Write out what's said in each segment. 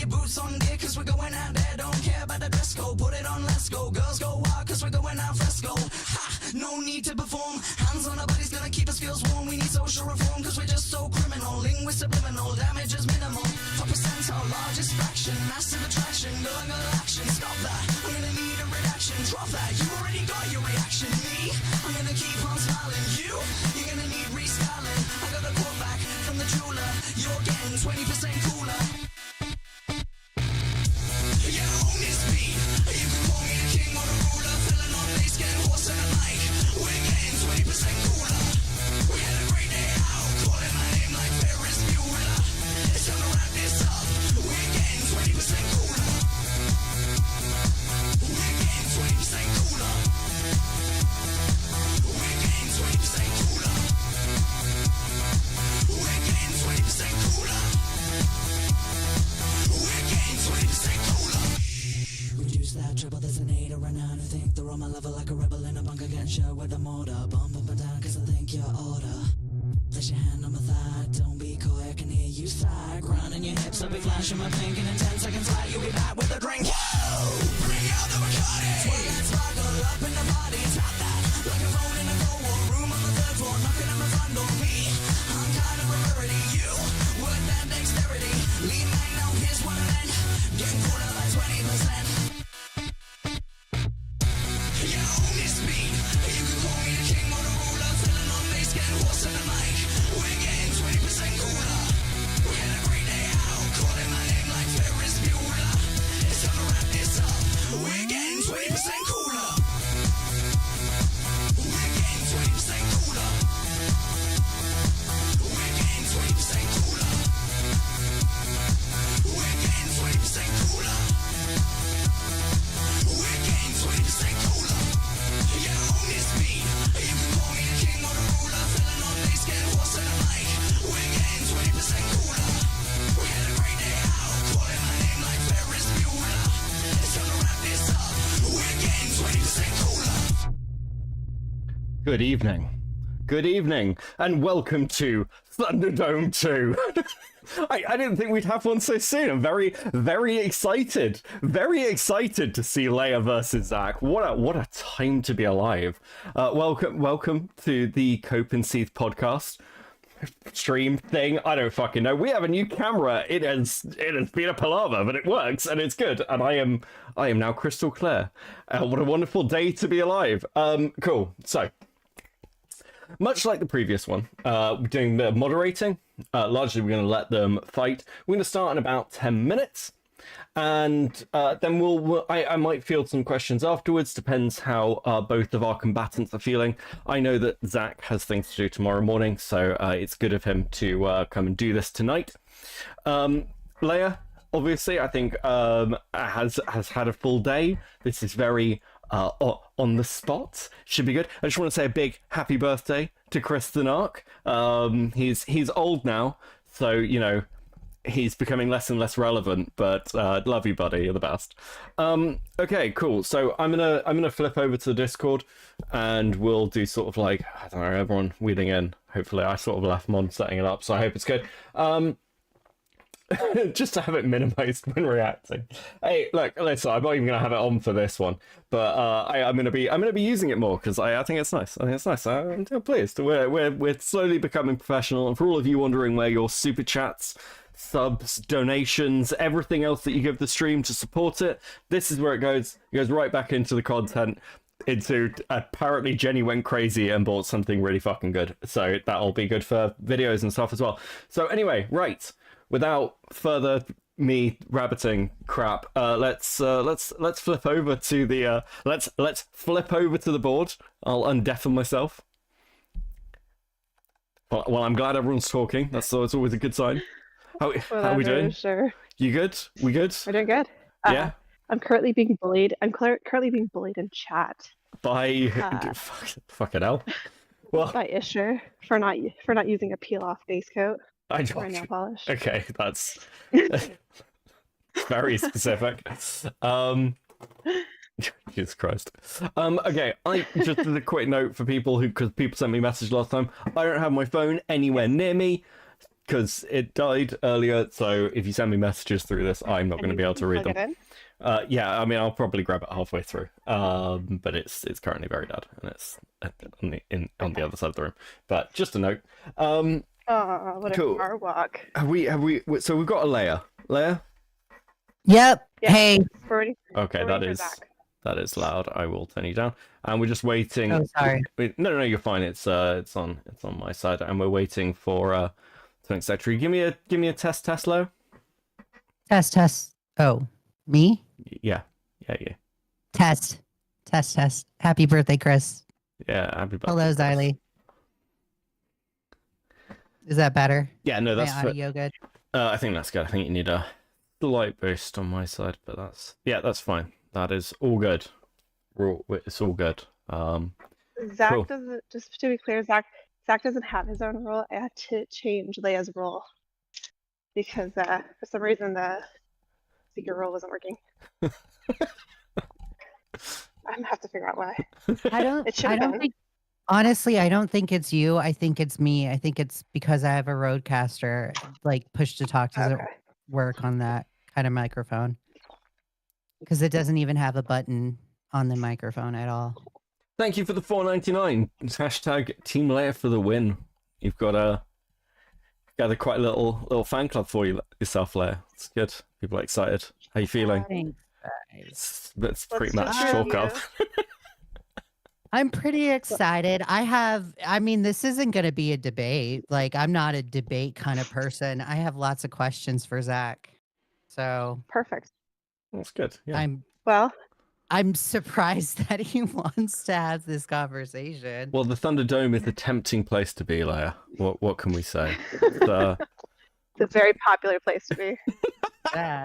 your boots on gear, cause we're going out there. Don't care about the dress code, put it on, let's go. Girls go wild, cause we're going out fresco. Ha, no need to perform. Hands on our bodies, gonna keep us feels warm. We need social reform, cause we're just so criminal. Linguist subliminal, damage is minimal. 4% our largest fraction, massive attraction, going all action. Stop that, I'm gonna need a reaction. Drop that, you already got your reaction. Me, I'm gonna keep on smiling. You're gonna need restyling. I got a quote back from the jeweler. You're getting 20% cooler. Yeah, own this beat. You can call me the king or the ruler. Filling on bass, getting horse in the mic. We're getting 20% cooler. We had a great day out, calling my name like Ferris Bueller. It's time to wrap this up. We're getting 20% cooler. We're getting 20% cooler. We're getting 20% cooler. We're getting 20% cooler. We're getting 20% cooler. Reduce that treble, there's an 8 or a 9 who think they're on my level like a rebel in a bunker, getting shot with a mortar. Bump up and down cause I think you're order. Place your hand on my thigh, don't be coy, I can hear you sigh. Grinding your hips, I'll be flashing my pink, and in 10 seconds flat, you'll be back with a drink. Whoa! Bring out the Bacardi! Swing that sparkle up in the body, tap that like a phone in a cold war room on the 3rd floor, knocking on my front door. Me, I'm kind of a rarity. You, work that dexterity. Lean back now, here's what I meant. Getting cooler by 20%. Yeah, own this beat. You can call me the king or the ruler. Filling on bass, getting horse in the mic. We're getting 20% cooler. We had a great day out, calling my name like Ferris Bueller. It's time to wrap this up. We're getting 20% cooler. We're getting 20% cooler. We're getting 20% cooler. We're getting 20% cooler. We're getting 20% cooler. Yeah, own this beat. You can call me the king or the ruler. Filling on bass, getting horse in the mic. We're getting 20% cooler. We had a great day out, calling my name like Ferris Bueller. It's time to wrap this up. We're getting 20% cooler. Good evening, and welcome to Thunderdome 2. I didn't think we'd have one so soon. I'm very excited to see Leia versus Zach. What a time to be alive. Welcome to the COPECAST podcast stream thing. I don't fucking know. We have a new camera. It has been a palaver, but it works and it's good. And I am now crystal clear. What a wonderful day to be alive. Cool. So, much like the previous one, we're doing the moderating. Largely, we're going to let them fight. We're going to start in about 10 minutes. And then I might field some questions afterwards. Depends how both of our combatants are feeling. I know that Zach has things to do tomorrow morning, so it's good of him to come and do this tonight. Leia, obviously, I think has had a full day. This is very on the spot. Should be good. I just want to say a big happy birthday to Chris the Narc. He's old now, so you know he's becoming less and less relevant. But love you, buddy. You're the best. Okay, cool. So I'm gonna flip over to the Discord, and we'll do sort of like, I don't know, everyone wheeling in. Hopefully, I sort of left Mon setting it up, so I hope it's good. Just to have it minimized when reacting. Hey, look, listen, I'm not even gonna have it on for this one, but I'm gonna be using it more because I think it's nice. I'm pleased. We're slowly becoming professional, and for all of you wondering where your super chats, subs, donations, everything else that you give the stream to support it, this is where it goes. It goes right back into the content. Into apparently Jenny went crazy and bought something really fucking good, so that'll be good for videos and stuff as well. So anyway, right. Without further me rabbiting crap, let's flip over to the let's flip over to the board. I'll undeafen myself. Well, I'm glad everyone's talking. It's always a good sign. How are we doing? Sure. You good? We good? We're doing good. Yeah. I'm currently being bullied. I'm currently being bullied in chat By fucking hell. Well, by Isher for not using a peel off base coat. I or nail polish. Okay, that's very specific. Jesus Christ. Okay, I just as a quick note for people because people sent me a message last time. I don't have my phone anywhere near me. because it died earlier. So if you send me messages through this, I'm not going to be able to read them. Plug it in? Yeah, I mean, I'll probably grab it halfway through. But it's currently very dead, and it's on the other side of the room. But just a note. Oh, what Cool. a car walk. Have we? So we've got a Leia. Leia. Yep. Yeah. Hey. We're Okay, waiting for Zach. that is loud. I will turn you down. And we're just waiting. Oh, sorry. No, you're fine. It's on my side, and we're waiting for Tonic Secretary. Give me a test, Teslo. Test. Oh, me? Yeah. Test. Happy birthday, Chris. Yeah, happy birthday. Hello, Chris. Xylee. Is that better? Yeah, no, that's My audio good. I think that's good. I think you need a slight boost on my side, but that's fine. That is all good. It's all good. Zach Cool. doesn't. Just to be clear, Zach doesn't have his own role. I had to change Leia's role because for some reason the speaker role wasn't working. I'm gonna have to figure out why. It should I have don't been. think. Honestly, I don't think it's you. I think it's me. I think it's because I have a Rodecaster, like push to talk doesn't Okay. work on that kind of microphone because it doesn't even have a button on the microphone at all. Thank you for the $4.99. Hashtag Team Leia for the win. You've got gathered quite a little fan club for yourself, Leia. It's good. People are excited. How you feeling? Thanks, guys. It's pretty Let's much just chalk up. review. I'm pretty excited. I mean, this isn't going to be a debate. Like, I'm not a debate kind of person. I have lots of questions for Zach. So Perfect. That's good. Yeah. Well, I'm surprised that he wants to have this conversation. Well, the Thunderdome is a tempting place to be, Leia. What can we say? it's a very popular place to be. Yeah,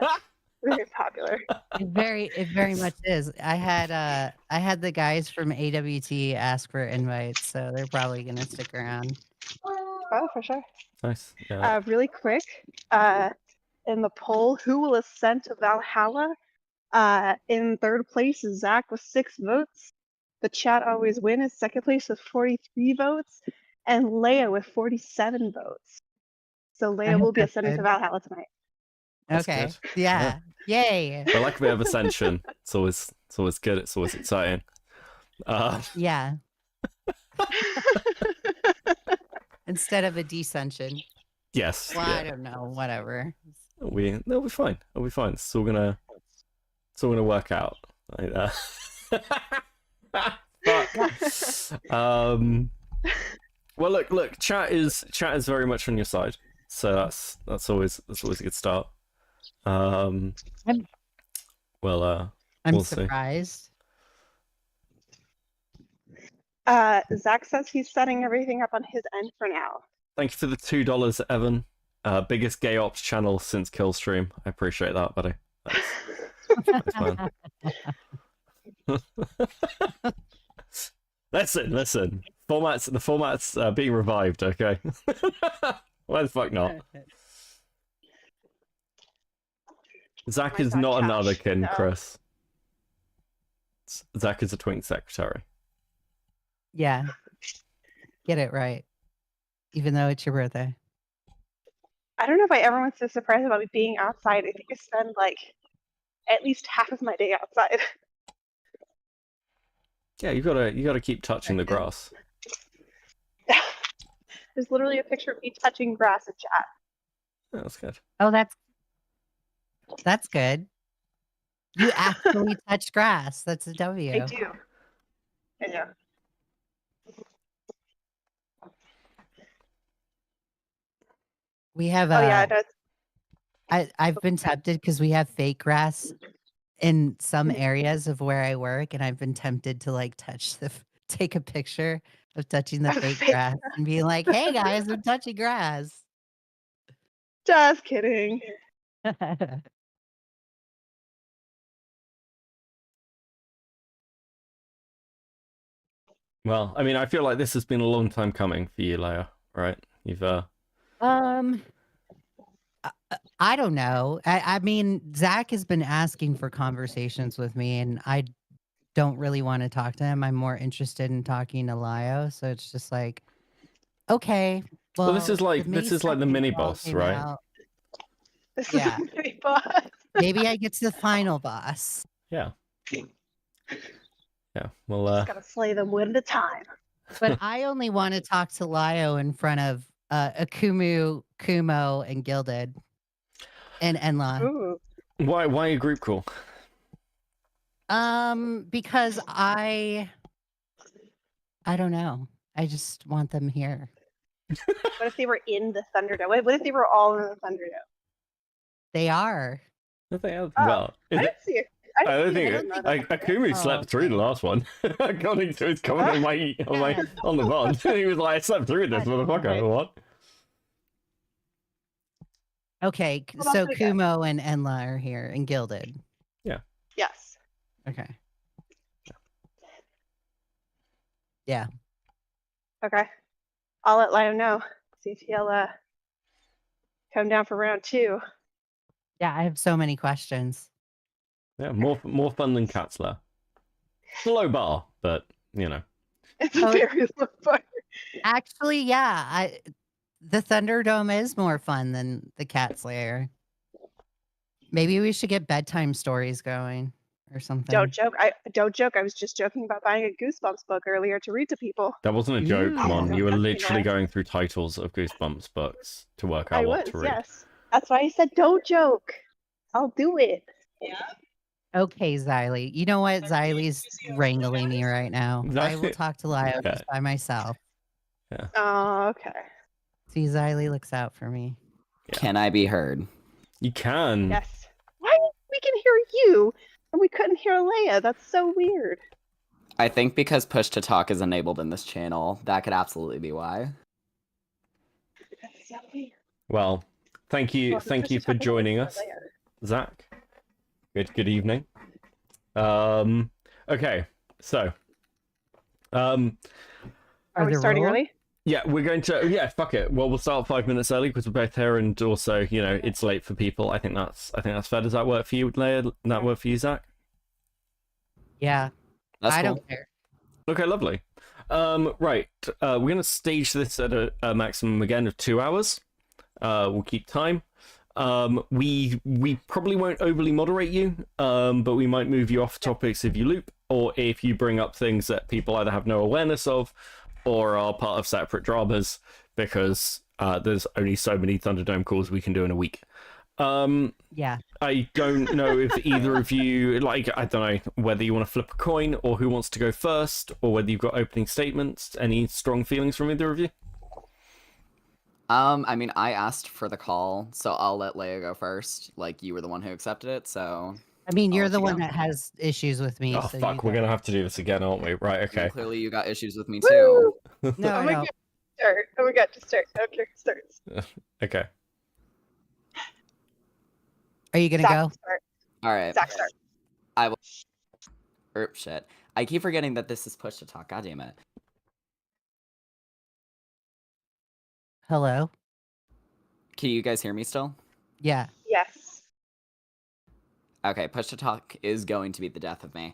Very popular. it very much is. I had the guys from AWT ask for invites, so they're probably gonna stick around. Oh, for sure. Nice. Yeah. Really quick, in the poll, who will ascend to Valhalla? In third place is Zach with 6 votes. The chat always win is second place with 43 votes, and Leia with 47 votes. So Leia hope will be that's ascending to good. Valhalla tonight. That's Okay. good. Yeah. Yay. I like a bit of ascension. It's always good. It's always exciting. Yeah. Instead of a descension. Yes. Well, I Yeah. don't know. Whatever. They'll be fine. It'll be fine. It's all gonna work out. But, well, look. Chat is very much on your side, so that's always a good start. I'm We'll see. surprised. Zach says he's setting everything up on his end for now. Thank you for the $2, Evan. Biggest gay ops channel since Killstream. I appreciate that, buddy. Thanks, man. Listen. The format's being revived. Okay. Why the fuck not? Zach Oh my is God, not Josh, another kin, no. Chris. Zach is a twink secretary. Yeah. Get it right. Even though it's your birthday. I don't know if I ever was so surprised about me being outside. I think I spend like at least half of my day outside. Yeah, you gotta keep touching the grass. There's literally a picture of me touching grass in chat. Yeah, that's good. Oh, that's good. You actually touch grass. That's a W. I do. I know. We have Oh yeah, no, I've been tempted because we have fake grass in some areas of where I work, and I've been tempted to like take a picture of touching the fake Fake grass and be like, "Hey guys, I'm touching grass." just kidding. Well, I mean, I feel like this has been a long time coming for you, Leia. Right? You've I don't know. I mean, Zach has been asking for conversations with me, and I don't really want to talk to him. I'm more interested in talking to Lio. So it's just like, okay, Well, this is the like the Mace mini All boss, came right? out. This Yeah. is pretty boss. Maybe I get to the final boss. Yeah. Yeah. Well, Just gotta slay them one at a time. But I only want to talk to Lio in front of Akumu, Kumo, and Gilded. And Enla. Ooh. why a group call? Because I don't know. I just want them here. What if they were in the Thunderdome? What if they were all in the Thunderdome? They are. Well, I didn't see it. I don't didn't see think it in the Thunderdome. Akumu slept through the last one. According to his comment on the bond, he was like, "I slept through this, motherfucker." What? Okay, Hold on so to it again. Kumo and Enla are here and Gilded. Yes. Okay. Yeah. Okay. I'll let Liam know. See if he'll come down for round 2. Yeah, I have so many questions. Yeah, more fun than Katzler. Low bar, but you know. It's Oh, very low bar. Actually, yeah, the Thunderdome is more fun than the Cat Slayer. Maybe we should get bedtime stories going or something. Don't joke. I was just joking about buying a Goosebumps book earlier to read to people. That wasn't a joke, Ooh. Mon. You were Don't literally do that. going through titles of Goosebumps books to work out I what was, to read. yes. That's why I said don't joke. I'll do it. Yeah. Okay, Xylee. You know what? Xylee's wrangling me right now. I will talk to Lio Okay. just by myself. Oh, okay. See, Xylee looks out for me. Yeah. Can I be heard? You can. Yes. Why we can hear you and we couldn't hear Leia? That's so weird. I think because push to talk is enabled in this channel. That could absolutely be why. That's so weird. Well, thank you Well, for push to talk joining over us, Leia. Zach. Good evening. Okay, so Are we there starting rules? early? yeah, we're going to fuck it. Well, we'll start 5 minutes early because we're both here, and also, you know, it's late for people. I think that's fair. Does that work for you, Leia? Does that work for you, Zach? Yeah, That's I cool. don't care. Okay, lovely. Right, we're gonna stage this at a maximum again of 2 hours. We'll keep time. We probably won't overly moderate you, but we might move you off topics if you loop, or if you bring up things that people either have no awareness of, or are part of separate dramas, because there's only so many Thunderdome calls we can do in a week. Yeah. I don't know if either of you, like, I don't know whether you want to flip a coin or who wants to go first, or whether you've got opening statements. Any strong feelings from either of you? I mean, I asked for the call, so I'll let Leia go first. Like, you were the one who accepted it, so... I mean, you're let the you one go. that has issues with me. Oh, so fuck, you we're go. gonna have to do this again, aren't we? Right, okay. Clearly you got issues with me, Woo! too. No, Oh I my don't. god. Start. Oh my god, just start. I don't care who starts. Okay. Are you gonna Zach, go? start. Alright. Zach, start. I will... shit. I keep forgetting that this is push to talk. God damn it. Hello? Can you guys hear me still? Yeah. Yes. Okay, push to talk is going to be the death of me.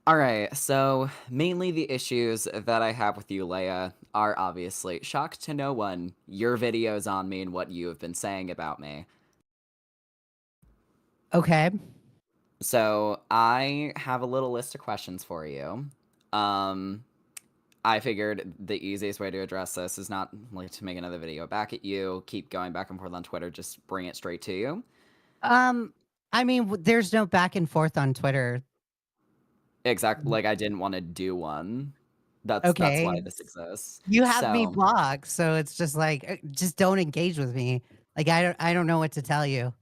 Alright, so mainly the issues that I have with you, Leia, are obviously shock to no one, your videos on me and what you have been saying about me. Okay. So I have a little list of questions for you. I figured the easiest way to address this is not like to make another video back at you, keep going back and forth on Twitter, just bring it straight to you. I mean, there's no back and forth on Twitter. Exactly, like I didn't want to do one. That's Okay. why this exists. You have me So- blocked, so it's just like, just don't engage with me. Like, I don't know what to tell you.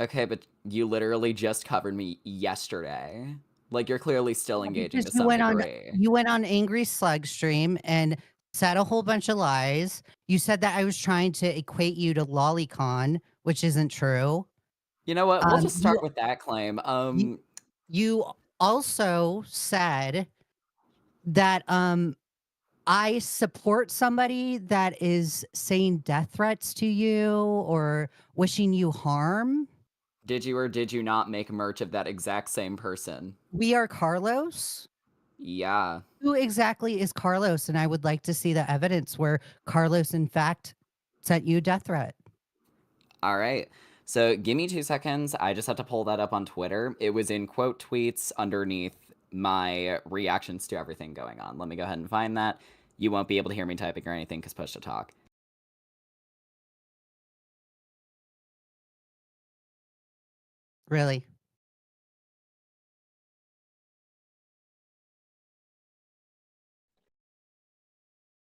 Okay, but you literally just covered me yesterday. Like, you're clearly still engaging to Because you some went degree. on, you went on Angry Slug stream and said a whole bunch of lies. You said that I was trying to equate you to Lolicon, which isn't true. You know what? We'll just start you- with that claim. You also said that I support somebody that is saying death threats to you or wishing you harm. Did you or did you not make merch of that exact same person? We are Carlos. Yeah. Who exactly is Carlos? And I would like to see the evidence where Carlos, in fact, sent you a death threat. All right. So give me 2 seconds. I just had to pull that up on Twitter. It was in quote tweets underneath my reactions to everything going on. Let me go ahead and find that. You won't be able to hear me typing or anything because push to talk. Really?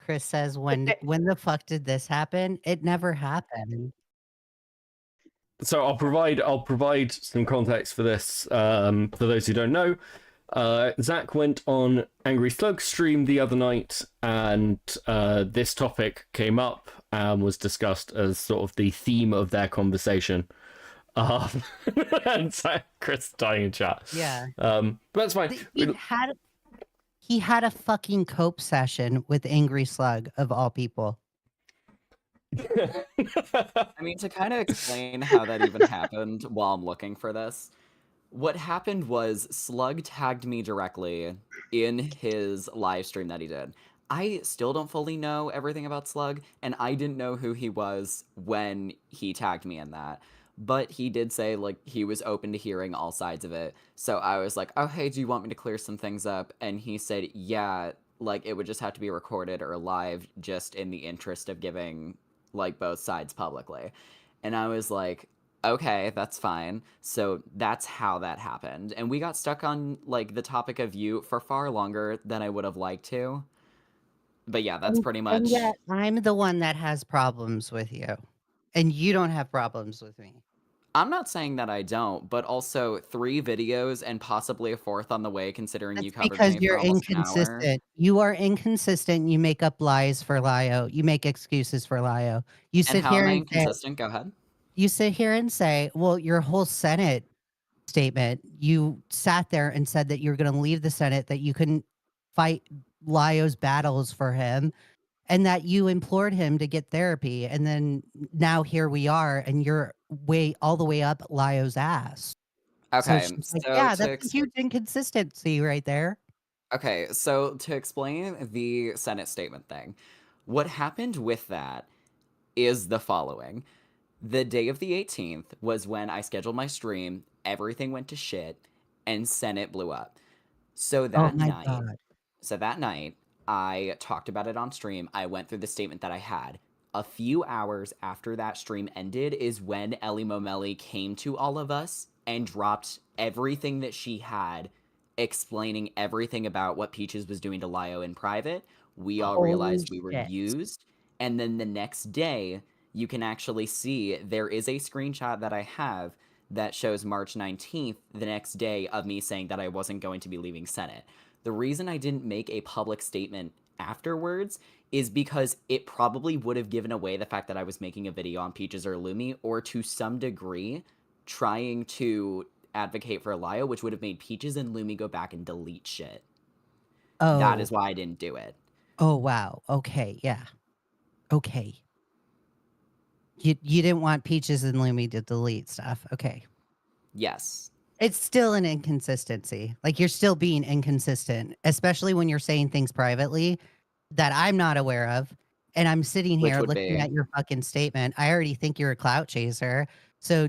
Chris says, when the fuck did this happen? It never happened. So I'll provide some context for this. For those who don't know, Zach went on Angry Slug stream the other night, and this topic came up and was discussed as sort of the theme of their conversation. And so Chris dying in chat. Yeah. But that's fine. He had a fucking cope session with Angry Slug, of all people. I mean, to kind of explain how that even happened while I'm looking for this, what happened was Slug tagged me directly in his live stream that he did. I still don't fully know everything about Slug, and I didn't know who he was when he tagged me in that. But he did say, like, he was open to hearing all sides of it. So I was like, oh, hey, do you want me to clear some things up? And he said, yeah, like, it would just have to be recorded or live just in the interest of giving, like, both sides publicly. And I was like, okay, that's fine. So that's how that happened. And we got stuck on, like, the topic of you for far longer than I would have liked to. But yeah, that's pretty much... And yet I'm the one that has problems with you. And you don't have problems with me. I'm not saying that I don't, but also 3 videos and possibly a 4th on the way, considering That's you covered because me you're for almost an hour. inconsistent. You are inconsistent. You make up lies for Lio. You make excuses for Lio. You And sit how here am I and say, inconsistent? Go ahead. you sit here and say, well, your whole Senate statement, you sat there and said that you're going to leave the Senate, that you couldn't fight Lio's battles for him, and that you implored him to get therapy. And then now here we are, and you're all the way up Lio's ass. So Okay, she's like, so yeah, that's a huge inconsistency right there. Okay, so to explain the Senate statement thing, what happened with that is the following. The day of the 18th was when I scheduled my stream, everything went to shit, and Senate blew up. So that night, I talked about it on stream. I went through the statement that I had. A few hours after that stream ended is when Ellie Momelli came to all of us and dropped everything that she had, explaining everything about what Peaches was doing to Lio in private. We all realized we were used. And then the next day, you can actually see there is a screenshot that I have that shows March 19th, the next day, of me saying that I wasn't going to be leaving Senate. The reason I didn't make a public statement afterwards is because it probably would have given away the fact that I was making a video on Peaches or Lumi, or to some degree trying to advocate for Lio, which would have made Peaches and Lumi go back and delete shit. Oh. That is why I didn't do it. Oh, wow. Okay, yeah. Okay. You didn't want Peaches and Lumi to delete stuff. Okay. Yes. It's still an inconsistency. Like, you're still being inconsistent, especially when you're saying things privately that I'm not aware of. And I'm sitting here looking at your fucking statement. I already think you're a clout chaser. So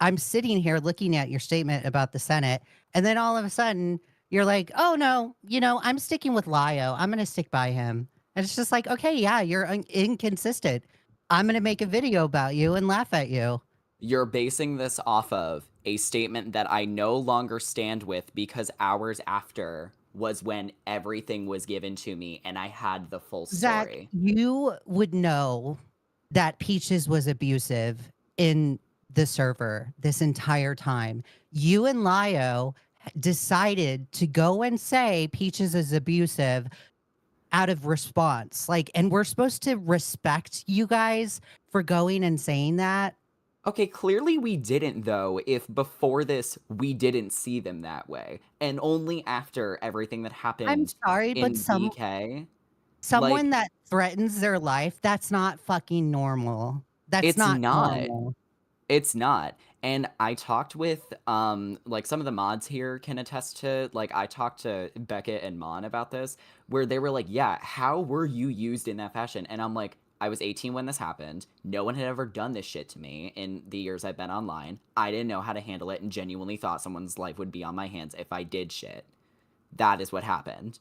I'm sitting here looking at your statement about the Senate. And then all of a sudden you're like, oh no, I'm sticking with Lio. I'm going to stick by him. And it's just like, okay, yeah, you're inconsistent. I'm going to make a video about you and laugh at you. You're basing this off of a statement that I no longer stand with, because hours after was when everything was given to me and I had the full story. Zach, you would know that Peaches was abusive in the server this entire time. You and Lio decided to go and say Peaches is abusive out of response. And we're supposed to respect you guys for going and saying that. Okay, clearly we didn't, though, if before this we didn't see them that way. And only after everything that happened I'm sorry, in but DK. Someone that threatens their life, that's not fucking normal. That's it's not normal. It's not. And I talked with like some of the mods here can attest to, like, I talked to Beckett and Mon about this, where they were like, yeah, how were you used in that fashion? And I'm like, I was 18 when this happened. No one had ever done this shit to me in the years I've been online. I didn't know how to handle it and genuinely thought someone's life would be on my hands if I did shit. That is what happened.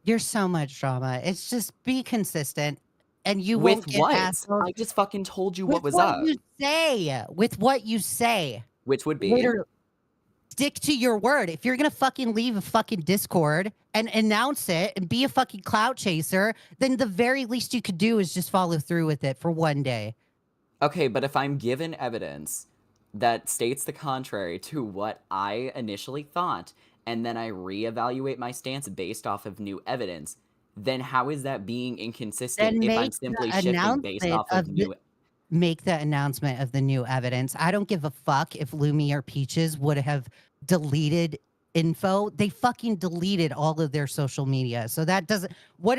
You're so much drama. It's just be consistent and you With won't get what? assholes. I just fucking told you With what was what up. you say. With what you say. Which would be? Literally. Stick to your word. If you're gonna fucking leave a fucking Discord and announce it and be a fucking clout chaser, then the very least you could do is just follow through with it for one day. Okay, but if I'm given evidence that states the contrary to what I initially thought, and then I reevaluate my stance based off of new evidence, then how is that being inconsistent Then if I'm make simply the shifting based off of new? Make the announcement of the new evidence. I don't give a fuck if Lumi or Peaches would have deleted info. They fucking deleted all of their social media. So that doesn't. What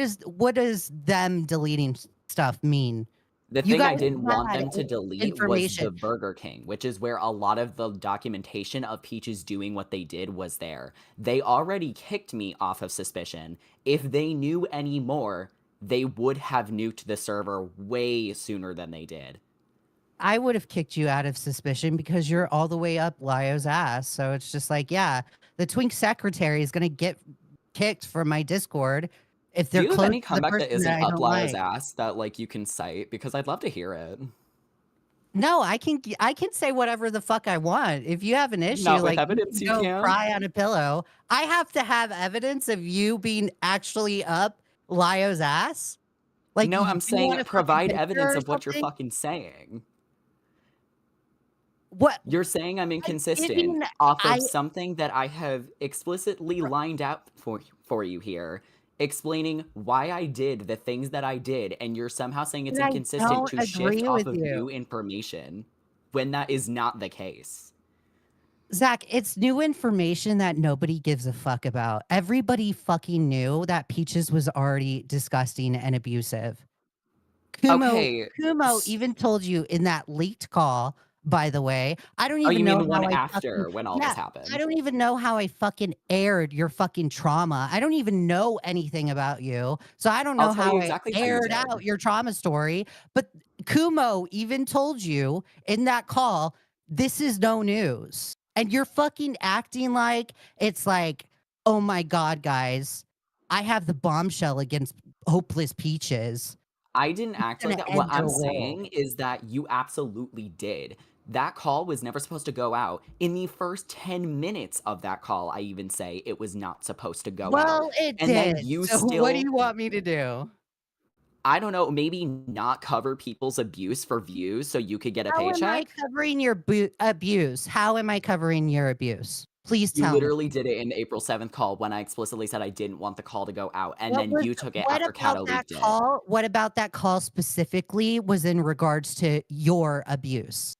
does them deleting stuff mean? The You thing I guys didn't want had them to delete was information. the Burger King, which is where a lot of the documentation of Peaches doing what they did was there. They already kicked me off of suspicion. If they knew any more, they would have nuked the server way sooner than they did. I would have kicked you out of suspicion because you're all the way up Lio's ass. So it's just like, yeah, the twink secretary is gonna get kicked from my Discord if Do they're you have close any to the comeback person that isn't that I up don't Lio's like. ass that like you can cite? Because I'd love to hear it. No, I can say whatever the fuck I want. If you have an issue, Not with like you evidence, can you go can't. cry on a pillow. I have to have evidence of you being actually up Lio's ass. Like No, you I'm do saying want a fucking provide picture evidence or of what you're something? fucking saying. What You're saying I'm inconsistent giving off I of something that I have explicitly lined out for you here, explaining why I did the things that I did, and you're somehow saying it's I inconsistent don't to shift agree off with of you. new information when that is not the case. Zach, it's new information that nobody gives a fuck about. Everybody fucking knew that Peaches was already disgusting and abusive. Okay. Kumo even told you in that leaked call, by the way. I don't Oh, even you mean know the one how I fucking after when all this I happened? don't even know how I fucking aired your fucking trauma. I don't even know anything about you. So I don't I'll know tell you how I exactly how you aired did. out your trauma story. But Kumo even told you in that call, this is no news. And you're fucking acting like it's like, oh my God, guys, I have the bombshell against hopeless Peaches. I didn't It's act like gonna that. What end I'm your world. saying is that you absolutely did. That call was never supposed to go out. In the first 10 minutes of that call, I even say it was not supposed to go out. Well, it And then did. you So what do still, you want me to do? I don't know, maybe not cover people's abuse for views so you could get a How am I paycheck? covering your abuse? How am I covering your abuse? Please You tell me. literally did it in the April 7th call when I explicitly said I didn't want the call to go out. And then you took it What after about Kato that leaked it. call? What about that call specifically was in regards to your abuse?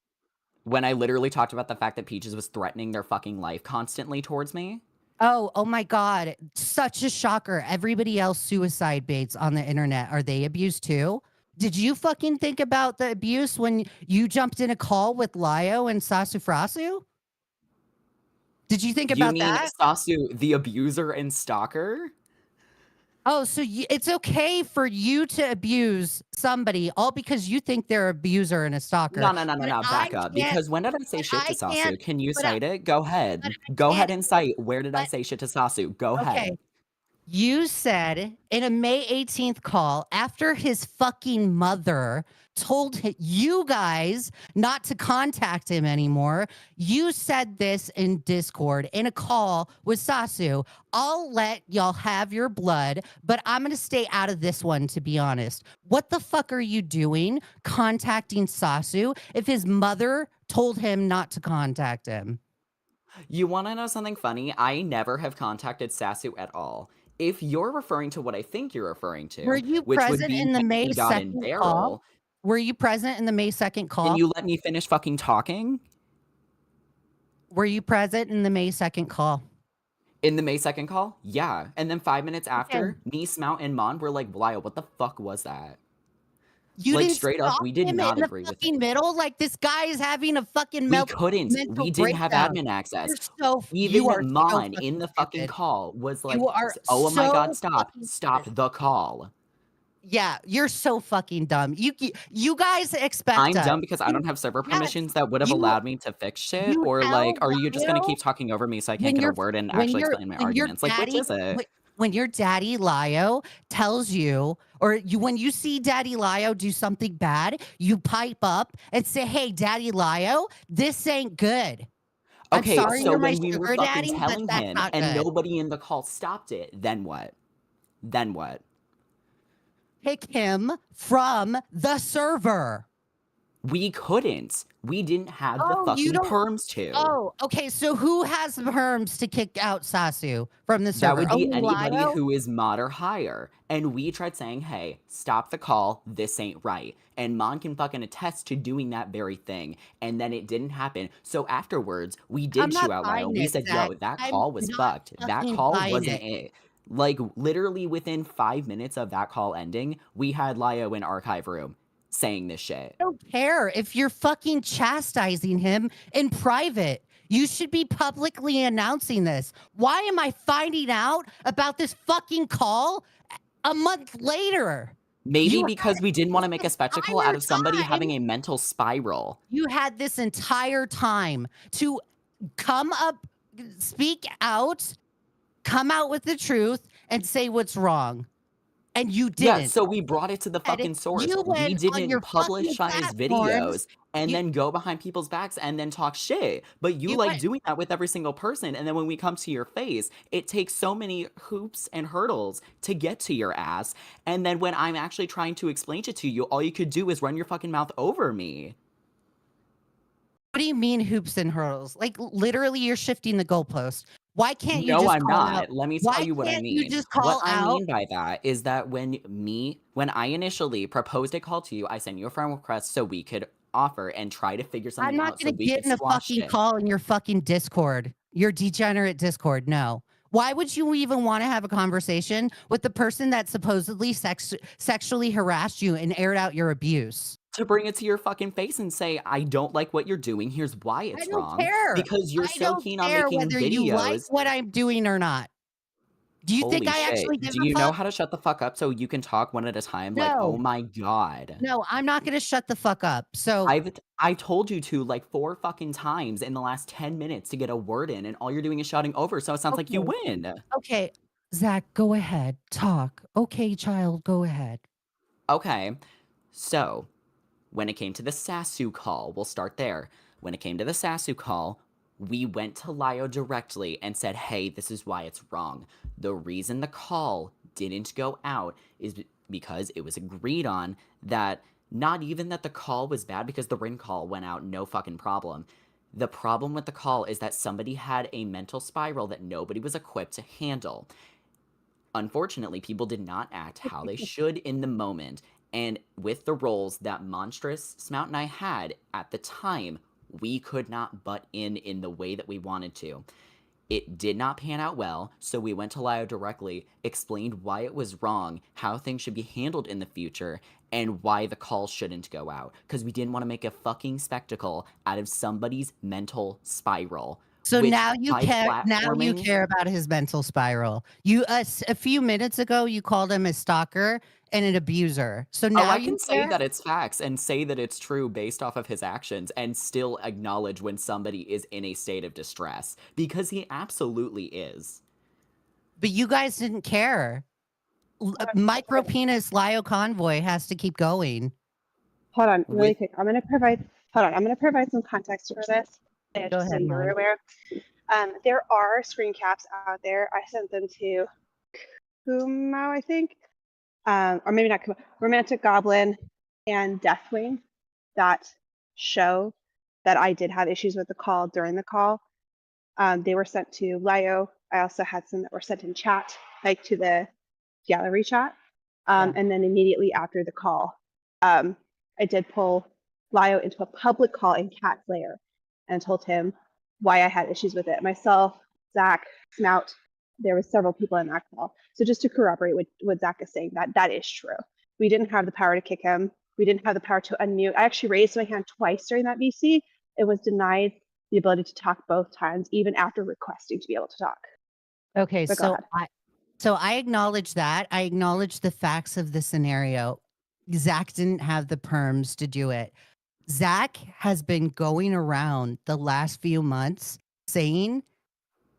When I literally talked about the fact that Peaches was threatening their fucking life constantly towards me. Oh my God. Such a shocker. Everybody else suicide baits on the internet. Are they abused too? Did you fucking think about the abuse when you jumped in a call with Lio and Sasufrasu? Did you think You about mean that? Sasu, the abuser and stalker? Oh, so it's okay for you to abuse somebody all because you think they're an abuser and a stalker. But I Back up. can't, Because when did I say but shit to I can't, Sasu? Can you but I, cite it? Go but ahead. I Go ahead can't, and cite where did I but say shit to Sasu? Go ahead. okay. You said in a May 18th call after his fucking mother told you guys not to contact him anymore. You said this in Discord in a call with Sasu. I'll let y'all have your blood, but I'm going to stay out of this one, to be honest. What the fuck are you doing contacting Sasu if his mother told him not to contact him? You want to know something funny? I never have contacted Sasu at all. If you're referring to what I think you're referring Were to, you which would present be in the May God and 2nd call? Barrel, Were you present in the May 2nd can call? you let me finish fucking talking? Were you present in the May 2nd call? In the May 2nd call? Yeah. And then 5 minutes Okay. after, me, Smout, and Mon were like, Lyle, what the fuck was that? You Like, didn't straight up, stop we did him not in the agree with fucking it. middle. Like this guy is having a fucking We couldn't. mental We didn't have breakdown. admin access. You are Even so Mon fucking in the fucking stupid. call was like, You are "Oh my god, so stop. fucking Stop stupid. the call." Yeah, you're so fucking dumb. You guys expect I'm us. dumb because I don't have server Yes, permissions that would have you allowed me to fix shit, you or like, tell are you just gonna Lio keep talking over me so I can't when get a your word and when actually your explain my when your arguments? Like, which is it? when your daddy Lio tells you, or when you see Daddy Lio do something bad, you pipe up and say, "Hey, Daddy Lio, this ain't good. I'm Okay, sorry so you're my when we were sugar fucking daddy, but telling that's him not and good." nobody in the call stopped it, then what? Then what? Kick him from the server. We couldn't. We didn't have the Oh, you fucking don't. perms to. Oh, okay. So who has the perms to kick out Sasu from the That server? would be Only anybody Lio? who is mod or higher. And we tried saying, hey, stop the call. This ain't right. And Mon can fucking attest to doing that very thing. And then it didn't happen. So afterwards, we I'm did not chew out Lio. buying We it, said, Zach. yo, that I'm call was not fucked. That fucking call buying wasn't it. it. Like, literally within 5 minutes of that call ending, we had Lio in archive room saying this shit. I don't care if you're fucking chastising him in private. You should be publicly announcing this. Why am I finding out about this fucking call a month later? Maybe You because we didn't want to this make a spectacle entire out of somebody time- having a mental spiral. You had this entire time to come up, speak out, come out with the truth, and say what's wrong. And you didn't. Yeah, so we brought it to the fucking source. You We went on your didn't publish fucking his platforms. videos and You- then go behind people's backs and then talk shit. But you like went- doing that with every single person. And then when we come to your face, it takes so many hoops and hurdles to get to your ass. And then when I'm actually trying to explain it to you, all you could do is run your fucking mouth over me. What do you mean hoops and hurdles? Like literally you're shifting the goalpost. Why can't you No, just I'm call not. out? Let me Why tell you what I can't you mean. just What call I out? mean by that is that when I initially proposed a call to you, I sent you a friend request so we could offer and try to figure something I'm not out so gonna we get could in a squash fucking it. call in your fucking Discord. Your degenerate Discord. No. Why would you even want to have a conversation with the person that supposedly sexually harassed you and aired out your abuse? To bring it to your fucking face and say, I don't like what you're doing. Here's why it's I don't wrong. care. Because you're I so don't keen on care making whether you like videos. what I'm doing or not. Do you think Holy I shit. actually give Do a you know fuck? how to shut the fuck up so you can talk one at a time? Like, oh No. my god. No, I'm not gonna shut the fuck up. So I told you to like 4 fucking times in the last 10 minutes to get a word in, and all you're doing is shouting over, so it sounds like you win. okay, Zach, go ahead. Talk. Okay, child, go ahead. Okay, so when it came to the Sasu call, we'll start there. When it came to the Sasu call, we went to Lio directly and said, hey, this is why it's wrong. The reason the call didn't go out is because it was agreed on that not even that the call was bad because the ring call went out, no fucking problem. The problem with the call is that somebody had a mental spiral that nobody was equipped to handle. Unfortunately, people did not act how they should in the moment. And with the roles that Monstrous, Smout, and I had at the time, we could not butt in the way that we wanted to. It did not pan out well, so we went to Lio directly, explained why it was wrong, how things should be handled in the future, and why the call shouldn't go out. Because we didn't want to make a fucking spectacle out of somebody's mental spiral. So which now you by care. Now you platforming- care about his mental spiral. You a few minutes ago you called him a stalker and an abuser. So now I you can say care? that it's facts and say that it's true based off of his actions and still acknowledge when somebody is in a state of distress because he absolutely is. But you guys didn't care. Micro penis Lio convoy has to keep going. Hold on, really With- quick. I'm gonna provide some context for this. Go Just so ahead, you're Mom. aware. There are screen caps out there. I sent them to Kumo, I think, or maybe not Kumo, Romantic Goblin and Deathwing, that show that I did have issues with the call during the call. They were sent to Lio. I also had some that were sent in chat, like to the gallery chat. And then immediately after the call, I did pull Lio into a public call in Cat's lair and told him why I had issues with it. Myself, Zach, Snout, there were several people in that call. So just to corroborate what Zach is saying, that is true. We didn't have the power to kick him. we didn't have the power to unmute. I actually raised my hand twice during that VC. It was denied the ability to talk both times, even after requesting to be able to talk. Okay, But go ahead. so I acknowledge that. I acknowledge the facts of the scenario. Zach didn't have the perms to do it. Zach has been going around the last few months saying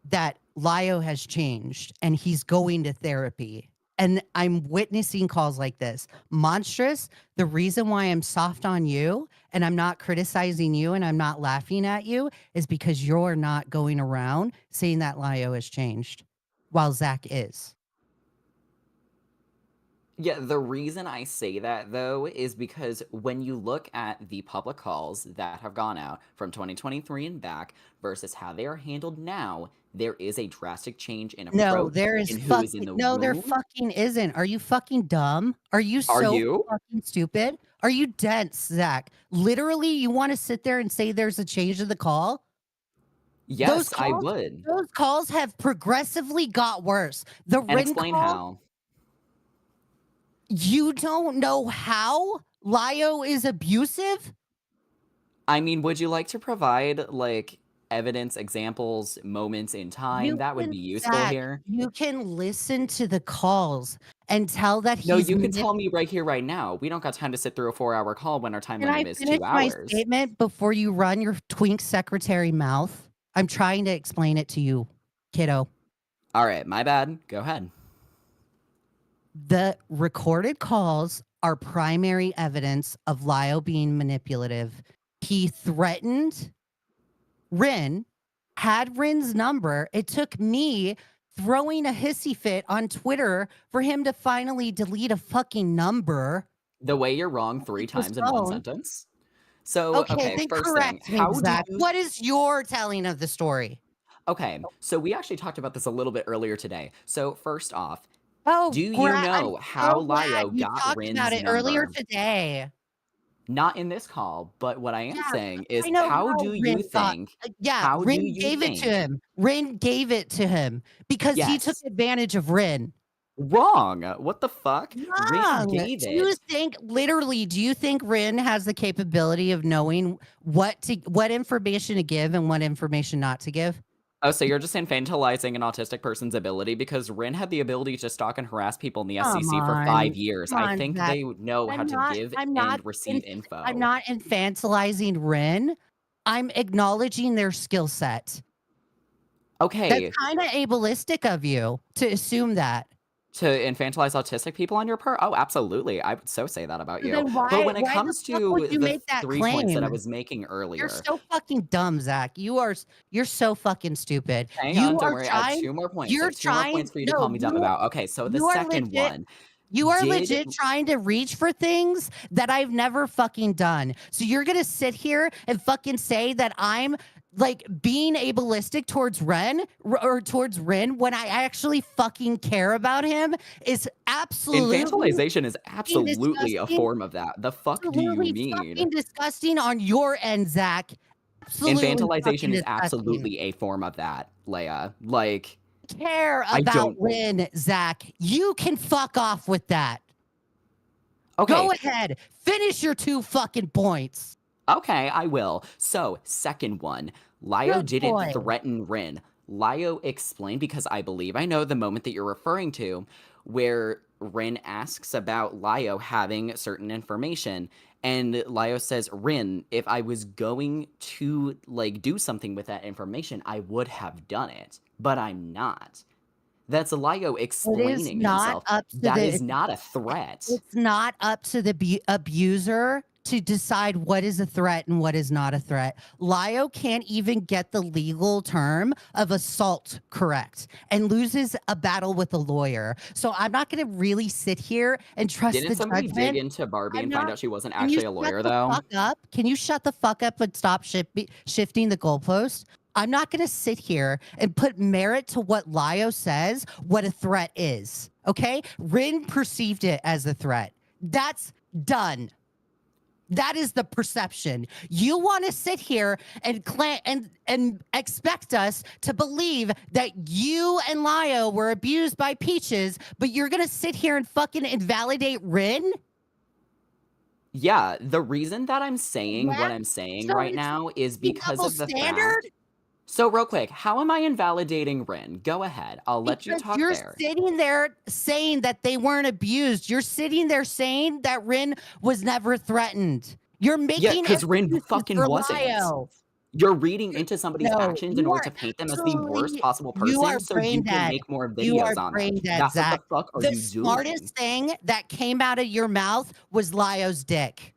that Lio has changed and he's going to therapy. And I'm witnessing calls like this. Monstrous, the reason why I'm soft on you and I'm not criticizing you and I'm not laughing at you is because you're not going around saying that Lio has changed while Zach is. Yeah, the reason I say that, though, is because when you look at the public calls that have gone out from 2023 and back versus how they are handled now, there is a drastic change in approach No, there is in who is in the no, there room. fucking isn't. Are you fucking dumb? Are you Are so you? fucking stupid? Are you dense, Zach? Literally, you want to sit there and say there's a change in the call? Yes, I would. Those calls have progressively got worse. The And ring explain call, how. you don't know how Lio is abusive? I mean, would you like to provide, like, evidence, examples, moments in time? That would be useful Zach, here. you can listen to the calls and tell that No, he's you can tell me right here, right now. We don't got time to sit through a 4-hour call when our time Can I limit is finish 2 my hours. statement before you run your twink secretary mouth? I'm trying to explain it to you, kiddo. All right, my bad. Go ahead. The recorded calls are primary evidence of Lio being manipulative. He threatened Rin, had Rin's number. It took me throwing a hissy fit on Twitter for him to finally delete a fucking number. The way you're wrong 3 his times in one phone. sentence. So, okay, then first thing, correct me, how do Zach. you... What is your telling of the story? Okay, so we actually talked about this a little bit earlier today. So, first off, Oh, do you I'm know how so glad Lio you got talked Rin's about it number? earlier today. Not in this call, but what I am Yeah, saying is, I know how how do Rin you got. think... Yeah, How do Rin you gave it to think... him. Rin gave it to him because he took Yes. advantage of Rin. Wrong. What the fuck? Rin Wrong. gave Do you it. think Rin has the capability of knowing what information to give and what information not to give? Oh, so you're just infantilizing an autistic person's ability? Because Rin had the ability to stalk and harass people in the Come SEC for on. 5 years. Come I on, think Zach. they know how to give and receive info. I'm not infantilizing Rin. I'm acknowledging their skill set. Okay, That's kind of ableistic of you to assume that. to infantilize autistic people on your part? Oh, absolutely. I would so say that about So you. then But when it why the comes fuck to would you the make that 3 points that I claim? was making You're earlier, so fucking dumb, Zach. You're so fucking stupid. hang You on, don't are worry. I have trying. 2 more points. I You're have 2 more points trying. for you to No, call me dumb about. Okay, so the you are second legit. one. You are Did legit trying to reach for things that I've never fucking done. So you're gonna sit here and fucking say that I'm like being ableistic towards Ren or towards Rin when I actually fucking care about him is absolutely infantilization is absolutely a disgusting. form of that. The fuck do you Absolutely mean? fucking disgusting on your end, Zach. Absolutely Infantilization fucking is disgusting. absolutely a form of that, Leia. Like, Care I about don't- Rin, Zach. You can fuck off with that. okay, Go ahead. Finish your 2 fucking points. okay, I will. So, second one, Lio Good didn't boy. threaten Rin. Lio explained, because I believe I know the moment that you're referring to, where Rin asks about Lio having certain information, and Lio says, Rin, if I was going to, like, do something with that information, I would have done it, but I'm not. That's Lio explaining himself. That is not a threat. It's not up to the abuser to decide what is a threat and what is not a threat. Lio can't even get the legal term of assault correct and loses a battle with a lawyer. So I'm not going to really sit here and trust Didn't the somebody judgment. dig into Barbie I'm and find not- out she wasn't Can you actually a lawyer, shut the though? fuck up? Can you shut the fuck up and stop shifting the goalpost? I'm not going to sit here and put merit to what Lio says, what a threat is. Okay? Rin perceived it as a threat. That's done. That is the perception. You want to sit here and expect us to believe that you and Lio were abused by Peaches, but you're going to sit here and fucking invalidate Rin? Yeah, the reason that I'm saying what Yeah, I'm saying so right it's now is because double of the standard fact. So real quick, how am I invalidating Rin? Go ahead. I'll let you because talk you're there. sitting there saying that they weren't abused. You're sitting there saying that Rin was never threatened. You're Yeah, making because Rin excuses fucking for wasn't. Lio. You're reading into somebody's No, actions in you order are to paint them as the worst absolutely possible you are person so brain you can dead. make more You are videos on them. brain dead, That's what the Zach. fuck are The you doing? smartest thing that came out of your mouth was Lio's dick.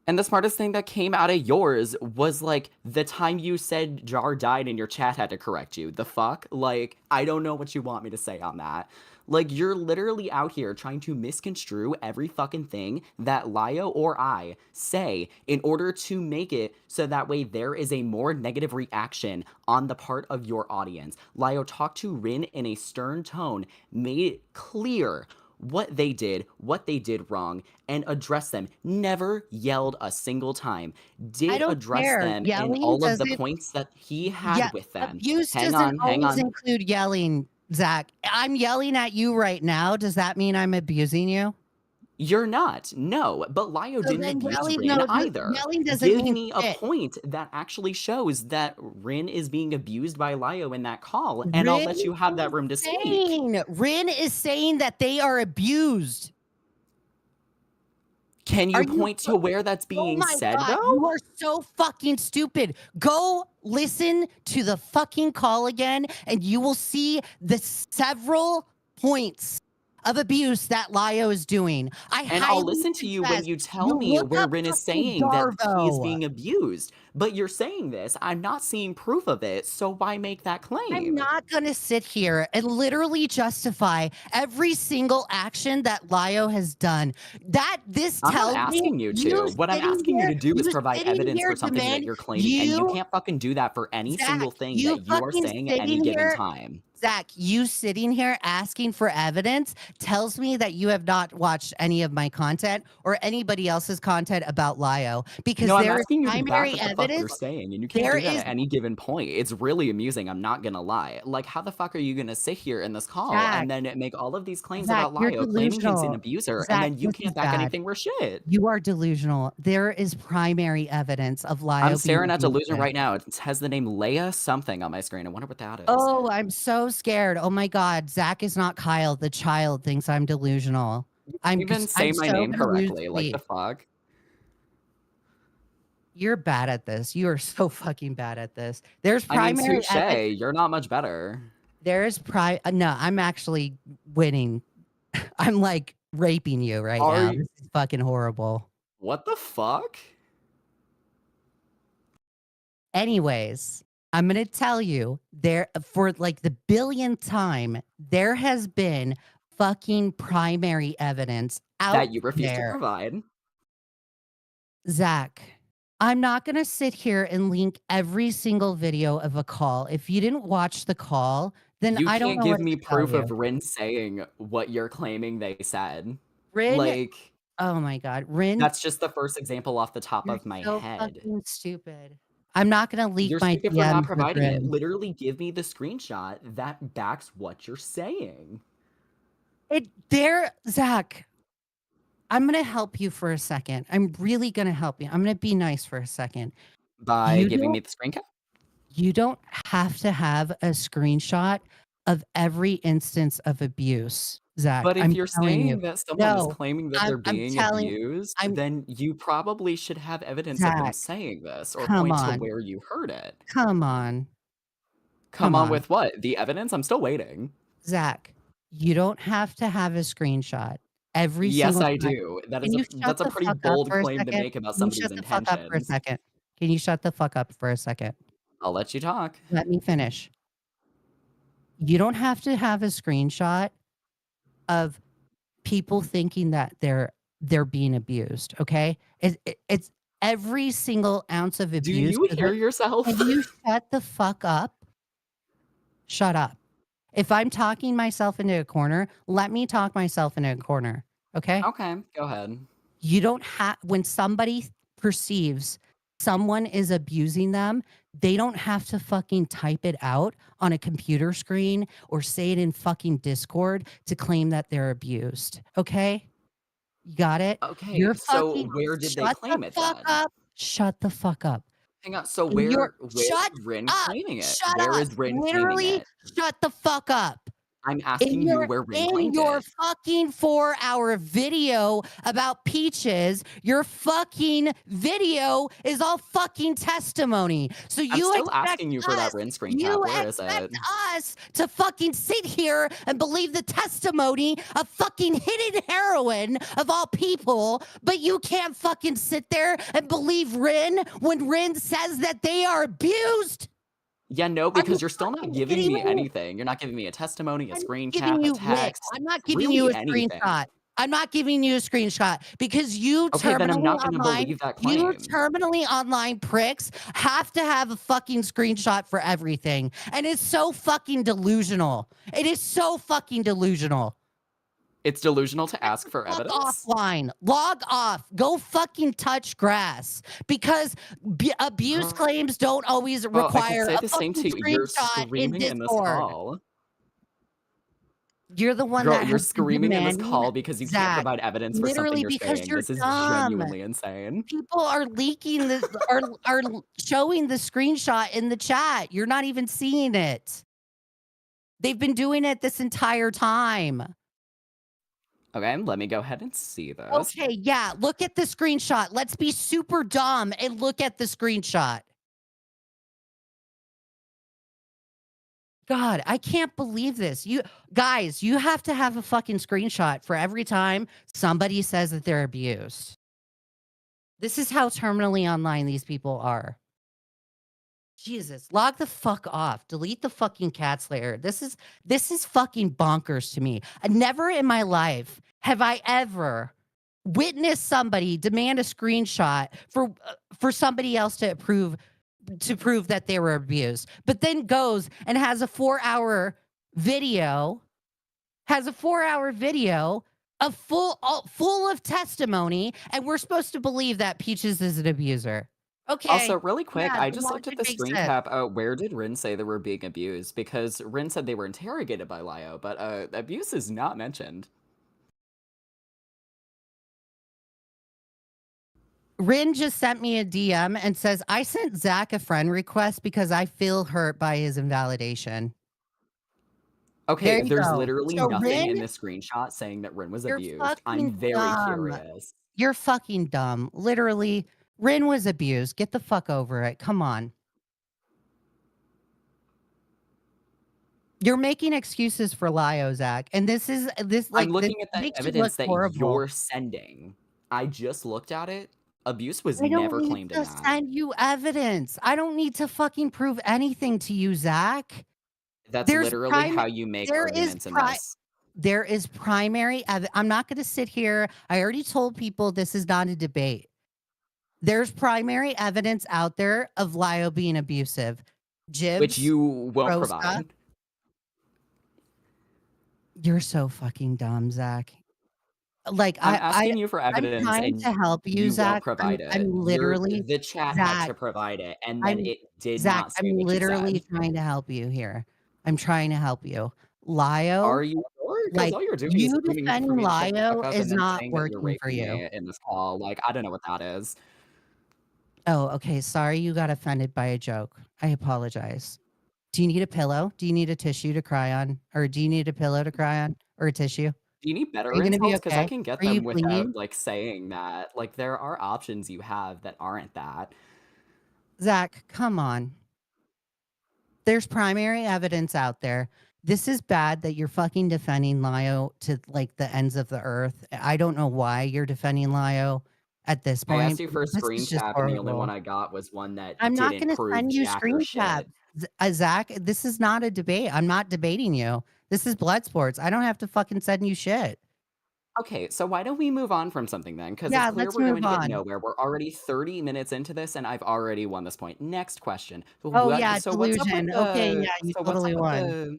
And the smartest thing that came out of yours was like the time you said Jar died and your chat had to correct you. The fuck? Like, I don't know what you want me to say on that. Like, you're literally out here trying to misconstrue every fucking thing that Lio or I say in order to make it so that way there is a more negative reaction on the part of your audience. Lio talked to Rin in a stern tone, made it clear what they did wrong, and address them. Never yelled a single time. I Did don't address care. them in Yelling all of the doesn't points that he yeah, had with them. abuse Hang doesn't on, hang always on. include yelling, Zach. I'm yelling at you right now. Does that mean I'm abusing you? You're not. No, but Lio So didn't then abuse yelling Rin no, either. yelling doesn't Give mean me a shit. point that actually shows that Rin is being abused by Lio in that call, and I'll Rin let you have that is room to speak. Rin is saying that they are abused. Can Are you you point to where that's Oh being my said, God, you though? are so fucking stupid. Go listen to the fucking call again, and you will see the several points of abuse that Lio is doing. I And I'll highly listen to you when suggest you tell you me look where up Rin is fucking saying that he is Darvo. being abused. But you're saying this. I'm not seeing proof of it, so why make that I'm claim? not going to sit here and literally justify every single action that Lio has done. This I'm not tells me asking you to. What I'm asking you to do is you provide sitting evidence here for something that demand, you're claiming, and you you, can't fucking do that for any Zach, single thing you that you are fucking saying at any sitting given here time. Zach, you sitting here asking for evidence tells me that you have not watched any of my content or anybody else's content about Lio because No, I'm there is asking you to back primary what the fuck you're evidence. saying, and you can't There do that is at any given point. It's really amusing, I'm not gonna lie. Like, how the fuck are you gonna sit here in this call Zach, and then make all of these claims Zach, about you're Lio, claiming he's an delusional. abuser, and Zach, then you this is can't back bad. anything with shit? You are delusional. There is primary evidence of I'm Lio being staring at Delusion abusive. right now. It has the name Leia something on my screen. I wonder what that is. Oh, I'm so scared. Oh my God. Zach is not Kyle. The child thinks I'm delusional. You even say I'm my so name gonna lose correctly. Like, the sleep. fuck? You're bad at this. You are so fucking bad at this. There's I mean, primary evidence. touche. You're not much better. No, I'm actually winning. I'm like raping you right Are now. you? This is fucking horrible. What the fuck? Anyways, I'm going to tell you there for like the billionth time, there has been fucking primary evidence out That you refuse to there. provide. Zach, I'm not going to sit here and link every single video of a call. If you didn't watch the call, then You I don't can't know give what me to tell proof you. of Rin saying what you're claiming they said. Rin, Like, oh my God, Rin, that's just the first example off the top you're of my so head. fucking stupid. I'm not going to leak You're my stupid for not DMs with providing it. Rin. Literally give me the screenshot that backs what you're saying. Zach, I'm going to help you for a second. I'm really going to help you. I'm going to be nice for a second. By You giving don't me the screen cap? you don't have to have a screenshot of every instance of abuse, Zach. But if I'm you're telling you. saying that someone is No, claiming that I'm they're I'm being telling abused, I'm then you probably should have evidence of them Zach, saying this or come point to on. where you heard it. Come on. Come Come on on. with what? The evidence? I'm still waiting. Zach, you don't have to have a screenshot every Yes, single I time. do. Can you shut That's a the pretty fuck up bold for a claim to second? make about Can you somebody's shut the fuck up for a intentions. second? Can you shut the fuck up for a second? I'll let you talk. Let me finish. You don't have to have a screenshot of people thinking that they're being abused, okay? It's every single ounce of Do abuse. you hear yourself? Can you shut the fuck up? Shut up. If I'm talking myself into a corner, let me talk myself into a corner, okay? Okay, go ahead. You don't have when somebody perceives someone is abusing them, they don't have to fucking type it out on a computer screen or say it in fucking Discord to claim that they're abused, okay? You got it? Okay, You're so fucking where did they shut the claim it fuck then? up. Shut the fuck up. Hang on, so And you're where shut is Rin up. claiming it? Shut Where up. is Rin claiming Literally it? shut the fuck up. I'm asking you where Rin In claimed your it. fucking 4-hour video about peaches, your fucking video is all fucking testimony. So I'm you still expect asking you for that Rin screen cap. Where is it? us to fucking sit here and believe the testimony of fucking hidden heroin of all people, but you can't fucking sit there and believe Rin when Rin says that they are abused? Yeah, no, because you're still not fucking giving kidding me me? anything. You're not giving me a testimony, a I'm screen giving cap, a you what? text, I'm not giving you really a anything. screenshot. I'm not giving you a screenshot because you Okay, then I'm terminally not gonna online, believe that you claim. terminally online pricks have to have a fucking screenshot for everything. And it's so fucking delusional. It is so fucking delusional. It's delusional to ask for Fuck evidence? offline. Log off. Go fucking touch grass because abuse claims don't always Well, I could require say a the same fucking to you. You're screenshot in screaming in this Discord. call. You're the one Girl, that you're has been screaming in this demanding call because you can't Zach. provide evidence for something Literally you're because saying. you're This is dumb. genuinely insane. People are leaking the are showing the screenshot in the chat. You're not even seeing it. They've been doing it this entire time. Okay, let me go ahead and see this. Okay, yeah, look at the screenshot. Let's be super dumb and look at the screenshot. God, I can't believe this. You guys, you have to have a fucking screenshot for every time somebody says that they're abused. This is how terminally online these people are. Jesus, log the fuck off. Delete the fucking cat slayer. This is fucking bonkers to me. Never in my life have I ever witnessed somebody demand a screenshot for somebody else to prove that they were abused, but then goes and has a 4-hour video, of full of testimony, and we're supposed to believe that Peaches is an abuser. Okay. Also, really quick, Yeah, I the just looked at logic the makes screen sense. cap. Where did Rin say they were being abused? Because Rin said they were interrogated by Lio, but abuse is not mentioned. Rin just sent me a DM and says, I sent Zach a friend request because I feel hurt by his invalidation. Okay, There you there's go. literally So nothing Rin, in this screenshot saying that Rin was you're abused. I'm fucking very dumb. curious. You're fucking dumb. Literally, Rin was abused. Get the fuck over it. Come on. You're making excuses for Lio, Zach. And this I'm looking at the makes you look evidence that horrible. you're sending. I just looked at it. Abuse was I don't never need claimed to in that. send you evidence. I don't need to fucking prove anything to you, Zach. That's literally how you make arguments in this. There is primary I'm not going to sit here. I already told people this is not a debate. There's primary evidence out there of Lio being abusive. Jibs, Which you won't Rosa. provide. You're so fucking dumb, Zach. Like I'm asking you for evidence, trying and to help you, you Zach. won't provide it. I'm literally The chat had Zach. to provide it, and then it did Zach, not say I'm what you literally said. trying to help you here. I'm trying to help you. Lio, Are you sure? Because like all you're doing is you screaming for defending me to shut the Lio fuck up is and then not saying that you're working for raping you. me in this call. Like, I don't know what that is. Oh, okay. Sorry you got offended by a joke. I apologize. Do you need a pillow? Do you need a tissue to cry on? Or do you need a pillow to cry on? Or a tissue? Do you need better Are you gonna be insults? Because I okay? can get Are you them without, bleeding? like, saying that. Like, there are options you have that aren't that. Zach, come on. There's primary evidence out there. This is bad that you're fucking defending Lio to like the ends of the earth. I don't know why you're defending Lio at this I point. asked you for a This screen is just cap, and the only one horrible. I got was one that I'm not didn't going to prove send you jack or screen shit. cap. Zach, this is not a debate. I'm not debating you. This is blood sports. I don't have to fucking send you shit. Okay, so why don't we move on from something then? Because Yeah, it's clear let's we're going move to get on. nowhere. We're already 30 minutes into this, and I've already won this point. Next question. Oh yeah, So what's up with delusion. Okay, the? yeah, you So what's up totally with won. the?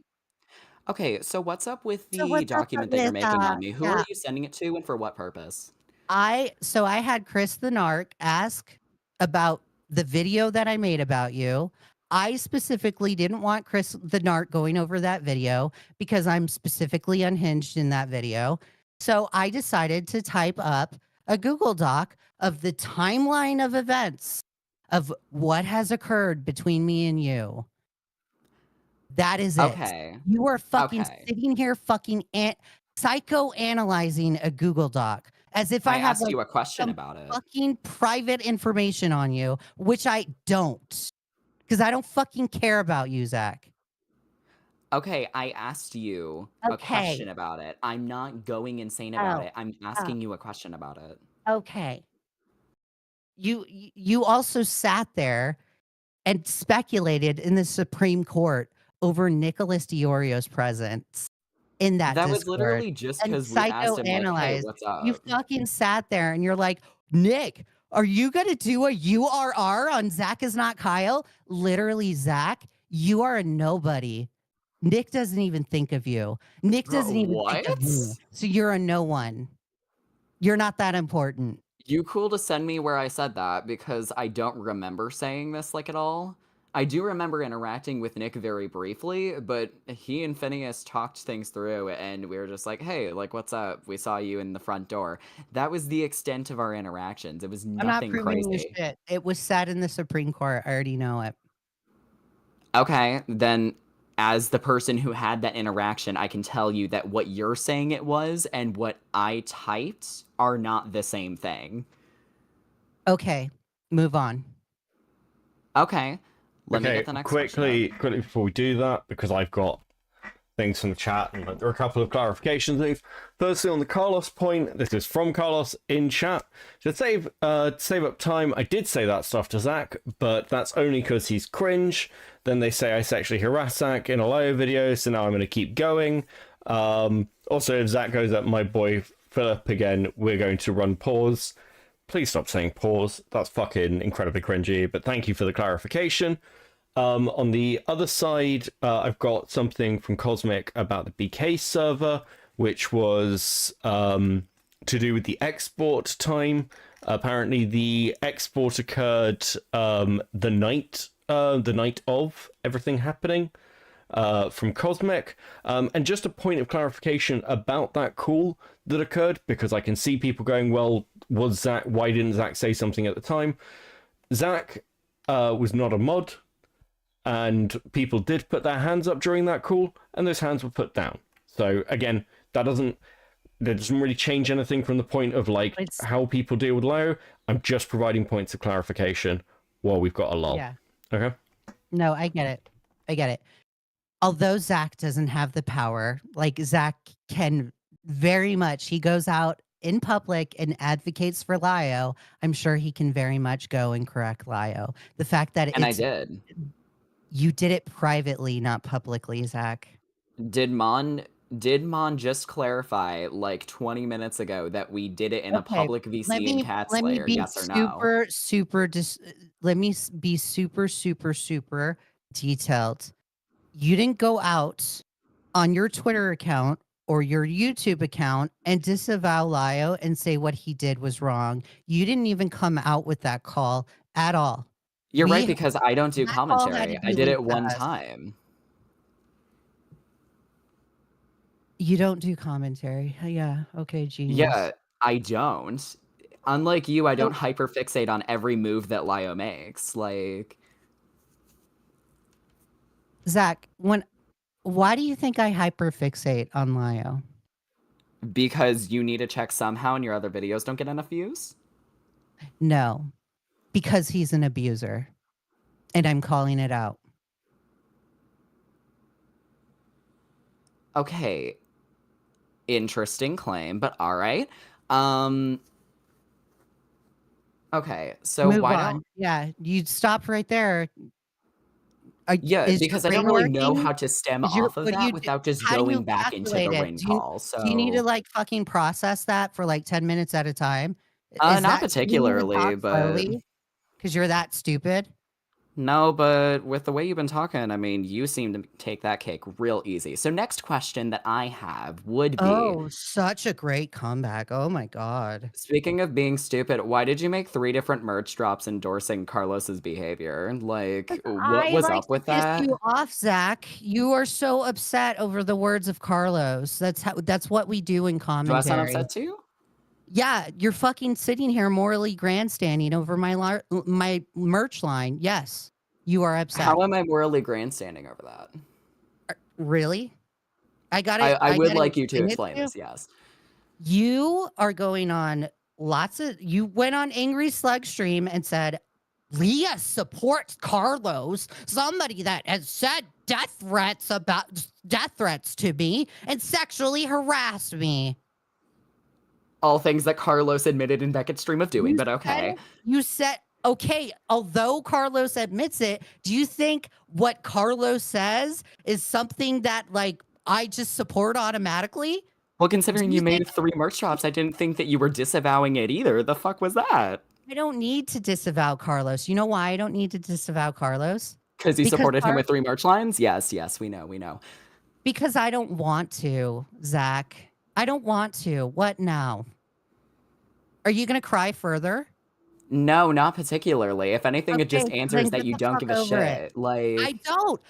Okay, so what's up with So the what's up document that you're with making on me? Who are yeah. you sending it to, and for what purpose? I had Chris the Narc ask about the video that I made about you. I specifically didn't want Chris the Narc going over that video because I'm specifically unhinged in that video. So I decided to type up a Google Doc of the timeline of events of what has occurred between me and you. That is it. Okay. You are fucking Okay. sitting here fucking psychoanalyzing a Google Doc as if I have asked like you a question some about it. fucking private information on you, which I don't. Because I don't fucking care about you, Zach. Okay, I asked you a question about it. I'm not going insane about it. I'm asking you a question about it. Okay. You also sat there and speculated in the Supreme Court over Nicholas DiOrio's presence in that That was Discord literally just and because we asked him, like, hey, psychoanalyzed. what's You up? fucking sat there and you're like, Nick, are you gonna do a URR on Zach is not Kyle? Literally, Zach, you are a nobody. Nick doesn't even think of you. Nick doesn't even think of you. What? So you're a no one. You're not that important. You cool to send me where I said that because I don't remember saying this like at all. I do remember interacting with Nick very briefly, but he and Phineas talked things through and we were just like, hey, like, what's up? We saw you in the front door. That was the extent of our interactions. It was I'm not nothing proving you crazy. shit. It was said in the Supreme Court. I already know it. Okay, then as the person who had that interaction, I can tell you that what you're saying it was and what I typed are not the same thing. Okay, move on. Okay, let me get the next quickly question before we do that, because I've got things from the chat and there are a couple of clarification things. Firstly, on the Carlos point, this is from Carlos in chat. To save up time, I did say that stuff to Zach, but that's only because he's cringe. Then they say I sexually harass Zach in a live video, so now I'm going to keep going. Also, if Zach goes at my boy Philip again, we're going to run pause. Please stop saying pause. That's fucking incredibly cringy, but thank you for the clarification. On the other side, I've got something from Cosmic about the BK server, which was to do with the export time. Apparently, the export occurred the night of everything happening from Cosmic. And just a point of clarification about that call that occurred, because I can see people going, well, why didn't Zach say something at the time? Zach was not a mod. And people did put their hands up during that call, and those hands were put down. So again, that doesn't really change anything from the point of like how people deal with Lio. I'm just providing points of clarification while we've got a lull. Yeah. Okay. No, I get it. Although Zach doesn't have the power, like Zach can very much, he goes out in public and advocates for Lio. I'm sure he can very much go and correct Lio. The fact that and I did. You did it privately, not publicly, Zach. Did Mon just clarify like 20 minutes ago that we did it in a public VC in Cat Slayer? Yes or no? Let me be super detailed. You didn't go out on your Twitter account or your YouTube account and disavow Lio and say what he did was wrong. You didn't even come out with that call at all. You're right, because I don't do commentary. I did it one time. You don't do commentary. Yeah. Okay, genius. Yeah, I don't. Unlike you, I don't hyperfixate on every move that Lio makes. Like, Zach, why do you think I hyperfixate on Lio? Because you need to check somehow and your other videos don't get enough views? No, because he's an abuser. And I'm calling it out. Okay. Interesting claim, but all right. Okay, so Move why on. don't... Yeah, you stopped right there. Yeah, because I don't really know how to stem off of that without just going back into the ring call. So do you need to like fucking process that for like 10 minutes at a time? Not particularly, but because you're that stupid. No, but with the way you've been talking, I mean, you seem to take that cake real easy. So next question that I have would be, Oh, such a great comeback. Oh my God. speaking of being stupid, why did you make 3 different merch drops endorsing Carlos's behavior? Like, what I was like up to with piss that? you off, Zach. You are so upset over the words of Carlos. That's what we do in Do I sound commentary. upset too? Yeah, you're fucking sitting here morally grandstanding over my merch line. Yes, you are upset. How am I morally grandstanding over that? Really? I got I, it. I would gotta like you to explain it explain to you. this, yes. You are going on you went on Angry Slug stream and said, Leah supports Carlos, somebody that has said death threats to me and sexually harassed me. All things that Carlos admitted in Beckett's stream of doing, but okay. You said, okay, although Carlos admits it, do you think what Carlos says is something that, like, I just support automatically? Well, Do considering you you made think 3 merch drops, I didn't think that you were disavowing it either. The fuck was that? I don't need to disavow Carlos? You know why I don't need to disavow Carlos? Because you Because supported him with 3 merch lines? Yes, we know. because I don't want to, Zach. I don't want to. What now? Are you going to cry further? No, not particularly. If anything, it just Okay, then answers that get you the don't fuck give a over it. shit. Like, I don't.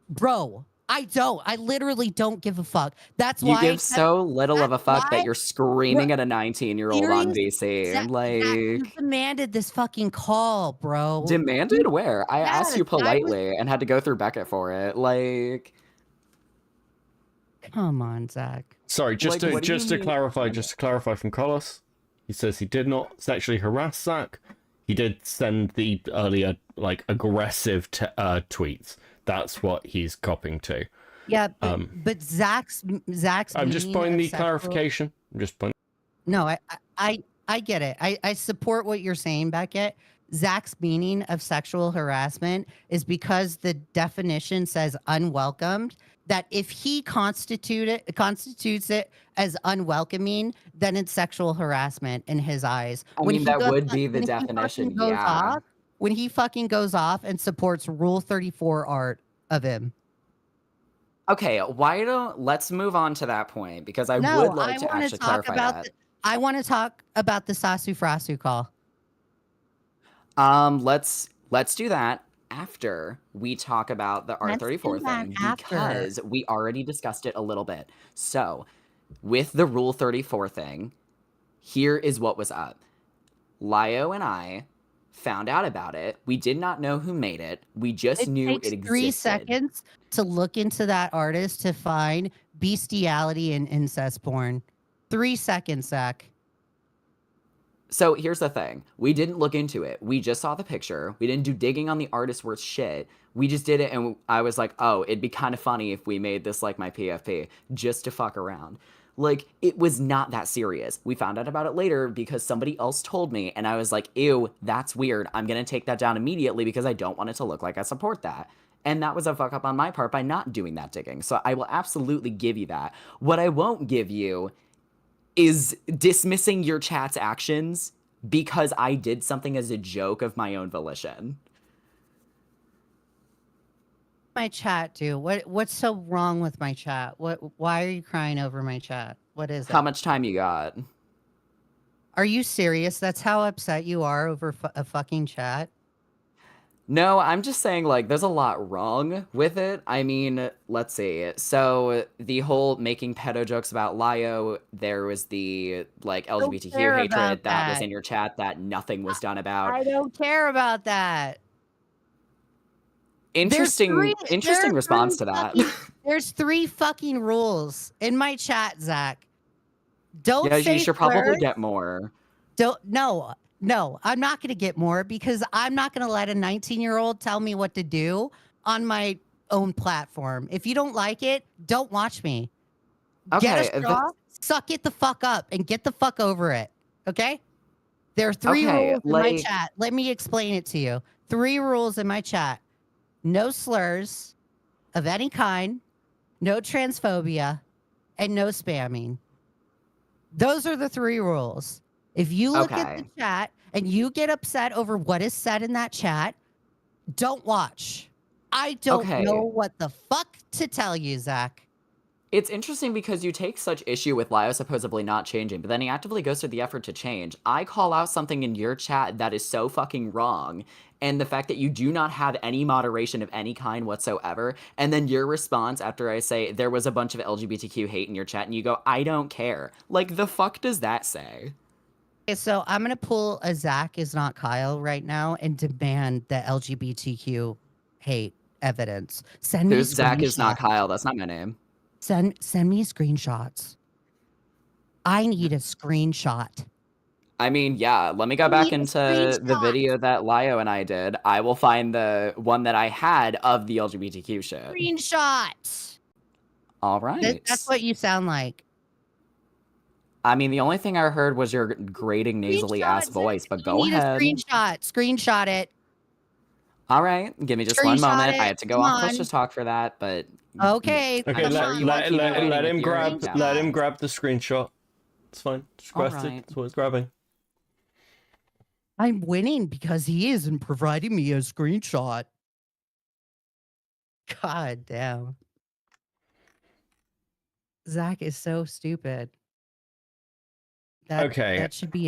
Bro, I don't. I literally don't give a fuck. That's you why I give said so little of a that's fuck that why you're screaming at a 19-year-old on serious VC. Zach, you Like, demanded this fucking call, bro. demanded where? I asked Yes, you politely and had to go through Beckett for it. Like, come on, Zach. Sorry, what do you mean clarify, demanded? just to clarify from Carlos, he says he did not sexually harass Zach. He did send the earlier like aggressive tweets. That's what he's copying to. Yeah, but Zach's I'm just meaning pointing of the sexual- clarification. I'm just pointing. No, I get it. I support what you're saying, Beckett. Zach's meaning of sexual harassment is because the definition says unwelcomed. That if he constitutes it as unwelcoming, then it's sexual harassment in his eyes. I mean, that would be the definition, yeah. When he fucking goes off and supports Rule 34 art of him. Okay, let's move on to that point because I No, would like to wanna actually talk clarify about that. I want to talk about the Sasu Frasu call. Let's do that after we talk about the Let's R34 do that thing after. because we already discussed it a little bit. So, with the Rule 34 thing, here is what was up. Lio and I found out about it. We did not know who made it. We just knew it takes existed. 3 seconds to look into that artist to find bestiality and incest porn. 3 seconds, Zach. So here's the thing. We didn't look into it. We just saw the picture. We didn't do digging on the artist worth shit. We just did it and I was like, oh, it'd be kind of funny if we made this like my PFP just to fuck around. Like, it was not that serious. We found out about it later because somebody else told me and I was like, ew, that's weird. I'm going to take that down immediately because I don't want it to look like I support that. And that was a fuck up on my part by not doing that digging. So I will absolutely give you that. What I won't give you is dismissing your chat's actions because I did something as a joke of my own volition. My chat, dude. What's so wrong with my chat? Why are you crying over my chat? What is it? How much time you got? Are you serious? That's how upset you are over a fucking chat? No, I'm just saying, like, there's a lot wrong with it. I mean, let's see. So, the whole making pedo jokes about Lio, there was the, like, LGBTQ care hatred about that was that. in your chat that nothing was done about. I don't care about that. Interesting there's response to that. There's 3 fucking rules in my chat, Zach. Don't Yeah, say you should probably slurs. get more. No, I'm not going to get more because I'm not going to let a 19-year-old tell me what to do on my own platform. If you don't like it, don't watch me. Okay, Get a straw, suck it the fuck up, and get the fuck over it. Okay? There are 3 Okay, rules in my like- chat. Let me explain it to you. 3 rules in my chat. No slurs of any kind, no transphobia, and no spamming. Those are the 3 rules. If you look at the chat and you get upset over what is said in that chat, Don't watch. I don't know what the fuck to tell you, Zach. It's interesting because you take such issue with Lio supposedly not changing, but then he actively goes through the effort to change. I call out something in your chat that is so fucking wrong, and the fact that you do not have any moderation of any kind whatsoever, and then your response after I say there was a bunch of LGBTQ hate in your chat, and you go, I don't care. Like, the fuck does that say? Okay, so I'm gonna pull a Zach is not Kyle right now and demand the LGBTQ hate evidence. Send me Who's Zach is not screenshots. Kyle? That's not my name. Send me screenshots. I need a screenshot. I mean, yeah, let me go back into the video that Lio and I did. I will find the one that I had of the LGBTQ shit. Screenshot. All right. That's what you sound like. I mean, the only thing I heard was your grating nasally ass voice, but go ahead. Screenshot it. All right, give me just one moment. I had to go off push to talk for that, but okay. Okay, let him grab the screenshot. It's fine. Just request it. That's what it's grabbing. I'm winning because he isn't providing me a screenshot. God damn. Zach is so stupid. That should be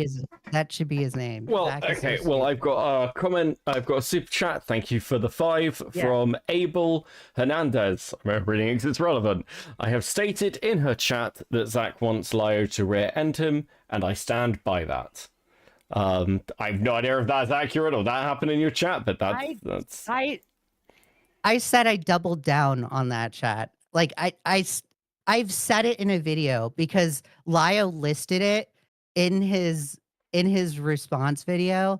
his name. Well, okay. Well, I've got a comment. I've got a super chat. Thank you for the 5 from Abel Hernandez. I remember reading because it's relevant. I have stated in her chat that Zach wants Lio to rear end him, and I stand by that. I have no idea if that's accurate or that happened in your chat, but that's. I said I doubled down on that chat. Like I've said it in a video because Lio listed it in his response video,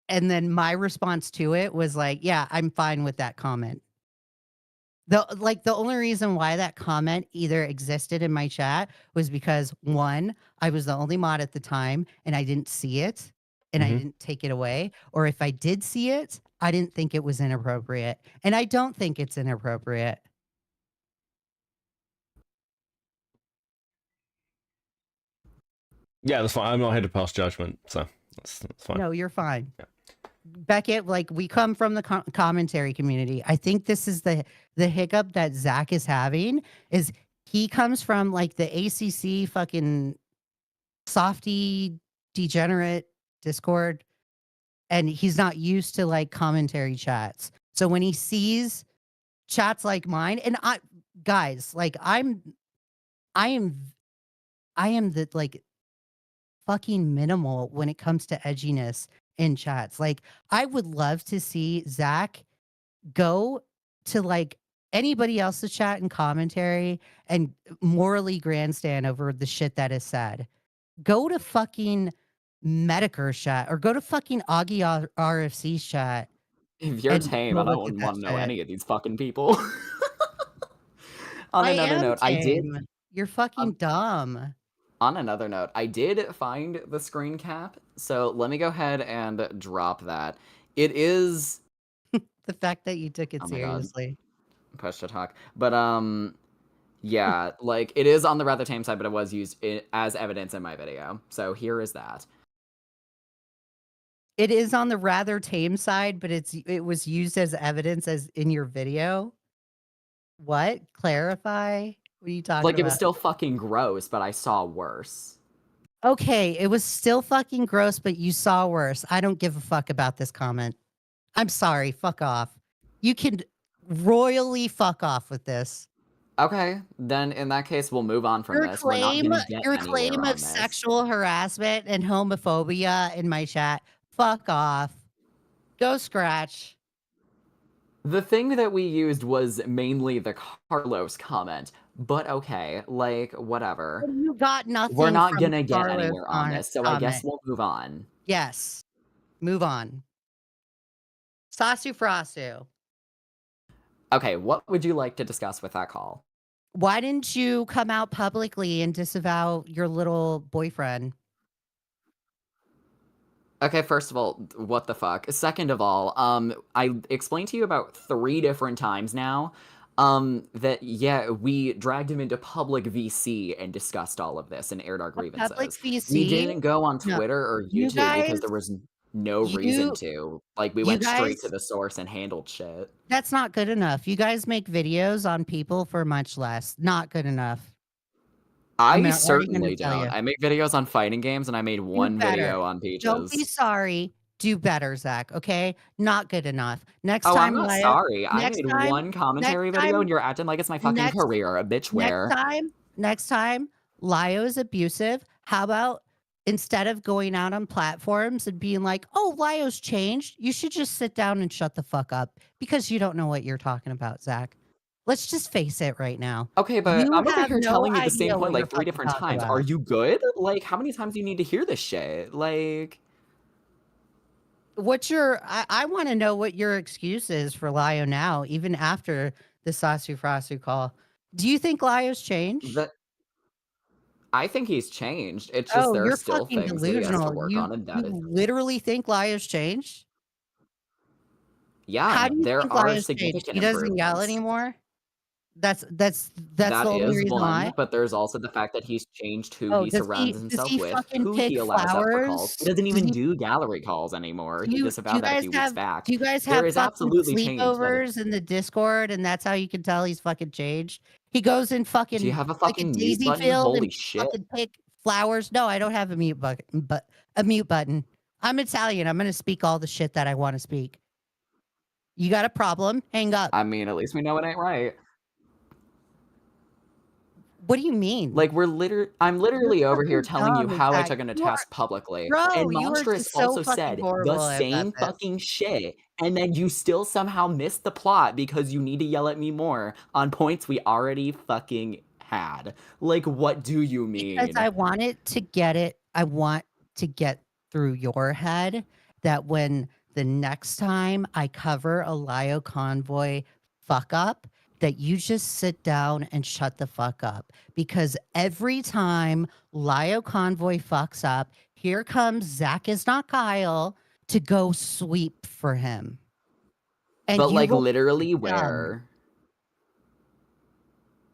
and then my response to it was like, yeah, I'm fine with that comment. The only reason why that comment either existed in my chat was because 1, I was the only mod at the time and I didn't see it and I didn't take it away, or if I did see it, I didn't think it was inappropriate, and I don't think it's inappropriate. Yeah, that's fine. I'm not here to pass judgment, so that's fine. No, you're fine. Yeah. Beckett, like, we come from the commentary community. I think this is the hiccup that Zach is having, is he comes from like the ACC fucking softy degenerate Discord, and he's not used to like commentary chats. So when he sees chats like mine, and guys, like I am the like fucking minimal when it comes to edginess in chats. Like, I would love to see Zach go to like anybody else's chat and commentary and morally grandstand over the shit that is said. Go to fucking Medicare's chat or go to fucking Augie RFC's chat. If you're tame, I don't want to know any of these fucking people. On another note, You're fucking dumb. On another note, I did find the screen cap, so let me go ahead and drop that. It is the fact that you took it seriously. Push to talk. But yeah, like, it is on the rather tame side, but it was used as evidence in my video. So here is that. It is on the rather tame side, but it was used as evidence as in your video. What? Clarify? What are you talking about? Like, it was still fucking gross, but I saw worse. Okay, it was still fucking gross, but you saw worse. I don't give a fuck about this comment. I'm sorry. Fuck off. You can royally fuck off with this. Okay, then in that case, we'll move on from this. Your claim of sexual harassment and homophobia in my chat. Fuck off. Go scratch. The thing that we used was mainly the Carlos comment. But okay, like, whatever. You got nothing. We're not gonna get anywhere on this, so I guess we'll move on. Yes. Move on. Sasu Frasu. Okay, what would you like to discuss with that call? Why didn't you come out publicly and disavow your little boyfriend? Okay, first of all, what the fuck? Second of all, I explained to you about 3 different times now that, yeah, we dragged him into public VC and discussed all of this and aired our grievances. Public VC? We didn't go on Twitter or YouTube because there was... no reason to. Like, we you went straight to guys the source and handled shit. that's not good enough. You guys make videos on people for much less. Not good enough. I'm I already gonna certainly tell you. don't. I make videos on fighting games, and I made Do one better. video on Don't be Peaches. sorry. Do better, Zach, okay? Not good enough. Next Oh, I'm time, not Laya sorry. I next made time one next commentary video, time and you're acting like it's my fucking next career. Bitch, where? next time, Lio is abusive. How about instead of going out on platforms and being like, "Oh, Lio's changed," you should just sit down and shut the fuck up because you don't know what you're talking about, Zach. Let's just face it right now. Okay, but You I'm over have here no telling you the same idea point what you're like 3 fucking different talking times. Are about. you good? Like, how many times do you need to hear this shit? Like, What's your I wanna know what your excuse is for Lio now, even after the Sasu Frasu call. Do you think Lio's changed? the I think he's changed. It's just Oh, there are you're still fucking things that he has to delusional. work You on, and you that is literally think Lio's changed? yeah, How do you there think are Lio's changed? significant He doesn't yell improvements. anymore? That's the That only is reason one, why? but there's also the fact that he's changed who Oh, he surrounds does himself he with, fucking who he pick allows up for calls. He flowers? doesn't Does even he do gallery calls anymore. He do you disavowed that a guys few weeks have back. do you guys There have is fucking absolutely change that sleepovers in the Discord, and that's how you can tell he's fucking changed? He goes in do you fucking have a like a fucking mute daisy button? field Holy and shit. fucking pick flowers. No, I don't have a mute button, but a mute button. I'm Italian. I'm gonna speak all the shit that I want to speak. You got a problem? Hang up. I mean, at least we know it ain't right. What do you mean? Like, I'm You're literally over here fucking telling you dumb, how I Zach. took an You are task publicly, bro, and you are Monstrous just so also fucking said the horrible at same this. fucking shit, and then you still somehow missed the plot because you need to yell at me more on points we already fucking had. Like, what do you Because mean? I want to get through your head that when the next time I cover a Lio convoy fuck up, that you just sit down and shut the fuck up. Because every time Lio convoy fucks up, here comes Zach is not Kyle to go sweep for him. And But, you like, look literally dumb. where?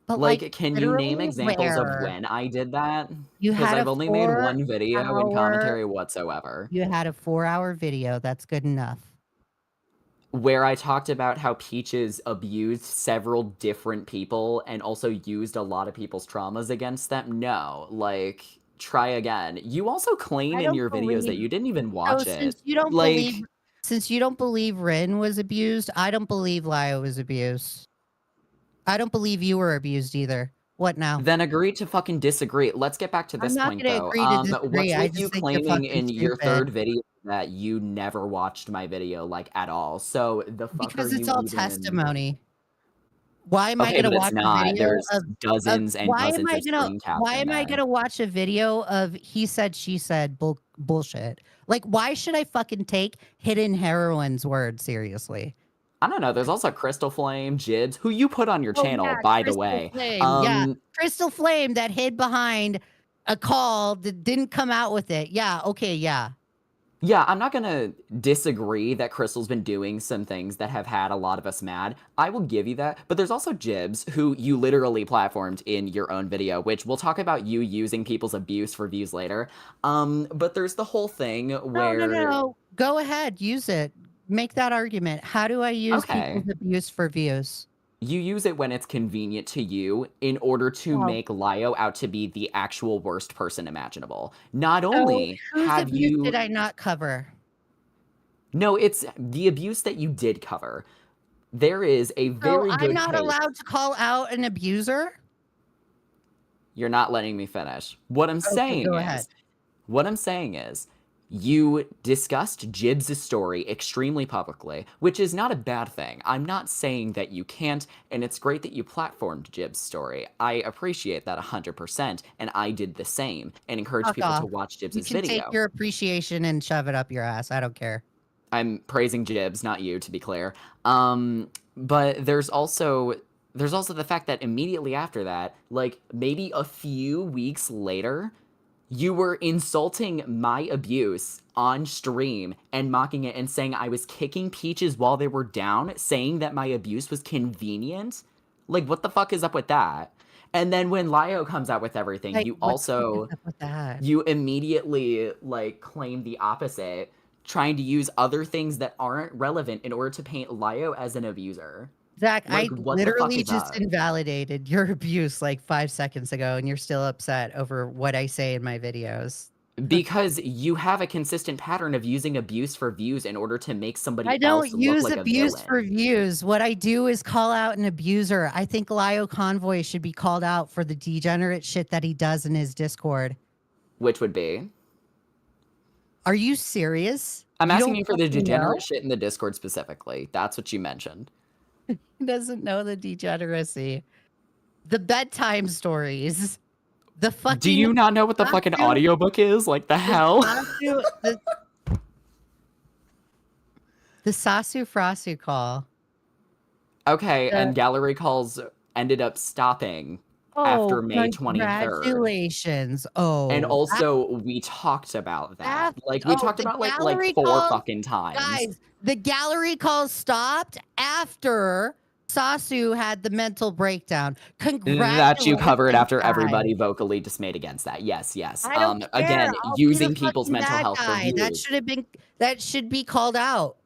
But like Like, can you name literally examples of where when I did that? you Because had a I've only made one video in 4-hour commentary whatsoever. You had a 4-hour video, that's good enough. Where I talked about how Peaches abused several different people and also used a lot of people's traumas against them? No, like, try again. You also claim I in don't your videos that believe you didn't even so watch it. Like, since you don't believe Rin was abused, I don't believe Lio was abused. I don't believe you were abused either. What now? then agree to fucking disagree. Let's get back to I'm this not point, gonna though. agree to disagree, What's I with you just think you're claiming fucking in your stupid. third video that you never watched my video, like, at all? So the fuck are Because you it's all even... testimony. Why am I Okay, gonna but it's watch a not. video There's of dozens and dozens of screen caps why in am I there. gonna watch a video of he said she said bullshit? Like why should I fucking take Hidden Heroine's word seriously? I don't know. There's also Crystal Flame, Jibs, who you put on your Oh channel, yeah, by the Crystal way. Flame. Yeah, Crystal Flame that hid behind a call that didn't come out with it. Yeah, okay, yeah. Yeah, I'm not gonna disagree that Crystal's been doing some things that have had a lot of us mad. I will give you that. But there's also Jibs, who you literally platformed in your own video, which we'll talk about you using people's abuse for views later. But there's the whole thing where... No. Go ahead, use it. Make that argument. How do I use Okay. people's abuse for views? You use it when it's convenient to you in order to make Lio out to be the actual worst person imaginable. Not So only whose have abuse you... did I not cover? No, it's the abuse that you did cover. There is a So very I'm good not case... allowed to call out an abuser? You're not letting me finish. What I'm saying is, you discussed Jibs' story extremely publicly, which is not a bad thing. I'm not saying that you can't, and it's great that you platformed Jibs' story. I appreciate that 100%, and I did the same, and encourage people to watch Jibs' You can video. take your appreciation and shove it up your ass. I don't care. I'm praising Jibs, not you, to be clear. But there's also the fact that immediately after that, like maybe a few weeks later, you were insulting my abuse on stream and mocking it and saying I was kicking Peaches while they were down, saying that my abuse was convenient. Like, what the fuck is up with that? And then when Lio comes out with everything, Like, you what the fuck also... is up with that? You immediately, like, claim the opposite trying to use other things that aren't relevant in order to paint Lio as an abuser. Zach, Like, I what the fuck literally is just that? invalidated your abuse like 5 seconds ago, and you're still upset over what I say in my videos. Because you have a consistent pattern of using abuse for views in order to make somebody I else don't look use like a abuse villain. for views. What I do is call out an abuser. I think Lio Convoy should be called out for the degenerate shit that he does in his Discord. Which would be? Are you serious? I'm asking you for the fucking degenerate know? shit in the Discord specifically. That's what you mentioned. He doesn't know the degeneracy. The bedtime stories. The fucking Do you not know what the fucking Sasu- audiobook is? Like, the hell? the Sasu Frasu call. Okay, and gallery calls ended up stopping after May 23rd. Congratulations. And Oh, also, we talked about that. Like, we talked the about, like gallery 4 calls, fucking times. guys, the gallery calls stopped after Sasu had the mental breakdown. Congratulations. That you covered after guys. everybody vocally dismayed against that. Yes, yes. I don't care. Again, I'll be using the people's fucking mental bad health for guy. views. That should be called out.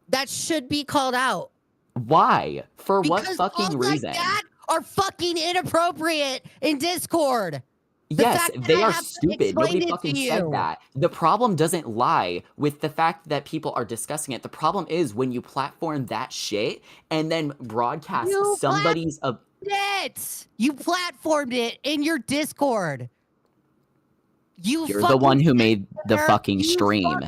That should be called out. Why? For what Because fucking calls reason? like that are fucking inappropriate in Discord. Yes, they are have to stupid. explain Nobody it to fucking said you. that. The problem doesn't lie with the fact that people are discussing it. The problem is when you platform that shit and then broadcast You somebody's You platformed it in your Discord. You're the one who made the fucking stream.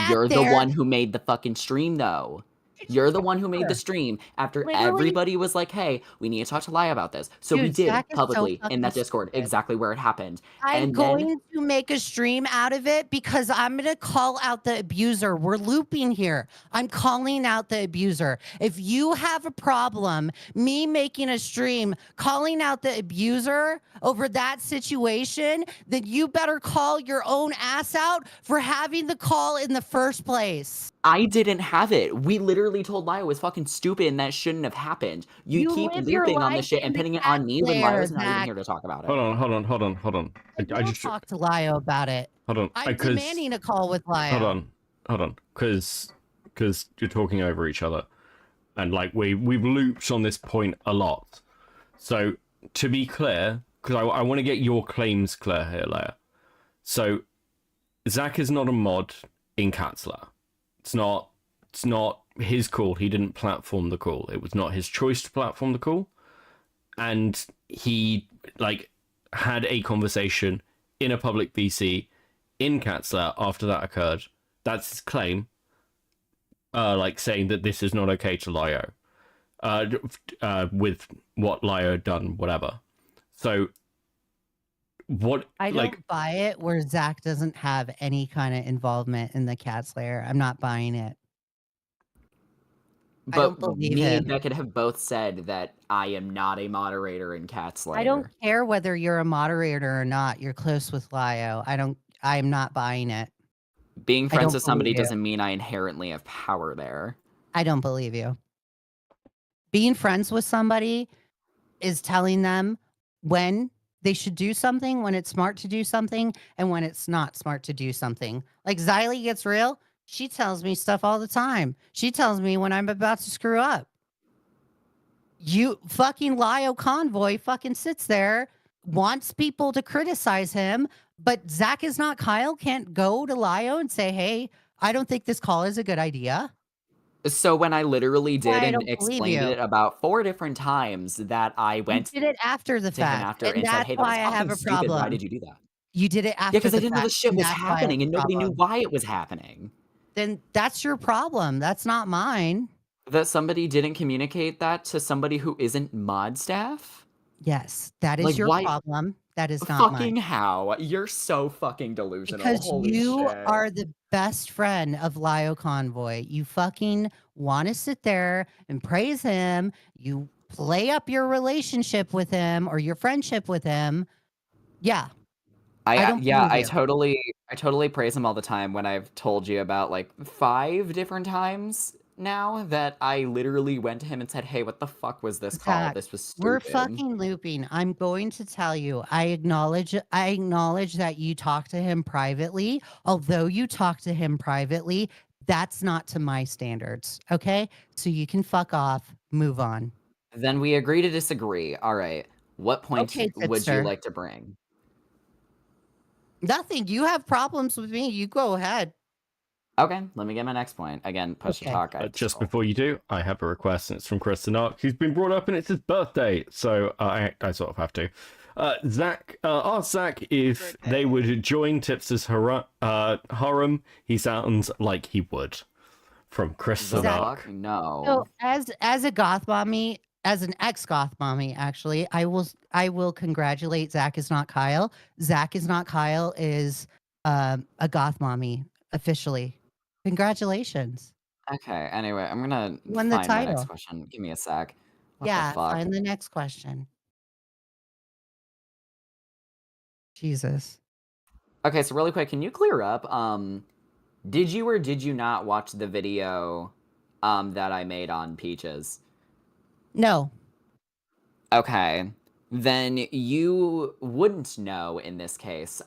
You're the there. one who made the fucking stream, though. You're the one who made the stream after Literally. everybody was like, hey, we need to talk to Lia about this. So we Dude, did Zach is so publicly in fucking that Discord stupid. exactly where it happened. I'm And going then to make a stream out of it because I'm going to call out the abuser. We're looping here. I'm calling out the abuser. If you have a problem, me making a stream, calling out the abuser over that situation, then you better call your own ass out for having the call in the first place. I didn't have it. We literally told Lia it was fucking stupid and that shouldn't have happened. You keep live your looping on this life shit in and the pinning it on me when cat Lia's not even lair, here to talk about it. Hold on. I just talk to Lio about it. Hold on. I'm demanding a call with Lio. Hold on. Because you're talking over each other. And like we've looped on this point a lot. So to be clear, because I want to get your claims clear here, Leia. So ZAK is not a mod in Katzler. It's not his call. He didn't platform the call. It was not his choice to platform the call. And he like had a conversation in a public VC in Katzler after that occurred. That's his claim. Like saying that this is not okay to Lio. With what Lio had done, whatever. So what I don't buy it where Zach doesn't have any kind of involvement in the cat's lair. I'm not buying it. I don't But believe me him. and Beckett have both said that I am not a moderator in Cat's Lair. I don't care whether you're a moderator or not. You're close with Lio. I'm not buying it. Being friends with somebody believe you. doesn't mean I inherently have power there. I don't believe you. Being friends with somebody is telling them when they should do something, when it's smart to do something, and when it's not smart to do something. Like Xylee gets real. She tells me stuff all the time. She tells me when I'm about to screw up. You fucking Lio Convoy fucking sits there, wants people to criticize him, but Zach is not Kyle, can't go to Lio and say, hey, I don't think this call is a good idea. So when I literally did I and don't believe explained you. it about 4 different times that I went You did it after the to him fact, after and and said, that's hey, that was why I have fucking a stupid. Why problem. did you do that? You did it after Yeah, because the I didn't know fact, this shit and was that's why I have happening a and nobody knew problem. why it was happening. Then that's your problem. That's not mine. That somebody didn't communicate that to somebody who isn't mod staff? Yes, that is Like, your why? problem. That is not Fucking mine. how? You're so fucking delusional. Because Holy you shit. are the best friend of Lio Convoy. You fucking want to sit there and praise him. You play up your relationship with him or your friendship with him. Yeah. I don't believe I you. totally praise him all the time when I've told you about like 5 different times now that I literally went to him and said, hey, what the fuck was this call? Zach, This was stupid. we're fucking looping. I'm going to tell you. I acknowledge that you talked to him privately. Although you talked to him privately, That's not to my standards. Okay, so you can fuck off. Move on. Then we agree to disagree. All right. What point Okay, would you Titster. like to bring? Nothing. You have problems with me. You go ahead. Okay, let me get my next point. Again, push to Okay. talk. I have to Just scroll. before you do, I have a request, and it's from Chris Ark, who's been brought up, and it's his birthday, so I sort of have to. Zach, ask Zach if they would join Tipster's harem. He sounds like he would. From Chris The Ark. fuck? No. So as a goth mommy, as an ex-goth mommy, actually, I will congratulate Zach is not Kyle. Zach is not Kyle is a goth mommy officially. Congratulations. Okay, anyway, I'm gonna Won the find my next title. question. Give me a sec. What Yeah, the fuck? find the next question. Jesus. Okay, so really quick, can you clear up? Did you or did you not watch the video that I made on Peaches? No. Okay. Then you wouldn't know in this case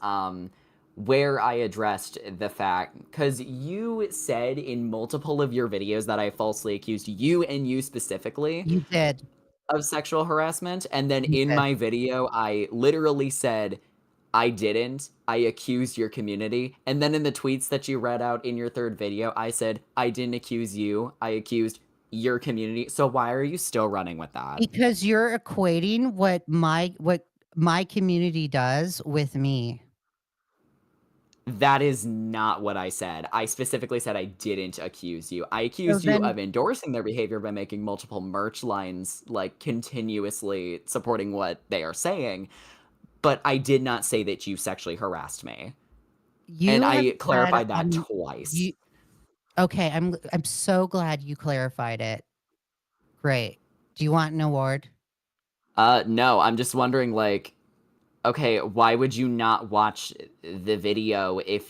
where I addressed the fact, because you said in multiple of your videos that I falsely accused you and you specifically You did. of sexual harassment, and then You in did. my video I literally said I didn't, I accused your community, and then in the tweets that you read out in your third video I said I didn't accuse you, I accused your community. So why are you still running with that? Because you're equating what my community does with me. That is not what I said. I specifically said I didn't accuse you. I So accused you then of endorsing their behavior by making multiple merch lines, like continuously supporting what they are saying, but I did not say that you sexually harassed me. And you have I said clarified that twice. you okay, I'm so glad you clarified it. Great. Do you want an award? No, I'm just wondering, like, okay, why would you not watch the video if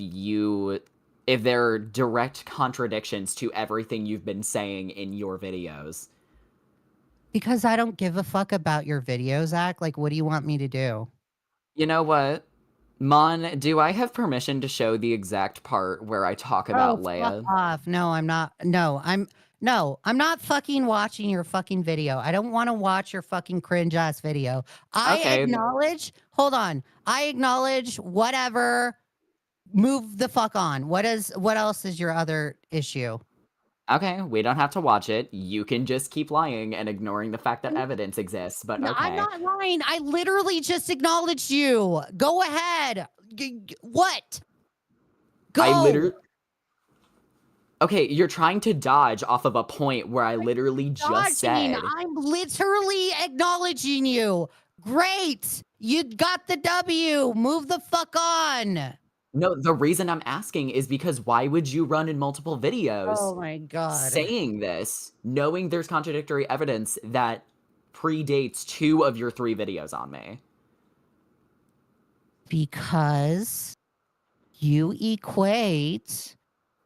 there are direct contradictions to everything you've been saying in your videos? Because I don't give a fuck about your videos, Zach. Like, what do you want me to do? You know what? Mon, do I have permission to show the exact part where I talk about Leia? Fuck off. No, I'm not. No, I'm not fucking watching your fucking video. I don't want to watch your fucking cringe ass video. I Okay. acknowledge. Hold on. I acknowledge whatever. Move the fuck on. What else is your other issue? Okay, we don't have to watch it. You can just keep lying and ignoring the fact that evidence exists, but No, okay. I'm not lying. I literally just acknowledged you. Go ahead. What? Go. Okay, you're trying to dodge off of a point where I literally just said. I'm literally acknowledging you. Great. You got the W. Move the fuck on. No, the reason I'm asking is because why would you run in multiple videos Oh my God. saying this, knowing there's contradictory evidence that predates 2 of your 3 videos on me? Because you equate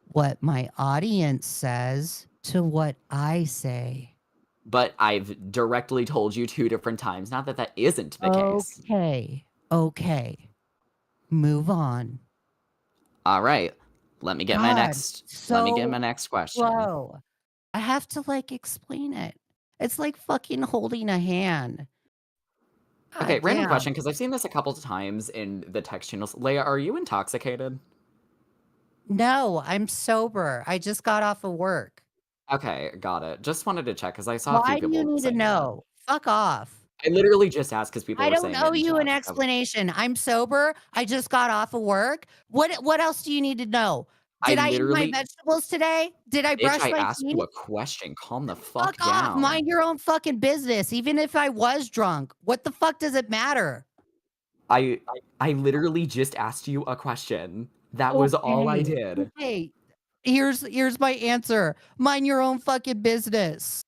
what my audience says to what I say. But I've directly told you 2 different times, not that that isn't the case. Okay. Move on. All right. Let me get my next question. Whoa. I have to explain it. It's like fucking holding a hand. Okay, God random damn. question, because I've seen this a couple times in the text channels. Leia, are you intoxicated? No, I'm sober. I just got off of work. Okay, got it. Just wanted to check, because I saw a few Why do people you need to saying that. know? Fuck off. I literally just asked because people I were don't saying owe it in you an chat. explanation. I'm sober. I just got off of work. What else do you need to know? Did I eat my vegetables today? Did I brush I my asked teeth? you a question. Calm the fuck Fuck off. down. Mind your own fucking business. Even if I was drunk, what the fuck does it matter? I literally just asked you a question. That was all I did. Okay. Here's my answer. Mind your own fucking business.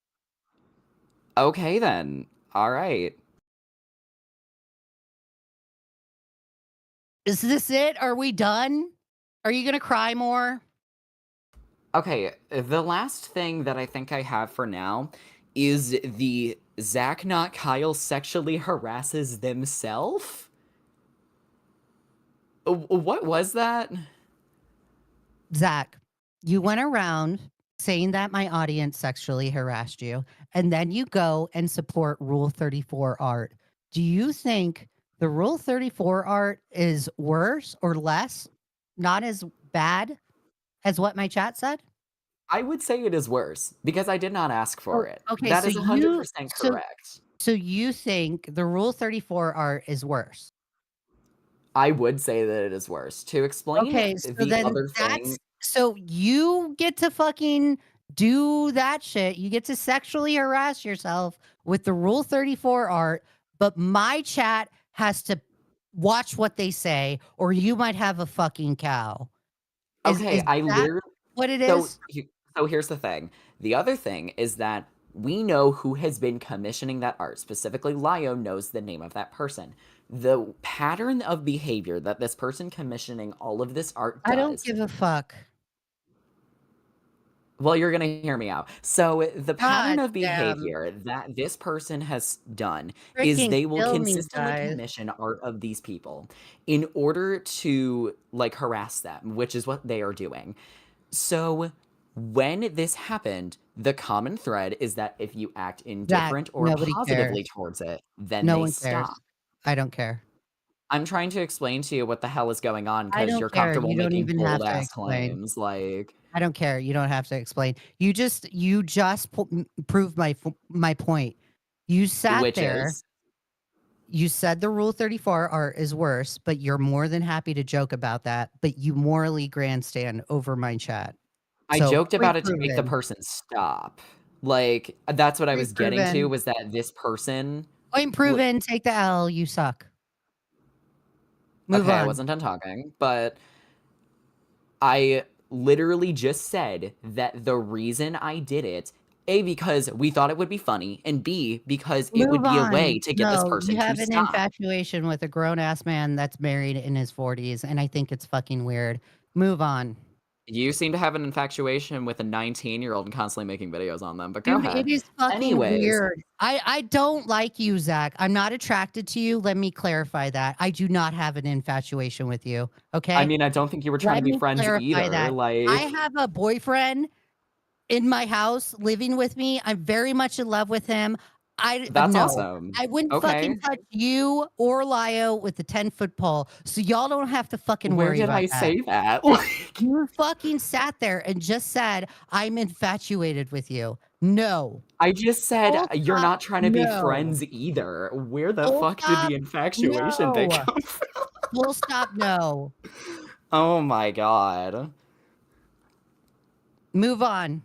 Okay then. All right. Is this it? Are we done? Are you gonna cry more? Okay, the last thing that I think I have for now is the Zach not Kyle sexually harasses themselves? What was that? Zach, You went around saying that my audience sexually harassed you, and then you go and support Rule 34 art. Do you think the Rule 34 art is worse or less, not as bad as what my chat said? I would say it is worse because I did not ask for it. Okay, That so is 100% correct. so you think the Rule 34 art is worse? I would say that it is worse. To explain Okay, so the then other that's thing, so you get to fucking do that shit. You get to sexually harass yourself with the Rule 34 art, but my chat has to watch what they say, or you might have a fucking cow. okay, Is I that literally what it so is? so here's the thing. The other thing is that we know who has been commissioning that art. Specifically, Lio knows the name of that person. The pattern of behavior that this person commissioning all of this art I don't does. give a fuck. Well, you're gonna hear me out. So the pattern God of damn. behavior that this person has done is Freaking they will kill me, consistently guys. commission art of these people in order to like harass them, which is what they are doing. So when this happened, the common thread is that if you act Zach, indifferent or nobody cares. positively towards it, then No they one cares. stop. I don't care. I'm trying to explain to you what the hell is going on I because don't you're care. comfortable You don't making even have bold to ass explain. claims like I don't care. You don't have to explain. You just proved my point. You sat which there. is You said the Rule 34 art is worse, but you're more than happy to joke about that. But you morally grandstand over my chat. I So joked point about it to make the proven. person stop. Like, that's what I Point was getting to proven. was that this person Point w proven. Take the L. You suck. Move okay, I on. wasn't done talking, but I literally just said that the reason I did it, A, because we thought it would be funny, and B, because it would Move be a on. way to get this No, you person to have an stop. infatuation with a grown ass man that's married in his 40s, and I think it's fucking weird. Move on. You seem to have an infatuation with a 19-year-old and constantly making videos on them, but go Dude, it ahead. is fucking Anyways, weird. I don't like you, Zach. I'm not attracted to you. Let me clarify that. I do not have an infatuation with you. I Okay? mean, I don't think you were trying Let to be me friends clarify either, that. I like have a boyfriend in my house living with me. I'm very much in love with him. I that's no. awesome. I wouldn't Okay. fucking touch you or Lio with a 10-foot pole. So y'all don't have to fucking Where worry did about I that. say that? Like, You fucking sat there and just said, I'm infatuated with you. No. I just said Full you're stop. not trying to be No. friends either. Where the Full fuck did stop. the infatuation thing No. come from? Full stop. No. Oh my god. Move on.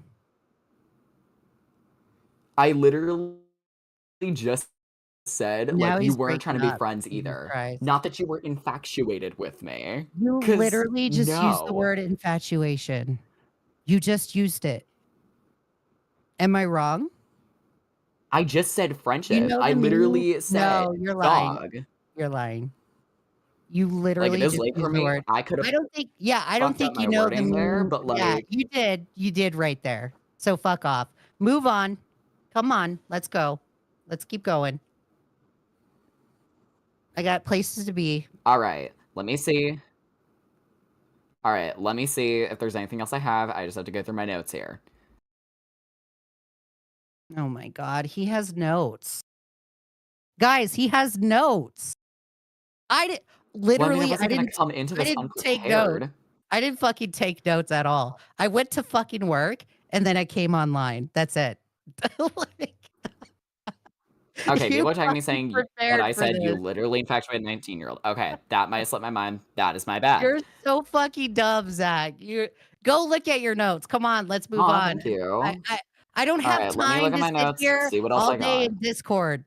I literally just said, Now like, you he's weren't trying breaking to be up. friends Jesus either. Christ. Not that you were infatuated with me. You 'Cause literally just used the no. word infatuation. You just used it. Am I wrong? I just said You friendship. know I the meaning? literally said No, you're lying. dog. You're lying. You Like, it literally is just late for used the me. word. I could have I don't fucked up think you my know the wording there, meaning. but, Yeah, like, you did. You did right there. So fuck off. Move on. Come on. Let's go. Let's keep going. I got places to be. alright, let me see. Alright, let me see if there's anything else I have. I just have to go through my notes here. Oh my God. He has notes. Guys, he has notes. I did Well, I mean, I literally, wasn't gonna come into I this didn't take notes. unprepared. I didn't fucking take notes at all. I went to fucking work and then I came online. That's it. Like, Okay, you people are tagging me fucking saying that prepared I for said you this. literally infatuated 19-year-old. Okay, that might have slipped my mind. That is my bad. You're so fucking dumb, Zach. You go look at your notes. Come on, let's move Aw, on. thank I, you. I I don't have Alright, let me look time at to my sit notes, here see what else all I day got. in Discord.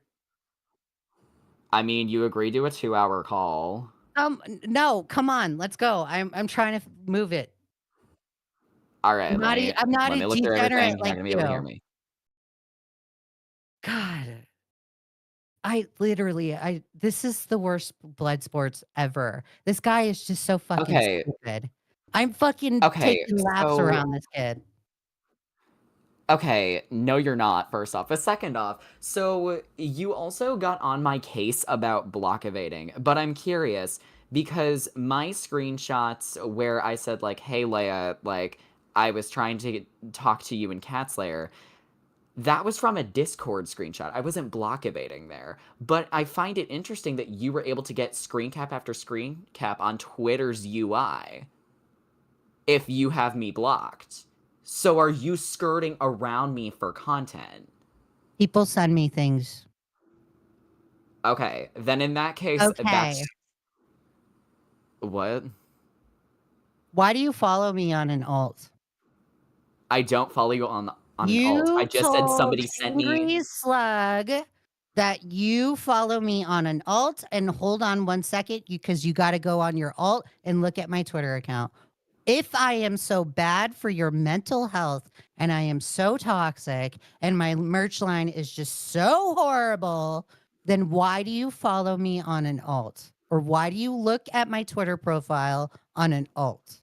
I mean, you agreed to a 2-hour call. No, come on, let's go. I'm trying to move it. Alright, I'm not let a me look through everything. degenerate You're not like gonna be able to hear you. me. God, I literally, this is the worst blood sports ever. This guy is just so fucking Okay, stupid. I'm fucking okay, taking laps so around this kid. okay, no, you're not, first off. But second off, so you also got on my case about block evading, but I'm curious because my screenshots where I said, like, hey, Leia, like, I was trying to talk to you in Catslayer, that was from a Discord screenshot. I wasn't block evading there. But I find it interesting that you were able to get screen cap after screen cap on Twitter's UI if you have me blocked. So are you skirting around me for content? People send me things. Okay, then in that case, Okay. that's... What? Why do you follow me on an alt? I don't follow you on an alt. You I just said somebody sent me... Angry Slug that you follow me on an alt, and hold on one second, because you got to go on your alt and look at my Twitter account. If I am so bad for your mental health and I am so toxic and my merch line is just so horrible, then why do you follow me on an alt? Or why do you look at my Twitter profile on an alt?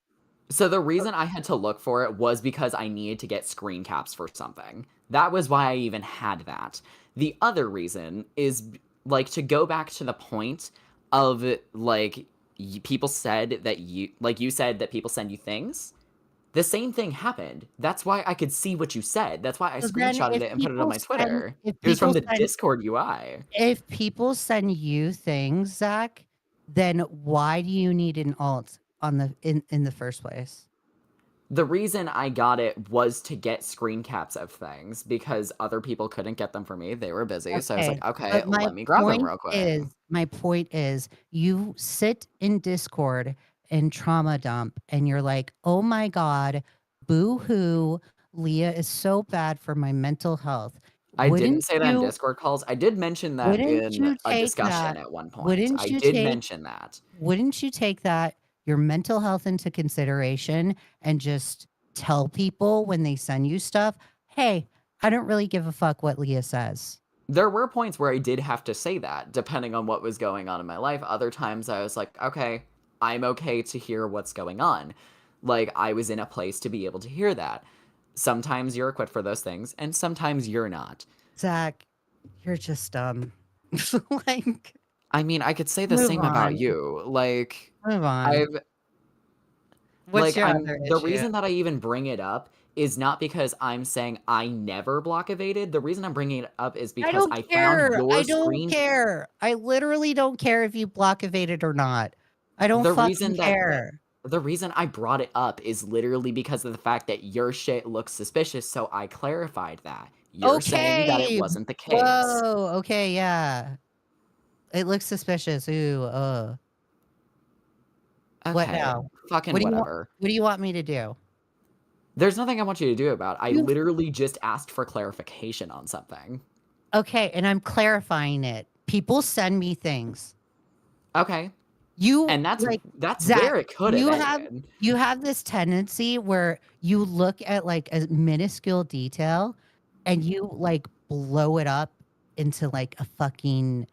So the reason I had to look for it was because I needed to get screen caps for something. That was why I even had that. The other reason is, like, to go back to the point of, like, people said that you... Like, you said that people send you things. The same thing happened. That's why I could see what you said. That's why I screenshotted it and put it on my Twitter. It was from the Discord UI. If people send you things, Zach, then why do you need an alt on the in the first place? The reason I got it was to get screen caps of things because other people couldn't get them for me. They were busy. So I was like, okay, let me grab them real quick. My point is, you sit in Discord and trauma dump and you're like, oh my God, boo-hoo, Leah is so bad for my mental health. I didn't say that in Discord calls. I did mention that in a discussion at one point. I did mention that. Wouldn't you take that, your mental health, into consideration and just tell people when they send you stuff, hey, I don't really give a fuck what Leah says? There were points where I did have to say that, depending on what was going on in my life. Other times I was like, okay, I'm okay to hear what's going on. Like, I was in a place to be able to hear that. Sometimes you're equipped for those things, and sometimes you're not. Zach, you're just like... I mean, I could say the same about you. Like, move on. What's your other issue? The reason that I even bring it up is not because I'm saying I never block evaded. The reason I'm bringing it up is because I found your screen... I don't care. I literally don't care if you block evaded or not. I don't fucking care. The reason I brought it up is literally because of the fact that your shit looks suspicious, so I clarified that. You're saying that it wasn't the case. Whoa, okay, yeah. It looks suspicious. Ooh, okay, what now? Fucking whatever. What do you want me to do? There's nothing I want you to do about it. I literally just asked for clarification on something. Okay, and I'm clarifying it. People send me things. Okay. And that's like, that's Zach, where it could have ended. You have this tendency where you look at like a minuscule detail and you like blow it up into like a fucking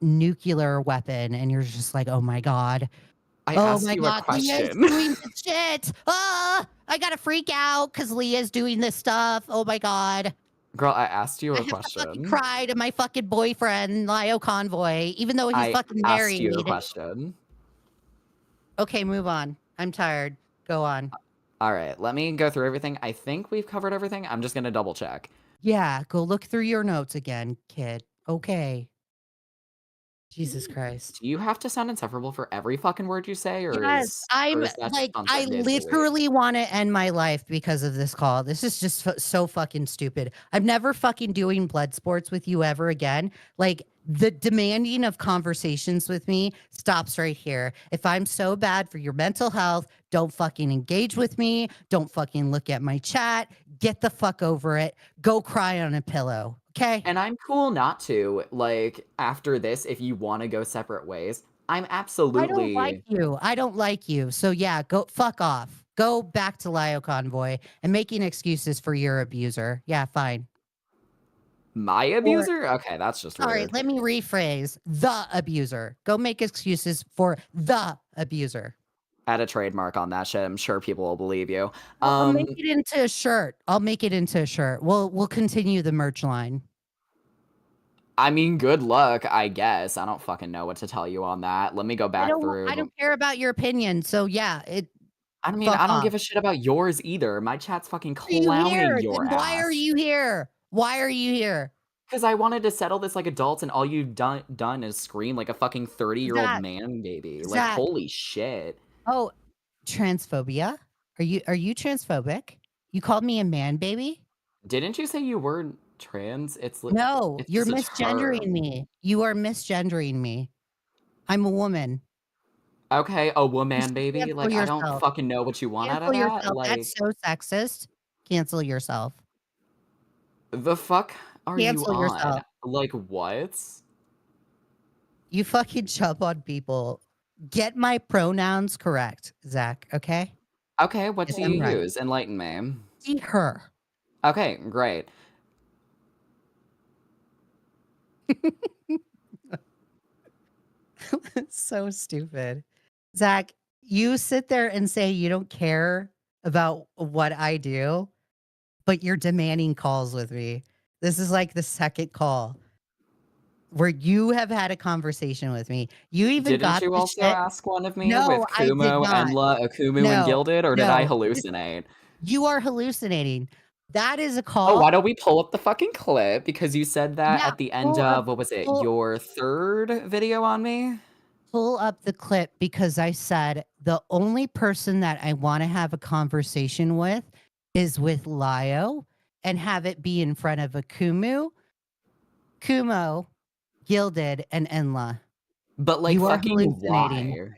nuclear weapon, and you're just like, oh my God. I asked you a question. Leah's doing this shit. I gotta freak out because Leah's doing this stuff. Oh my God. Girl, I asked you a question. I fucking cried to my fucking boyfriend, Lio Convoy, even though he's fucking married. I asked you a question. Okay, move on. I'm tired. Go on. All right, let me go through everything. I think we've covered everything. I'm just going to double check. Yeah, go look through your notes again, kid. Okay. Jesus Christ. Do you have to sound insufferable for every fucking word you say? Or yes, I literally want to end my life because of this call. This is just so fucking stupid. I'm never fucking doing blood sports with you ever again. Like, the demanding of conversations with me stops right here. If I'm so bad for your mental health, don't fucking engage with me. Don't fucking look at my chat. Get the fuck over it. Go cry on a pillow. Okay. And I'm cool not to. Like, after this, if you want to go separate ways, I'm absolutely... I don't like you. So yeah, go fuck off. Go back to Lio Convoy and making excuses for your abuser. Yeah, fine. My abuser? Okay, that's just weird. All right, let me rephrase. The abuser. Go make excuses for the abuser. Add a trademark on that shit. I'm sure people will believe you. I'll make it into a shirt. We'll continue the merch line. I mean, good luck, I guess. I don't fucking know what to tell you on that. Let me go back through. I don't care about your opinion. So yeah, I mean, Fuck I don't off. give a shit about yours either. My chat's fucking Why are you clowning here? your Then why are ass. you here? Why are you here? Because I wanted to settle this like adults, and all you've done is scream like a fucking 30-year-old Zach, man baby. Like, Zach. holy shit. Oh, transphobia? Are you transphobic? You called me a man baby? Didn't you say you weren't trans? No, It's you're just a misgendering term. me. You are misgendering me. I'm a woman. Okay, a woman Just baby? cancel Like, I don't yourself. fucking know what you want out Cancel of that. yourself. Like, That's so sexist. Cancel yourself. the fuck are you Cancel on? yourself. Like, what? You fucking jump on people. Get my pronouns correct, Zach, okay? Okay, what Get do them you right. use? Enlighten me. See her. Okay, great. So stupid. Zach, you sit there and say you don't care about what I do, but you're demanding calls with me. This is like the second call where you have had a conversation with me. You even Didn't got you the also shit. ask one of me No, with I did Kumo, not. Enla, Akumu, and No, Gilded, or did I no. hallucinate? You are hallucinating. That is a Oh, call. why don't we pull up the fucking clip? Because you said that Yeah, at the end pull up, of, what was it, pull, your third video on me? pull up the clip because I said the only person that I want to have a conversation with is with Lio and have it be in front of a Kumo, Gilded, and Enla. But, like, You are fucking hallucinating why?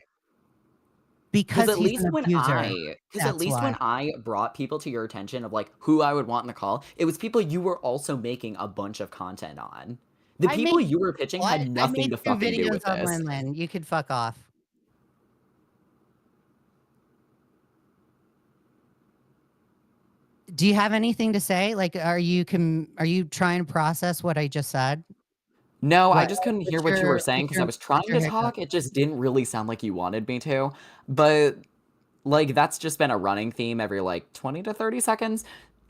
Because because he's an abuser. That's why. when I brought people to your attention of, like, who I would want in the call, it was people you were also making a bunch of content on. The I people made you were pitching what? had I nothing made to 2 fucking do videos with on this. Lin Lin. You could fuck off. Do you have anything to say? Like, are you trying to process what I just said? No, I What just couldn't hear what you were saying because I was trying what's your to hiccup? talk, it just didn't really sound like you wanted me to, but, like, that's just been a running theme every, like, 20 to 30 seconds.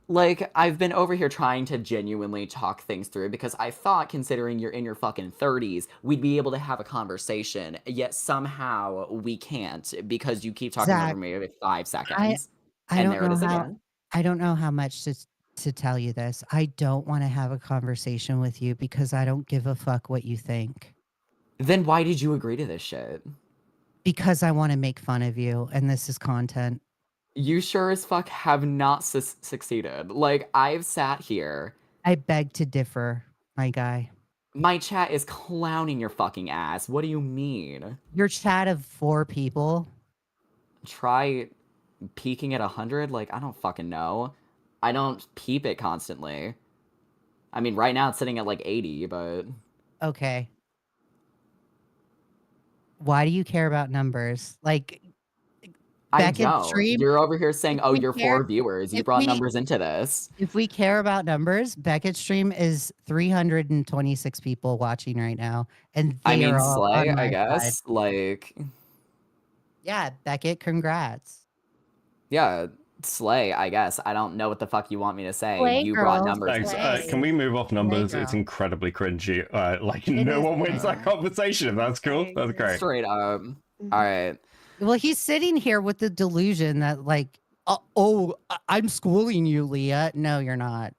Like, I've been over here trying to genuinely talk things through because I thought, considering you're in your fucking 30s, we'd be able to have a conversation, yet somehow we can't because you keep talking over Zach, me every 5 I seconds. I And don't there it know is how again. I don't know how much to tell you this. I don't want to have a conversation with you because I don't give a fuck what you think. Then why did you agree to this shit? Because I want to make fun of you and this is content. You sure as fuck have not succeeded. Like, I've sat here. I beg to differ, my guy. My chat is clowning your fucking ass. What do you mean? Your chat of 4 people. Try peaking at 100? Like, I don't fucking know. I don't peep it constantly. I mean, right now it's sitting at like 80, but... Okay. Why do you care about numbers? Like, I Beckett's don't. stream, You're over here saying, if oh, we you're care 4 viewers. You if brought we numbers into this. if we care about numbers, Beckett's stream is 326 people watching right now, and I they mean, are all slay, on I my side. guess. Like, Yeah, Beckett, congrats. yeah, slay, I guess. I don't know what the fuck you want me to say. Slay, You brought girl, numbers to Thanks. this. Can we move off numbers? girl. It's incredibly cringy. Like, It no is one wins that cringy. conversation. If that's cool. That's great. Straight up. Mhm. Alright. Well, he's sitting here with the delusion that, like, I'm schooling you, Leah. No, you're not.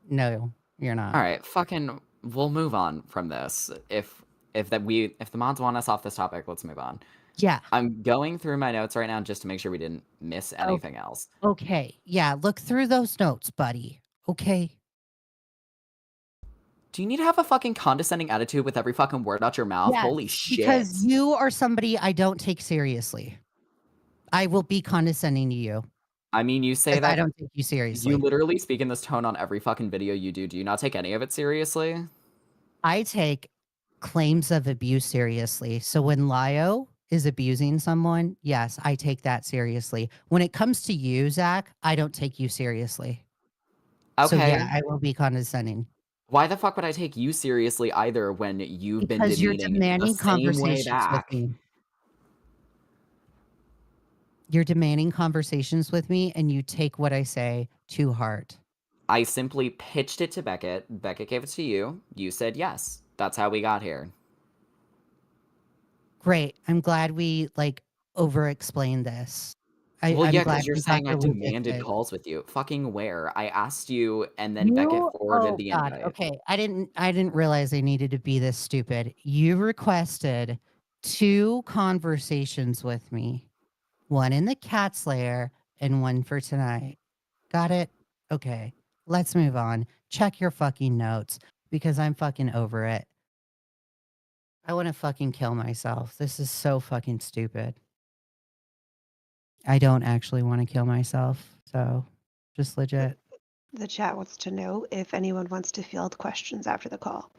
No, you're not. Alright, fucking we'll move on from this. If the mods want us off this topic, let's move on. Yeah. I'm going through my notes right now just to make sure we didn't miss Oh. anything else. Okay. Yeah, look through those notes, buddy. Okay. Do you need to have a fucking condescending attitude with every fucking word out your mouth? Yes, Holy shit. because you are somebody I don't take seriously. I will be condescending to you. I mean, you say 'Cause I that don't take you seriously. you literally speak in this tone on every fucking video you do. Do you not take any of it seriously? I take claims of abuse seriously. So when Lio is abusing someone, yes, I take that seriously. When it comes to you, Zach, I don't take you seriously. So Okay. yeah, I will be condescending. Why the fuck would I take you seriously either when you've been Because you're demeaning the demanding same way conversations with back? me. You're demanding conversations with me, and you take what I say to heart. I simply pitched it to Beckett. Beckett gave it to you. You said yes. That's how we got here. Great. I'm glad we like over-explained this. Well, I'm yeah, glad because you're you got saying I your demanded logistics. calls with you. Fucking where? I asked you, and then Beckett forwarded Oh the God. invite. Okay. I didn't realize I needed to be this stupid. You requested 2 conversations with me. One in the cat's lair and one for tonight. Got it? Okay. Let's move on. Check your fucking notes because I'm fucking over it. I want to fucking kill myself. This is so fucking stupid. I don't actually want to kill myself. So just legit. The chat wants to know if anyone wants to field questions after the call.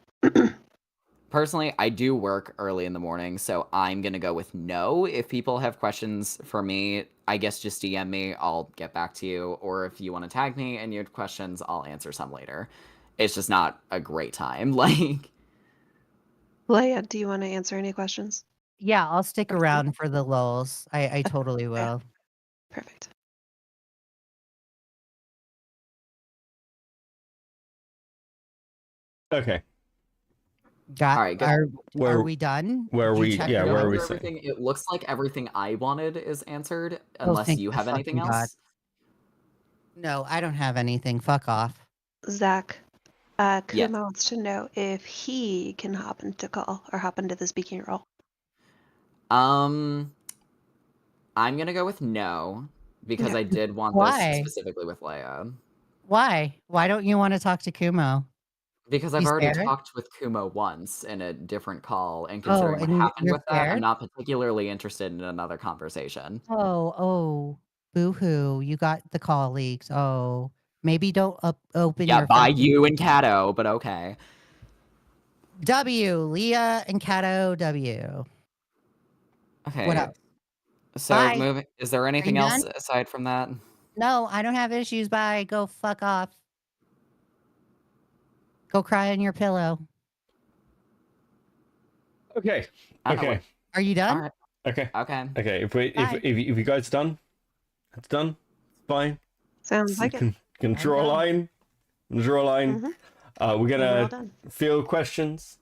Personally, I do work early in the morning, so I'm gonna go with no. If people have questions for me, I guess just DM me, I'll get back to you. Or if you want to tag me and you have questions, I'll answer some later. It's just not a great time. Like, Leia, do you want to answer any questions? Yeah, I'll stick Okay. around for the lulls. I totally will. Perfect. Okay. Got all right, good. Where- are we done? where are Did you we- check yeah, it where out? are we Everything, it looks like everything I wanted is answered, Oh, unless thank you the have anything fucking God. else. No, I don't have anything. Fuck off. Zach, Kuma Yes. wants to know if he can hop into call or hop into the speaking role. I'm gonna go with no, because Yeah. I did want Why? this specifically with Leia. Why? Why don't you want to talk to Kumo? Because I've You already scared? talked with Kumo once in a different call, and Oh, considering what and happened you're with that, I'm scared? not particularly interested in another conversation. Oh, boo-hoo. You got the call leaks. Oh, maybe don't open Yeah, your by fucking you and Kato, but okay. W, Leah and Kato W. Okay. What else? So Bye. moving. Is there anything you else done? aside from that? No, I don't have issues. Bye. Go fuck off. Go cry on your pillow. Okay. I don't know Okay. Are you All done? right. Okay. Okay. Okay. If you guys done, it's done. It's fine. Sounds So like you it. can draw a done. line. Draw a line. Mhm. We're And we're all gonna done. field questions.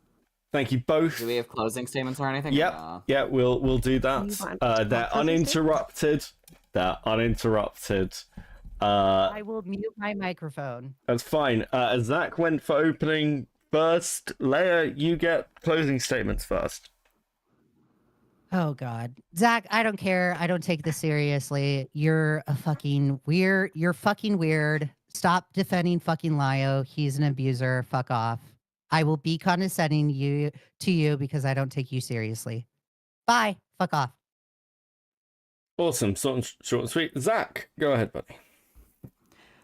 Thank you both. Do we have closing statements or anything? Yep. Or no? Yeah, we'll do You that. want They're closing statements? uninterrupted. They're uninterrupted. I will mute my microphone. That's fine. Zach went for opening first. Leia, you get closing statements first. Oh God, Zach, I don't care. I don't take this seriously. You're a fucking weird. You're fucking weird. Stop defending fucking Lio. He's an abuser. Fuck off. I will be condescending to you because I don't take you seriously. Bye. Fuck off. Awesome. Short and sweet. Zach, go ahead, buddy.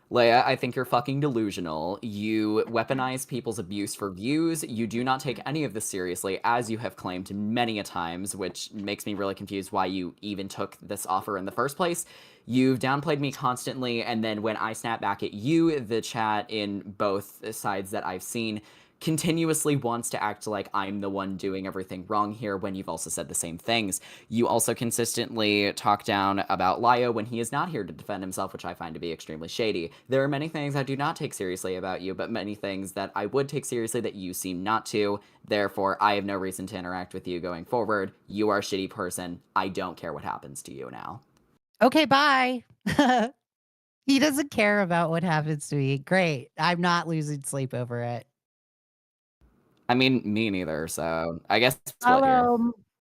Leia, I think you're fucking delusional. You weaponize people's abuse for views. You do not take any of this seriously, as you have claimed many a times, which makes me really confused why you even took this offer in the first place. You've downplayed me constantly, and then when I snap back at you, the chat in both sides that I've seen continuously wants to act like I'm the one doing everything wrong here when you've also said the same things. You also consistently talk down about Lio when he is not here to defend himself, which I find to be extremely shady. There are many things I do not take seriously about you, but many things that I would take seriously that you seem not to. Therefore, I have no reason to interact with you going forward. You are a shitty person. I don't care what happens to you now. Okay, bye. He doesn't care about what happens to me. Great. I'm not losing sleep over it. I mean, me neither, so I guess split here.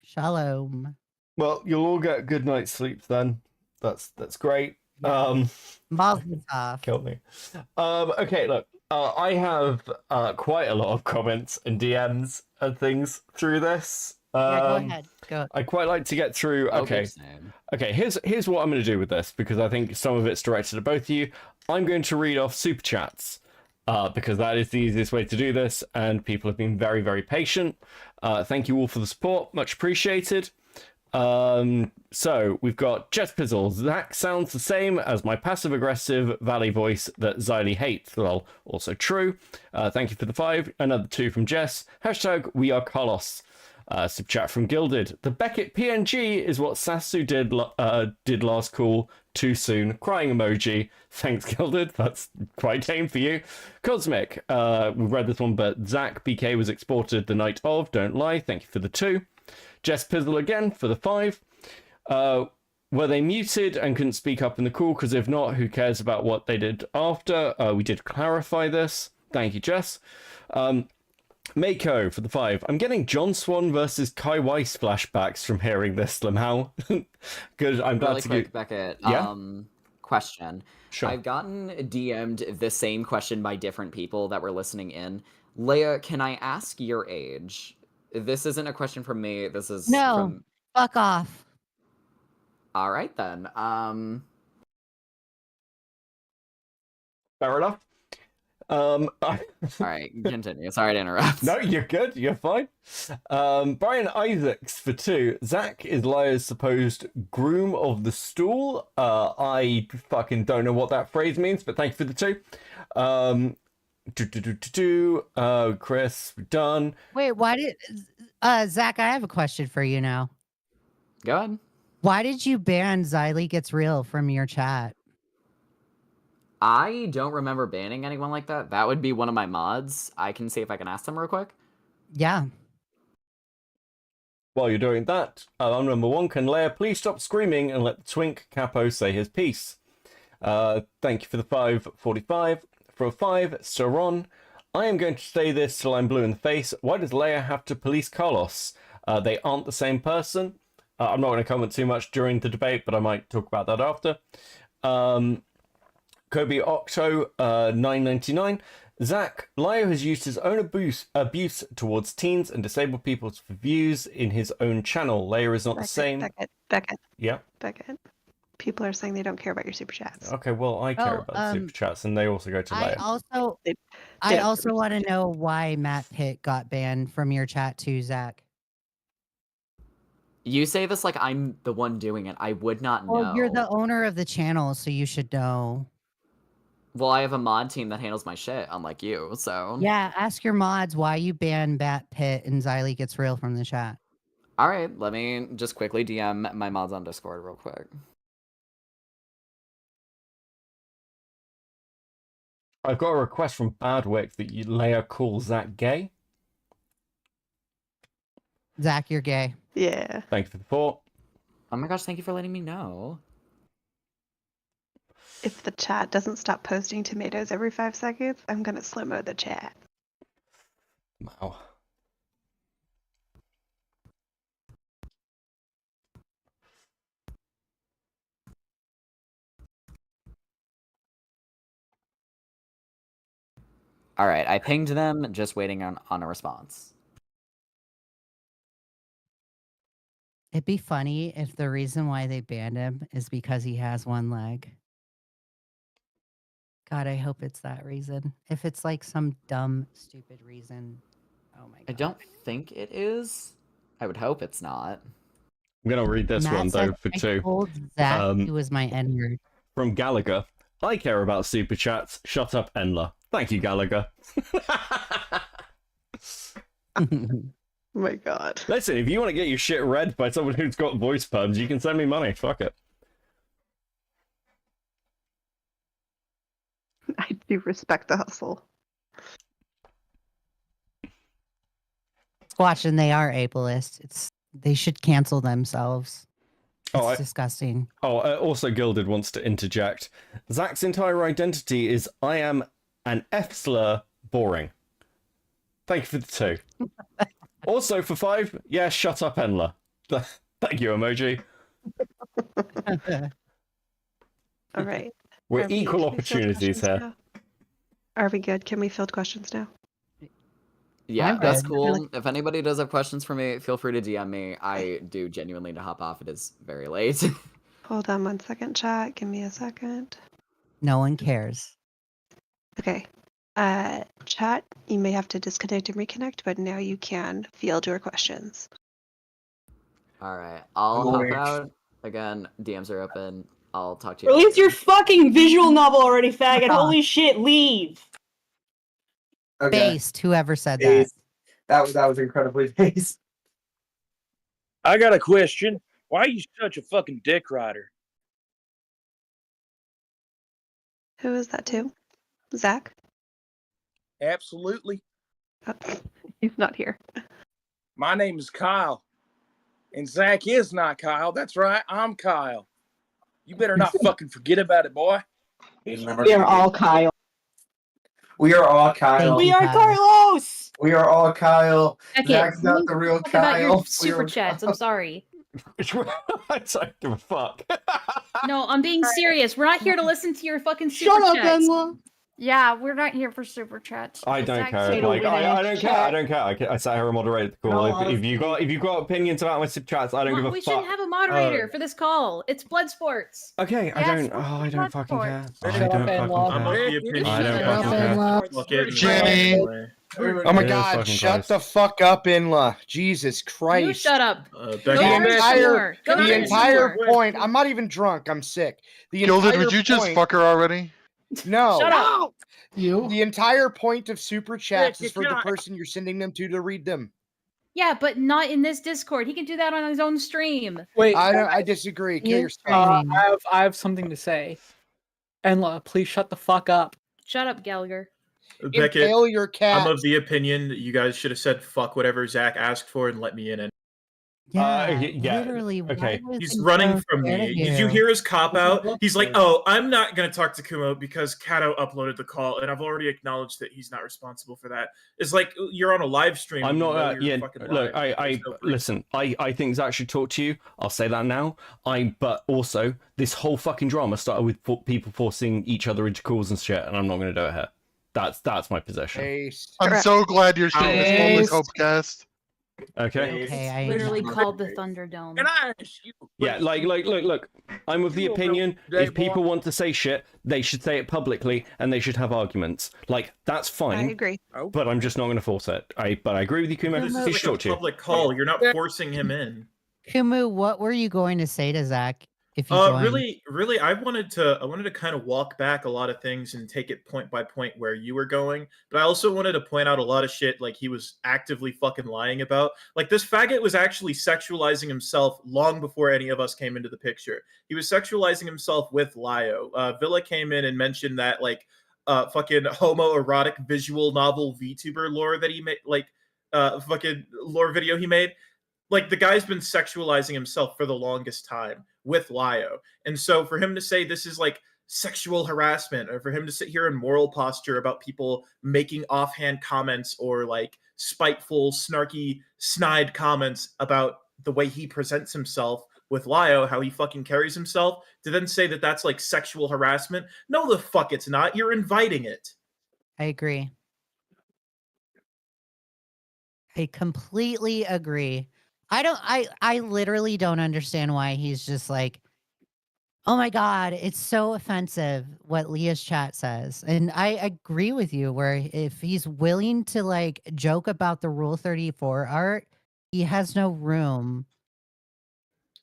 Shalom. Well, you'll all get a good night's sleep then. That's great. Mazel tov. Killed me. Okay, look. I have quite a lot of comments and DMs and things through this. Yeah, go ahead. Go. I quite like to get through. Okay. Okay, here's what I'm going to do with this, because I think some of it's directed at both of you. I'm going to read off super chats, because that is the easiest way to do this, and people have been very, very patient. Thank you all for the support. Much appreciated. So we've got Jess Pizzle. Zach sounds the same as my passive-aggressive valley voice that Xylee hates. Well, also true. Thank you for the 5. Another 2 from Jess. Hashtag we are Carlos. Sub chat from Gilded. The Beckett PNG is what Sasu did last call. Too soon. Crying emoji. Thanks, Gilded. That's quite tame for you. Cosmic. We've read this one, but Zach BK was exported the night of. Don't lie. Thank you for the 2. Jess Pizzle again for the 5. Were they muted and couldn't speak up in the call? Because if not, who cares about what they did after? We did clarify this. Thank you, Jess. Mako for the 5. I'm getting John Swan versus Kai Weiss flashbacks from hearing this, Limhal. Good. I'm glad really to quick, Beckett. Yeah? Question. Sure. I've gotten DM'd the same question by different people that were listening in. Leia, can I ask your age? This isn't a question from me. This is from... Fuck off. All right, then. Fair enough. All right, continue. Sorry to interrupt. No, you're good. You're fine. Brian Isaacs for 2. Zach is Leia's supposed groom of the stool. I fucking don't know what that phrase means, but thank you for the 2. Chris, we're done. Wait, why did Zach? I have a question for you now. Go ahead. Why did you ban Xylee Gets Real from your chat? I don't remember banning anyone like that. That would be one of my mods. I can see if I can ask them real quick. Yeah. While you're doing that, number 1, can Leia please stop screaming and let the twink Capo say his piece? Thank you for the 545. For a 5, Saron, I am going to say this till I'm blue in the face. Why does Leia have to police Carlos? They aren't the same person. I'm not going to comment too much during the debate, but I might talk about that after. Kobe Octo, 999. Zach, Leia has used his own abuse towards teens and disabled people for views in his own channel. Leia is not the same. Beckett. Yeah. Beckett. People are saying they don't care about your super chats. Okay, well, I care about super chats, and they also go to Leia. I also want to know why Matt Pitt got banned from your chat too, Zach. You say this like I'm the one doing it. I would not know. Well, you're the owner of the channel, so you should know. Well, I have a mod team that handles my shit, unlike you, so... Yeah, ask your mods why you banned Matt Pitt and Xylee Gets Real from the chat. Alright, let me just quickly DM my mods on Discord real quick. I've got a request from Badwick that Leia calls Zach gay. Zach, you're gay. Yeah. Thank you for the 4. Oh my gosh, thank you for letting me know. If the chat doesn't stop posting tomatoes every 5 seconds, I'm gonna slow mo the chat. Wow. Alright, I pinged them, just waiting on a response. It'd be funny if the reason why they banned him is because he has one leg. God, I hope it's that reason. If it's like some dumb, stupid reason, oh my God. I don't think it is. I would hope it's not. I'm going to read this one, though, for 2. I told Zach he was my N-word. From Gallagher. I care about super chats. Shut up, Enla. Thank you, Gallagher. Oh my God. Listen, if you want to get your shit read by someone who's got voice pubs, you can send me money. Fuck it. I do respect the hustle. Watch, and they are ableist. They should cancel themselves. It's disgusting. Also Gilded wants to interject. Zach's entire identity is I am an F slur boring. Thank you for the 2. Also for 5, yeah, shut up, Enla. Thank you, emoji. All right. We're equal opportunities here. Now? Are we good? Can we field questions now? Yeah, that's cool. If anybody does have questions for me, feel free to DM me. I do genuinely need to hop off. It is very late. Hold on 1 second, chat. Give me a second. No one cares. Okay. Chat, you may have to disconnect and reconnect, but now you can field your questions. Alright, I'll hop out. Again, DMs are open. I'll talk to you. Release your fucking visual novel already, faggot. Holy shit, leave. Okay. Based, whoever said Based. That was incredibly based. I got a question. Why are you such a fucking dick rider? Who is that to? Zach? Absolutely. Oh, he's not here. My name is Kyle. And Zach is not Kyle. That's right, I'm Kyle. You better not fucking forget about it, boy. We are all Kyle. We are all Kyle. Thank We you, are Kyle. Carlos. We are all Kyle. Okay, Zach's not the real talk about your Kyle. super chats. I'm sorry. I don't give a fuck. No, I'm being serious. We're not here to listen to your fucking super Shut up, chats. Enla. Yeah, we're not here for super chats. I don't Zach's care. here to Like win I a don't care. I don't care. I sat here and moderated the call. No, If you got opinions about my super chats, I don't give a We fuck. shouldn't have a moderator for this call. It's blood sports. Okay, I Yes, don't. Oh, I don't fucking care. Shut I up, don't Enla. fucking I'm of care. the opinion. I don't Shut fucking up, care. Fuck it. Jay. Oh my Jesus god, fucking shut Christ. the fuck up, Inla. Jesus Christ. You shut up. Becky, Go The drink some entire, more. Go the drink some entire more. point. I'm not even drunk. I'm sick. The Gilded, entire would you just point- fuck her already? No. Shut up. The entire point of super chats Rick, is for the you're not- person you're sending them to read them. Yeah, but not in this Discord. He can do that on his own stream. Wait, I disagree. Kill You're yourself. streaming. I have something to say. Enla, please shut the fuck up. Shut up, Gallagher. Beckett, Impale your cat. I'm of the opinion that you guys should have said fuck whatever Zach asked for and let me in. Yeah, yeah, literally. why okay. was He's it running so from fair me. to Did you hear his cop out? He's like, oh, I'm not going to talk to Kumo because Kato uploaded the call, and I've already acknowledged that he's not responsible for that. It's like, you're on a live stream. I'm and you know not. you're Yeah, fucking look. lying. I There's no proof. listen. I think Zach should talk to you. I'll say that now. But also, this whole fucking drama started with people forcing each other into calls and shit, and I'm not going to do it here. That's my position. Ace. I'm so glad you're still on the COPECAST. Okay. Okay, I Literally called the Thunderdome. Can I ask you? Yeah, look. I'm of the You will opinion know, if Jay people boy. want to say shit, they should say it publicly, and they should have arguments. Like that's I fine. agree. But I'm just not going to force it. But I agree with you, Kumo. This He is should like talk a to you. public call. You're not forcing him in. Kumu, what were you going to say to Zach if you joined? Really, I wanted to kind of walk back a lot of things and take it point by point where you were going, but I also wanted to point out a lot of shit like he was actively fucking lying about. Like this faggot was actually sexualizing himself long before any of us came into the picture. He was sexualizing himself with Lio. Villa came in and mentioned that like fucking homoerotic visual novel VTuber lore that he made, like fucking lore video he made. Like the guy's been sexualizing himself for the longest time with Lio. And so for him to say this is like sexual harassment, or for him to sit here in moral posture about people making offhand comments or like spiteful, snarky, snide comments about the way he presents himself with Lio, how he fucking carries himself, to then say that that's like sexual harassment. No, the fuck it's not. You're inviting it. I agree. I completely agree. I literally don't understand why he's just like, oh my God, it's so offensive what Leah's chat says. And I agree with you where if he's willing to like joke about the Rule 34 art, he has no room.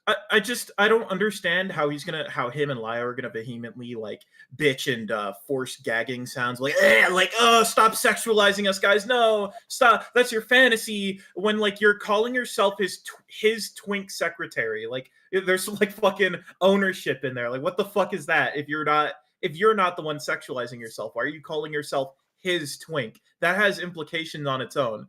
I don't understand how him and Lio are gonna vehemently like bitch and force gagging sounds like oh, stop sexualizing us, guys, no, stop, that's your fantasy, when like you're calling yourself his twink secretary. Like there's like fucking ownership in there. Like what the fuck is that? If you're not the one sexualizing yourself, why are you calling yourself his twink? That has implications on its own.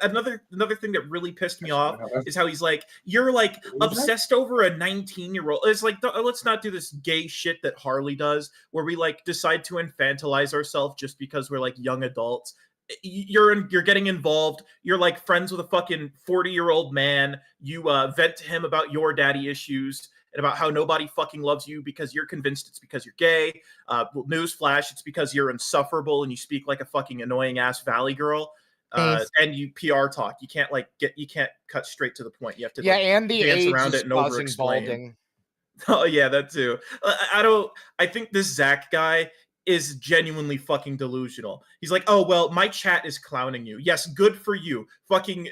Another thing that really pissed me off is how he's like, you're like obsessed over a 19-year-old. It's like, let's not do this gay shit that Harley does, where we like decide to infantilize ourselves just because we're like young adults. You're getting involved. You're like friends with a fucking 40-year-old man. You vent to him about your daddy issues and about how nobody fucking loves you because you're convinced it's because you're gay. Newsflash, it's because you're insufferable and you speak like a fucking annoying ass valley girl. And you PR talk. You can't cut straight to the point. You have to and the dance AIDS around is it and over causing explain. balding. Oh yeah, that too. I think this Zach guy is genuinely fucking delusional. He's like, oh well, my chat is clowning you. Yes, good for you. Fucking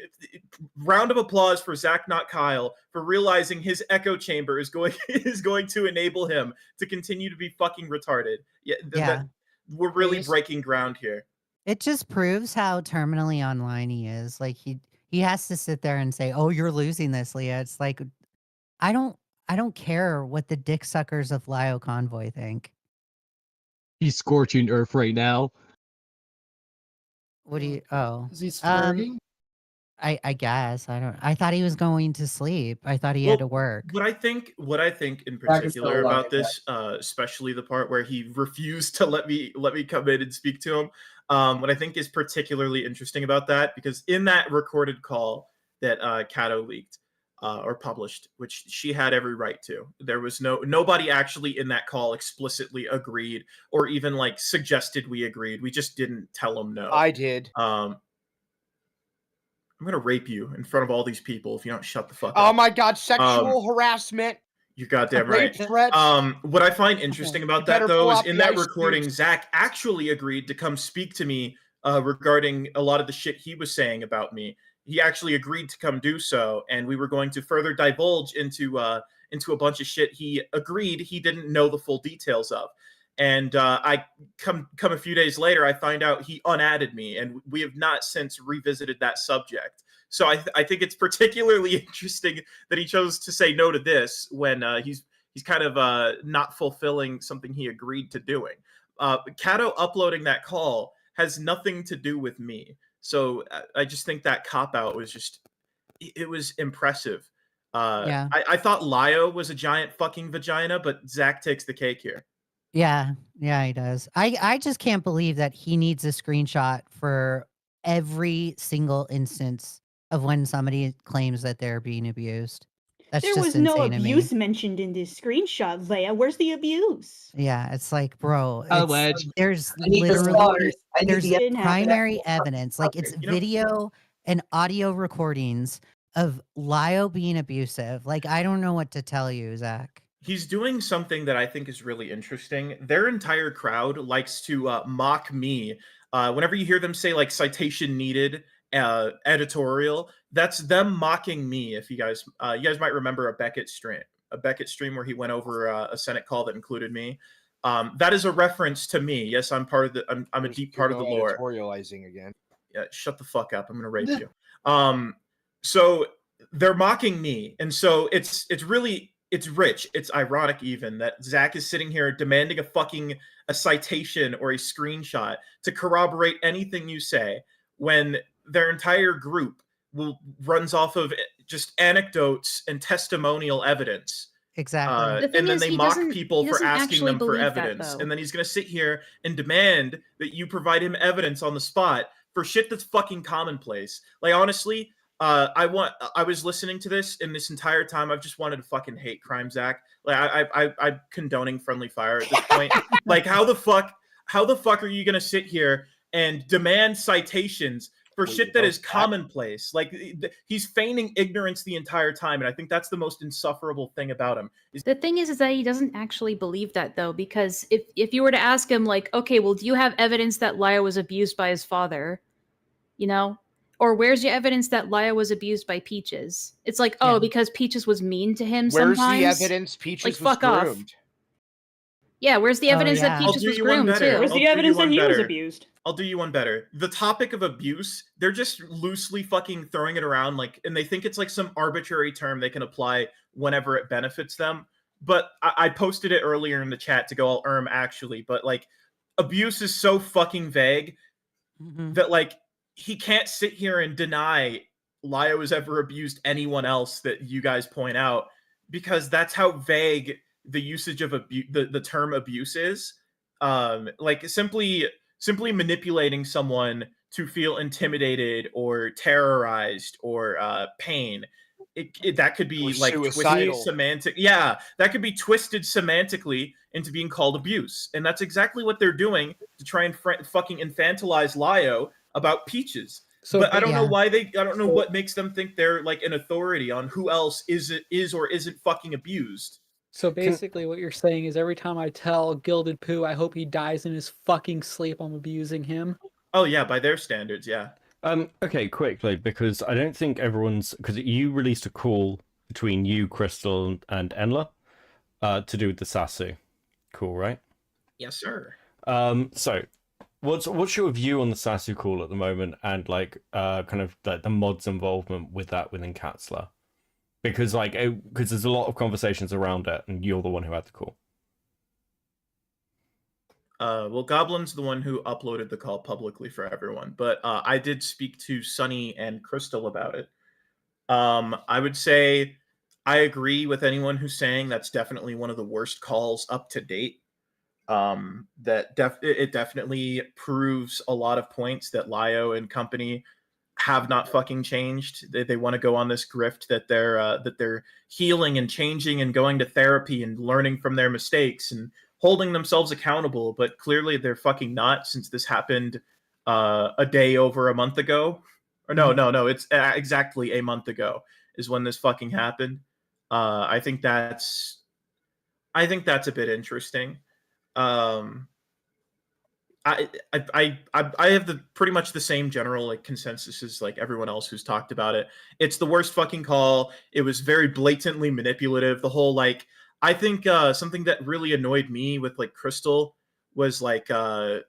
round of applause for Zach, not Kyle, for realizing his echo chamber is going to enable him to continue to be fucking retarded. We're really breaking ground here. It just proves how terminally online he is. Like he has to sit there and say, "Oh, you're losing this, Leah." It's like I don't care what the dick suckers of Lio Convoy think. He's scorching earth right now. What do you? Oh, Is he squirting? I guess I thought he was going to sleep. I thought he had to work. What I think in Zach is still particular alive, about this, especially the part where he refused to let me come in and speak to him, what I think is particularly interesting about that, because in that recorded call that Kato leaked or published, which she had every right to, there was nobody actually in that call explicitly agreed or even like suggested we agreed. We just didn't tell them no. I did. I'm gonna rape you in front of all these people if you don't shut the fuck up. Oh my god, sexual harassment. You're goddamn right. Rape threats. What I find interesting about that, though, is in that recording, Zach actually agreed to come speak to me regarding a lot of the shit he was saying about me. He actually agreed to come do so, and we were going to further divulge into a bunch of shit he agreed he didn't know the full details of. And I come a few days later, I find out he unadded me, and we have not since revisited that subject. So I think it's particularly interesting that he chose to say no to this when he's kind of not fulfilling something he agreed to doing. Kato uploading that call has nothing to do with me. So I just think that cop-out was it was impressive. Yeah. I thought Lio was a giant fucking vagina, but Zach takes the cake here. Yeah, he does. I just can't believe that he needs a screenshot for every single instance of when somebody claims that they're being abused. That's There just was no insane to me. abuse mentioned in this screenshot, Leia. Where's the abuse? Yeah, it's like, bro, Alleged. there's I need the literally stars. I need there's the Didn't happen. primary evidence, like it's You know- video and audio recordings of Lio being abusive. Like, I don't know what to tell you, Zach. He's doing something that I think is really interesting. Their entire crowd likes to mock me. Whenever you hear them say like citation needed, editorial, that's them mocking me. If you guys might remember a Beckett stream where he went over a Senate call that included me. That is a reference to me. Yes, I'm part of the. I'm a deep part of the lore. Editorializing again. Yeah, shut the fuck up. I'm gonna rape you. So they're mocking me, and so it's rich. It's ironic even that Zach is sitting here demanding a citation or a screenshot to corroborate anything you say when their entire group runs off of just anecdotes and testimonial evidence. Exactly. And then they mock people for asking them for believe that, evidence. though. And then he's going to sit here and demand that you provide him evidence on the spot for shit that's fucking commonplace. Like, honestly, I was listening to this, and this entire time I've just wanted to fucking hate crime, Zach. Like, I'm condoning friendly fire at this point. Like, how the fuck are you going to sit here and demand citations for shit that is commonplace? Like, he's feigning ignorance the entire time, and I think that's the most insufferable thing about him. The thing is that he doesn't actually believe that, though, because if you were to ask him, like, okay, well, do you have evidence that Lio was abused by his father? You know? Or where's your evidence that Lio was abused by Peaches? It's like, oh, because Peaches was mean to him Where's sometimes? the evidence Peaches like, was fuck off. groomed? Yeah, where's the evidence that I'll Peaches do was you one groomed, better. too? Where's I'll the do evidence you one that he was better. abused? I'll do you one better. The topic of abuse, they're just loosely fucking throwing it around, like, and they think it's like some arbitrary term they can apply whenever it benefits them. But I posted it earlier in the chat to go all actually, but like, abuse is so fucking vague that like he can't sit here and deny Lio has ever abused anyone else that you guys point out, because that's how vague the usage of the term abuse is. Like simply manipulating someone to feel intimidated or terrorized or pain. That could be like twisted semantic. Yeah, that could be twisted semantically into being called abuse, and that's exactly what they're doing to try and fucking infantilize Lio about Peaches. So, but I don't know why I don't know what makes them think they're like an authority on who else is or isn't fucking abused. So basically what you're saying is every time I tell Gilded Pooh I hope he dies in his fucking sleep, I'm abusing him. Oh yeah, by their standards, yeah. Okay, quickly, because I don't think everyone's, because you released a call between you, Crystal, and Enla to do with the Sasu. Cool, right? Yes, sir. So what's your view on the Sasu call at the moment, and like kind of like the mod's involvement with that within Katzler? Because there's a lot of conversations around it, and you're the one who had the call. Well, Goblin's the one who uploaded the call publicly for everyone, but I did speak to Sunny and Crystal about it. I would say I agree with anyone who's saying that's definitely one of the worst calls up to date. It definitely proves a lot of points that Lio and company have not fucking changed. They want to go on this grift that they're healing and changing and going to therapy and learning from their mistakes and holding themselves accountable, but clearly they're fucking not, since this happened a day over a month ago. Or no, it's exactly a month ago is when this fucking happened. I think that's a bit interesting. I have the pretty much the same general like consensus as like everyone else who's talked about it. It's the worst fucking call. It was very blatantly manipulative. The whole like, I think something that really annoyed me with like Crystal was like I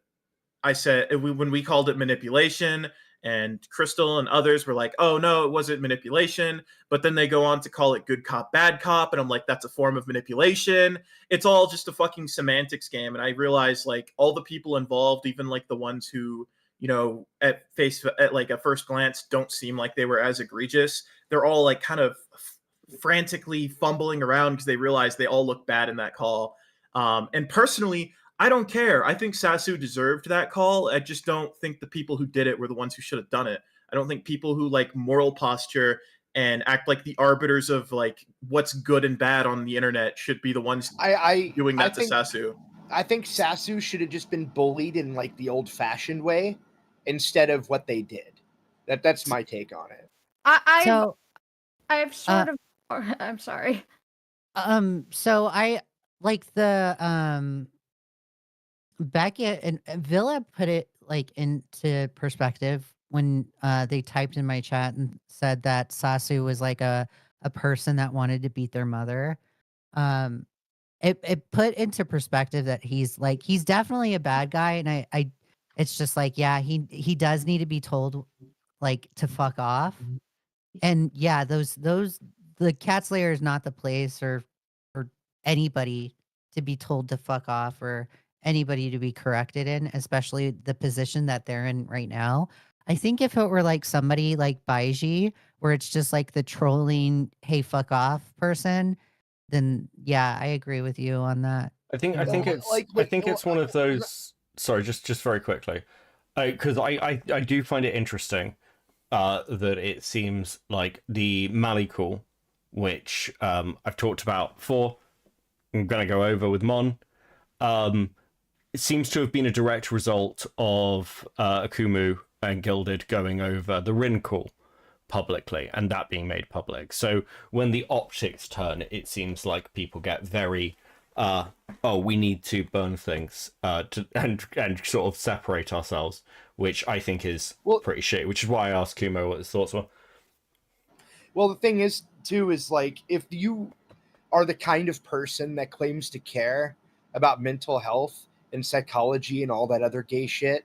said when we called it manipulation, and Crystal and others were like, "Oh no, it wasn't manipulation." But then they go on to call it good cop, bad cop, and I'm like, "That's a form of manipulation." It's all just a fucking semantics game, and I realize like all the people involved, even like the ones who at like a first glance don't seem like they were as egregious. They're all like kind of frantically fumbling around because they realize they all look bad in that call. And personally, I don't care. I think Sasu deserved that call. I just don't think the people who did it were the ones who should have done it. I don't think people who like moral posture and act like the arbiters of like what's good and bad on the internet should be the ones doing that to Sasu. I think Sasu should have just been bullied in like the old-fashioned way instead of what they did. That's my take on it. I've sort of. I'm sorry. So I like the Beckett and Villa put it like into perspective when they typed in my chat and said that Sasu was like a person that wanted to beat their mother. It put into perspective that he's definitely a bad guy, and I it's just like, yeah, he does need to be told like to fuck off. And yeah, the Cat Slayer is not the place or anybody to be told to fuck off or anybody to be corrected in, especially the position that they're in right now. I think if it were like somebody like Baiji, where it's just like the trolling, hey, fuck off person, then yeah, I agree with you on that. I think it's one of those. Sorry, just very quickly, because I do find it interesting that it seems like the Malikul, which I've talked about before, I'm gonna go over with Mon. It seems to have been a direct result of Akumu and Gilded going over the Rin call publicly, and that being made public. So when the optics turn, it seems like people get very, we need to burn things and sort of separate ourselves, which I think is pretty shit, which is why I asked Kumo what his thoughts were. Well, the thing is, too, is like, if you are the kind of person that claims to care about mental health and psychology and all that other gay shit,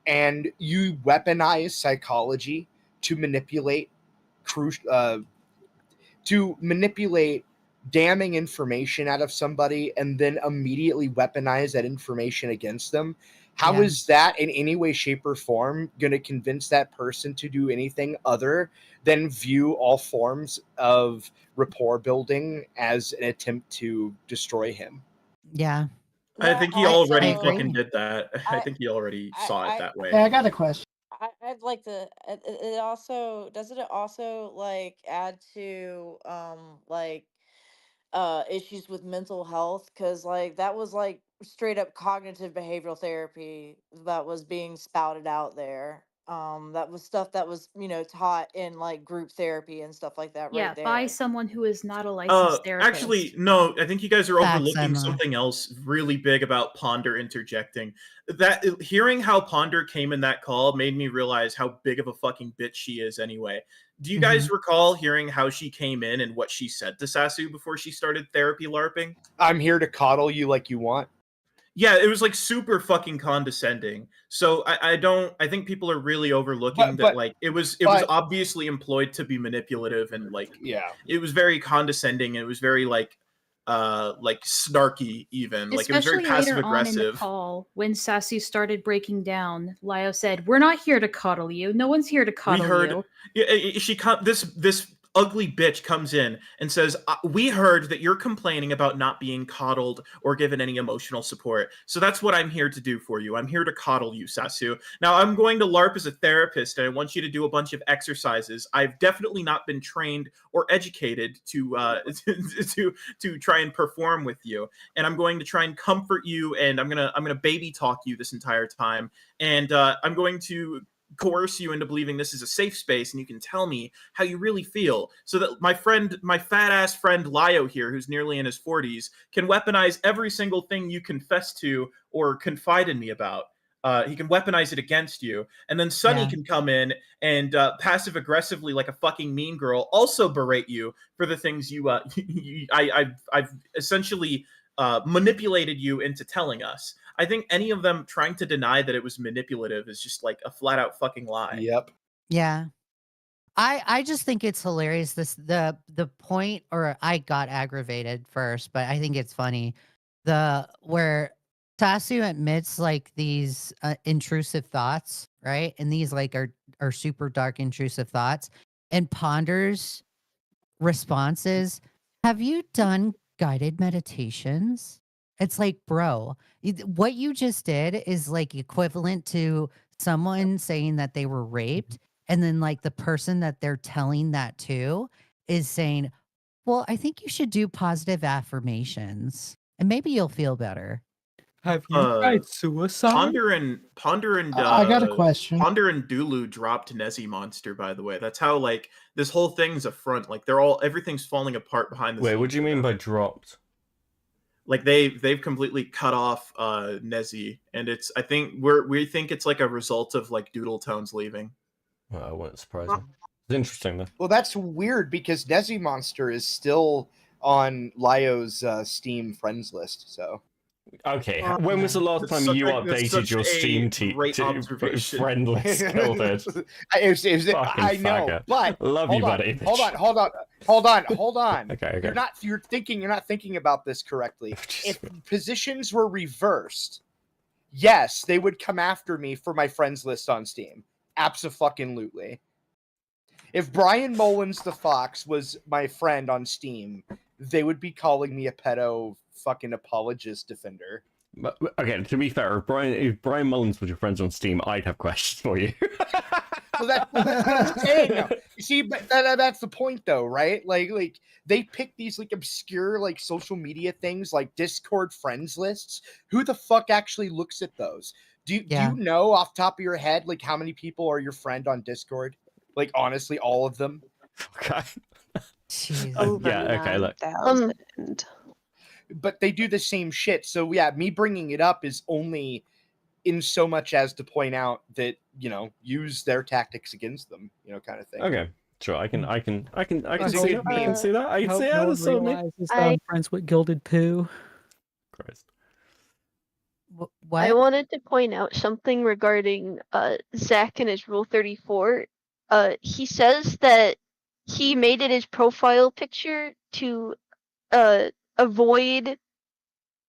and you weaponize psychology to manipulate damning information out of somebody and then immediately weaponize that information against them, how is that in any way, shape, or form going to convince that person to do anything other than view all forms of rapport building as an attempt to destroy him? Yeah. I think he already fucking did that. I think he already saw it that way. Hey, I got a question. I'd like to. It also doesn't it also like add to like issues with mental health, because like that was like straight up cognitive behavioral therapy that was being spouted out there. That was stuff that was taught in like group therapy and stuff like that. Yeah, right there. by someone who is not a licensed therapist. Actually, no, I think you guys are Facts, overlooking Emma. something else really big about Ponder interjecting. That hearing how Ponder came in that call made me realize how big of a fucking bitch she is anyway. Do you guys recall hearing how she came in and what she said to Sasu before she started therapy LARPing? I'm here to coddle you like you want. Yeah, it was like super fucking condescending. So I think people are really overlooking that like it was obviously employed to be manipulative and like it was very condescending. It was very like like snarky even. Like it was very Especially passive later on in the aggressive. call, when Sasu started breaking down, Lio said, "We're not here to coddle you. No one's here to We coddle heard you." this ugly bitch comes in and says, "We heard that you're complaining about not being coddled or given any emotional support. So that's what I'm here to do for you. I'm here to coddle you, Sasu. Now I'm going to LARP as a therapist, and I want you to do a bunch of exercises. I've definitely not been trained or educated to to try and perform with you, and I'm going to try and comfort you, and I'm gonna baby talk you this entire time, and I'm going to coerce you into believing this is a safe space, and you can tell me how you really feel, so that my fat ass friend Lio here, who's nearly in his 40s, can weaponize every single thing you confess to or confide in me about. He can weaponize it against you, and then Sunny can come in and passive aggressively, like a fucking mean girl, also berate you for the things I've essentially manipulated you into telling us. I think any of them trying to deny that it was manipulative is just like a flat out fucking lie. Yep. Yeah. I just think it's hilarious. The point, or I got aggravated first, but I think it's funny. Where Sasu admits like these intrusive thoughts, right? And these like are super dark intrusive thoughts, and Ponder's response is, "Have you done guided meditations?" It's like, bro, what you just did is like equivalent to someone saying that they were raped, and then like the person that they're telling that to is saying, "Well, I think you should do positive affirmations and maybe you'll feel better." Have you tried suicide? Ponder and I got a question. Ponder and Dulu dropped Nezzy Monster, by the way. That's how like this whole thing's a front. Like everything's falling apart behind the Wait, scenes. what do you mean by dropped? Like they've completely cut off Nezzy, and we think it's like a result of like Doodle Tones leaving. Well, I wouldn't surprise me. It's interesting though. Well, that's weird because Nezzy Monster is still on Lio's Steam friends list. So okay, when was the last time you updated your Steam friend list? I know, but love you, buddy. Hold on. Okay. You're not thinking about this correctly. If positions were reversed, yes, they would come after me for my friends list on Steam. Abso-fucking-lutely. If Brian Mullins the Fox was my friend on Steam, they would be calling me a pedo fucking apologist defender. But, okay, to be fair, if Brian Mullins was your friends on Steam, I'd have questions for you. Well, that's what I'm saying. Now. You see, but that's the point, though, right? Like they pick these like obscure like social media things, like Discord friends lists. Who the fuck actually looks at those? Do you know off the top of your head like how many people are your friend on Discord? Like honestly, all of them. Okay. Okay. Look. But they do the same shit. So yeah, me bringing it up is only in so much as to point out that, you know, use their tactics against them, you know, kind of thing. Okay, sure. I can see that. I can hope see that. no one realizes that I'm friends with Gilded Poo. Christ. What? I wanted to point out something regarding ZAK and his Rule 34. He says that he made it his profile picture to avoid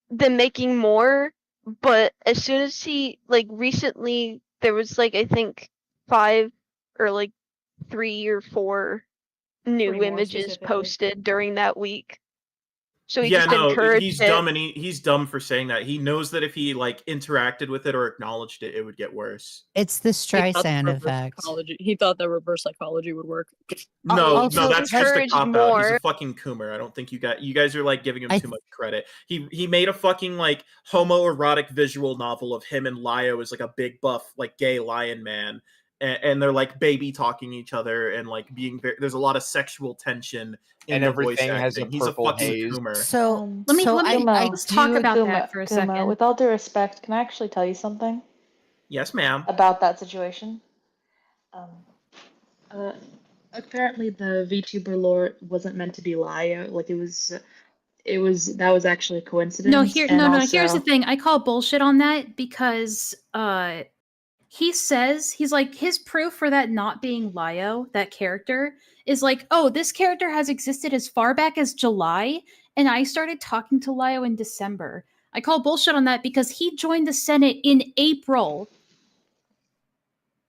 them making more, but as soon as he, like, recently there was like I think 5 or like 3 or 4 new images posted during that week. So he just encouraged he's it. dumb, and he's dumb for saying that. He knows that if he like interacted with it or acknowledged it, it would get worse. It's the Streisand effect. He thought that reverse psychology would work. No, that's just a encourage cop out. He's a more. fucking coomer. I don't think you guys are like giving him too much credit. He made a fucking like homoerotic visual novel of him and Lio as like a big buff like gay lion man. And they're like baby talking each other and like being there's a lot of sexual tension in and the everything voice has acting. a He's a purple fucking haze. coomer. So let's talk about that for a second. With all due respect, can I actually tell you something Yes, ma'am. about that situation? Apparently the VTuber lore wasn't meant to be Lio. Like it was that was actually a coincidence. No, and here's the thing. I call bullshit on that because he says, he's like, his proof for that not being Lio, that character, is like, oh, this character has existed as far back as July, and I started talking to Lio in December. I call bullshit on that because he joined the Senate in April.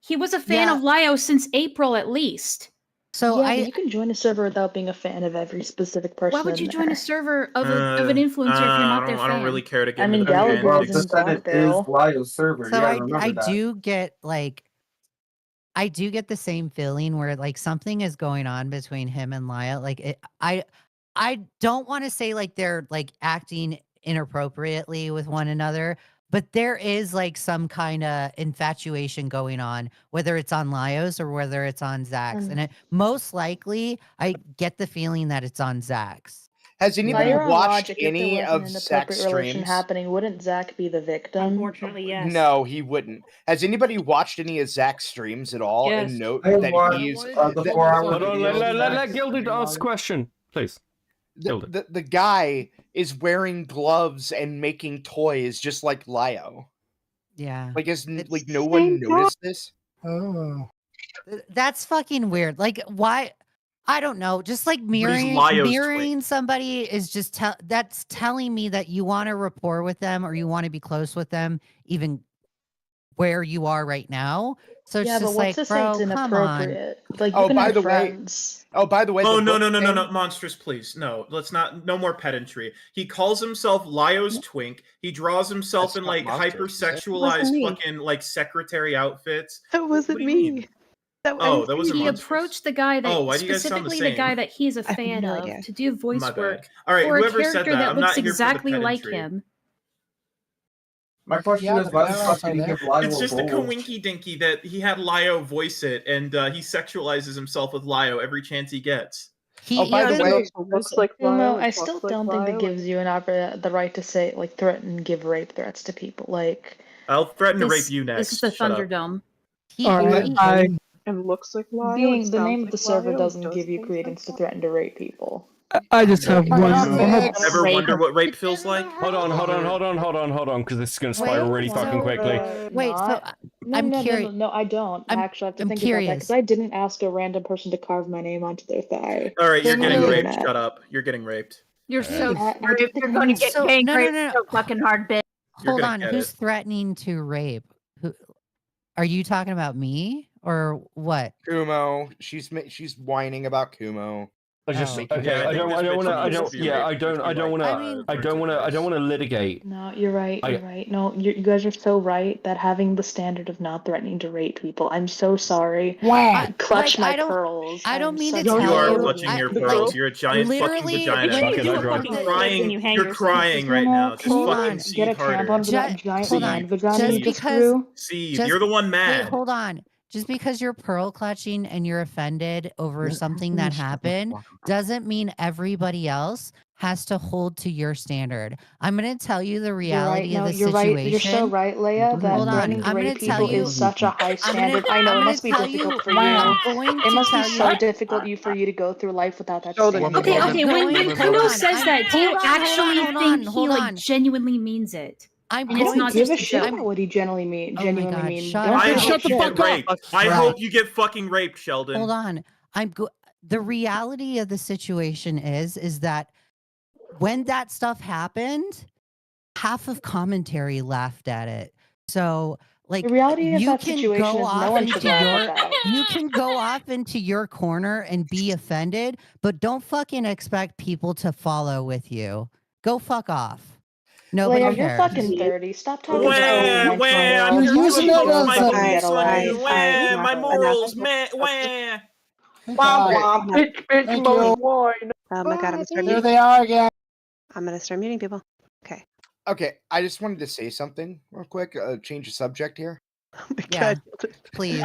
He was a fan of Lio since April at least. So yeah, but you can join a server without being a fan of every specific person. Why would you in join there. a server of an influencer if you're not their fan? I don't really care to get I mean, into that. Gallagher Well, is the in Senate is Blackville. Lio's server. So Yeah, I remember that. do get like, I do get the same feeling where like something is going on between him and Laya. Like I don't want to say like they're like acting inappropriately with one another, but there is like some kind of infatuation going on, whether it's on Lio's or whether it's on Zak's. And it, most likely, I get the feeling that it's on Zak's. Has anybody By your own watched logic, if there any wasn't of an Zak's inappropriate relation streams? happening, wouldn't Zak be the victim? Unfortunately, yes. No, he wouldn't. Has anybody watched any of Zak's streams at all and Yes. note I that watched he's the 4-hour Hold on, video. let Gilded ask a question, please. Gilded. the guy is wearing gloves and making toys just like Lio. Yeah. Like like no one noticed this? Oh. That's fucking weird. Like why? I don't know. Just like mirroring Lio's somebody is just that's telling me that you want to rapport with them or you want to be close with them, even where you are right now. So it's Yeah, but just what's like, to say bro, it's come on. inappropriate? Like, you Oh, can by have the way, friends. oh, by the way, Oh the no, book no, no, no, thing- no, monstrous, please. No, let's not. No more pedantry. He calls himself Lio's twink. He draws himself That's in not like monstrous, is it? hypersexualized Wasn't me. fucking like secretary outfits. That wasn't do you mean? me. That Oh, that wasn't He monstrous. approached the guy that Oh, why do you guys sound the specifically the same? guy that he's a I have fan no of idea. to do voice My bad. work All right, for a whoever said character that, that I'm looks not here for the exactly like pedantry. him. My question is, why the fuck did he give Lio It's just a gold? coinky dinky that he had Lio voice it, and he sexualizes himself with Lio every chance he gets. Oh, by the way, looks like No, Lio, I it still talks like don't think Lio, it gives you the right to say, like, threaten, give rape threats to people. Like, I'll threaten to This, rape you next. this is the Shut up. Thunderdome. and looks like Lio. being and the sounds name of like the server Lio, doesn't does give you things credence to like threaten to rape people. I just have one. Ever wonder what rape feels like? Hold on, because this is going to spiral really fucking quickly. Wait, so I'm curious. No, I don't. I actually have to think about that because I didn't ask a random person to carve my name onto their thigh. All right, you're on getting the raped. internet. Shut up. You're getting raped. You're so I screwed. just You're going to get So- gang no, no, raped no, no. so fucking hard, bitch. You're Hold gonna on, get who's it. threatening to rape? Who are you talking about? Me or what? Kumo. She's whining about Kumo. I just Oh. okay. I don't want to litigate. No, you're right. You're right. No, you guys are so right that having the standard of not threatening to rape people. I'm so sorry. Clutch my pearls. I don't mean to I'm tell such You a- are clutching your pearls. You're a giant fucking literally, vagina. When you Fuck it, do I a got fucking it. flip and you hang You're yourself. crying right now. Just Hold fucking on. seed Get a harder. tampon to that giant hold giant on. vagina Just you just because- grew. Seed. Just- You're the one Wait, mad. hold on. Just because you're pearl clutching and you're offended over something that happened doesn't mean everybody else has to hold to your standard. I'm going to tell you the reality of the You're situation. right. You're so right, Leia, that Hold on. threatening to I'm gonna rape tell people you- is such a high standard. I I'm know it gonna must be tell difficult you- for you. I'm going It to must be tell so you- difficult for you to go through life without that Sheldon, standard. Okay, I'm okay. When going- Kuno hold says on. that, do you Hold on, actually hold on, think hold he like on. genuinely means it? I'm And I it's don't not give just a a shit joke. about what he genuinely Oh my God, mean. shut Don't up. I give a hope you shit. get raped. I hope you get fucking raped, Sheldon. Hold on. The reality of the situation is that when that stuff happened, half of commentary laughed at it. So like The reality of you that can situation go is no off one should into laugh your at that. you can go off into your corner and be offended, but don't fucking expect people to follow with you. Go fuck off. Nobody Leia, you're cares. fucking 30. Stop talking Wah, about wah, I'm morals. here Don't to you impose fucking my get beliefs a on life. you. Wah, my morals, meh, wah. Bitch, Thank you. Oh my god, I'm gonna start There muting. they are again. I'm gonna start muting people. Okay. Okay, I just wanted to say something real quick. Change the subject here. Yeah. Please.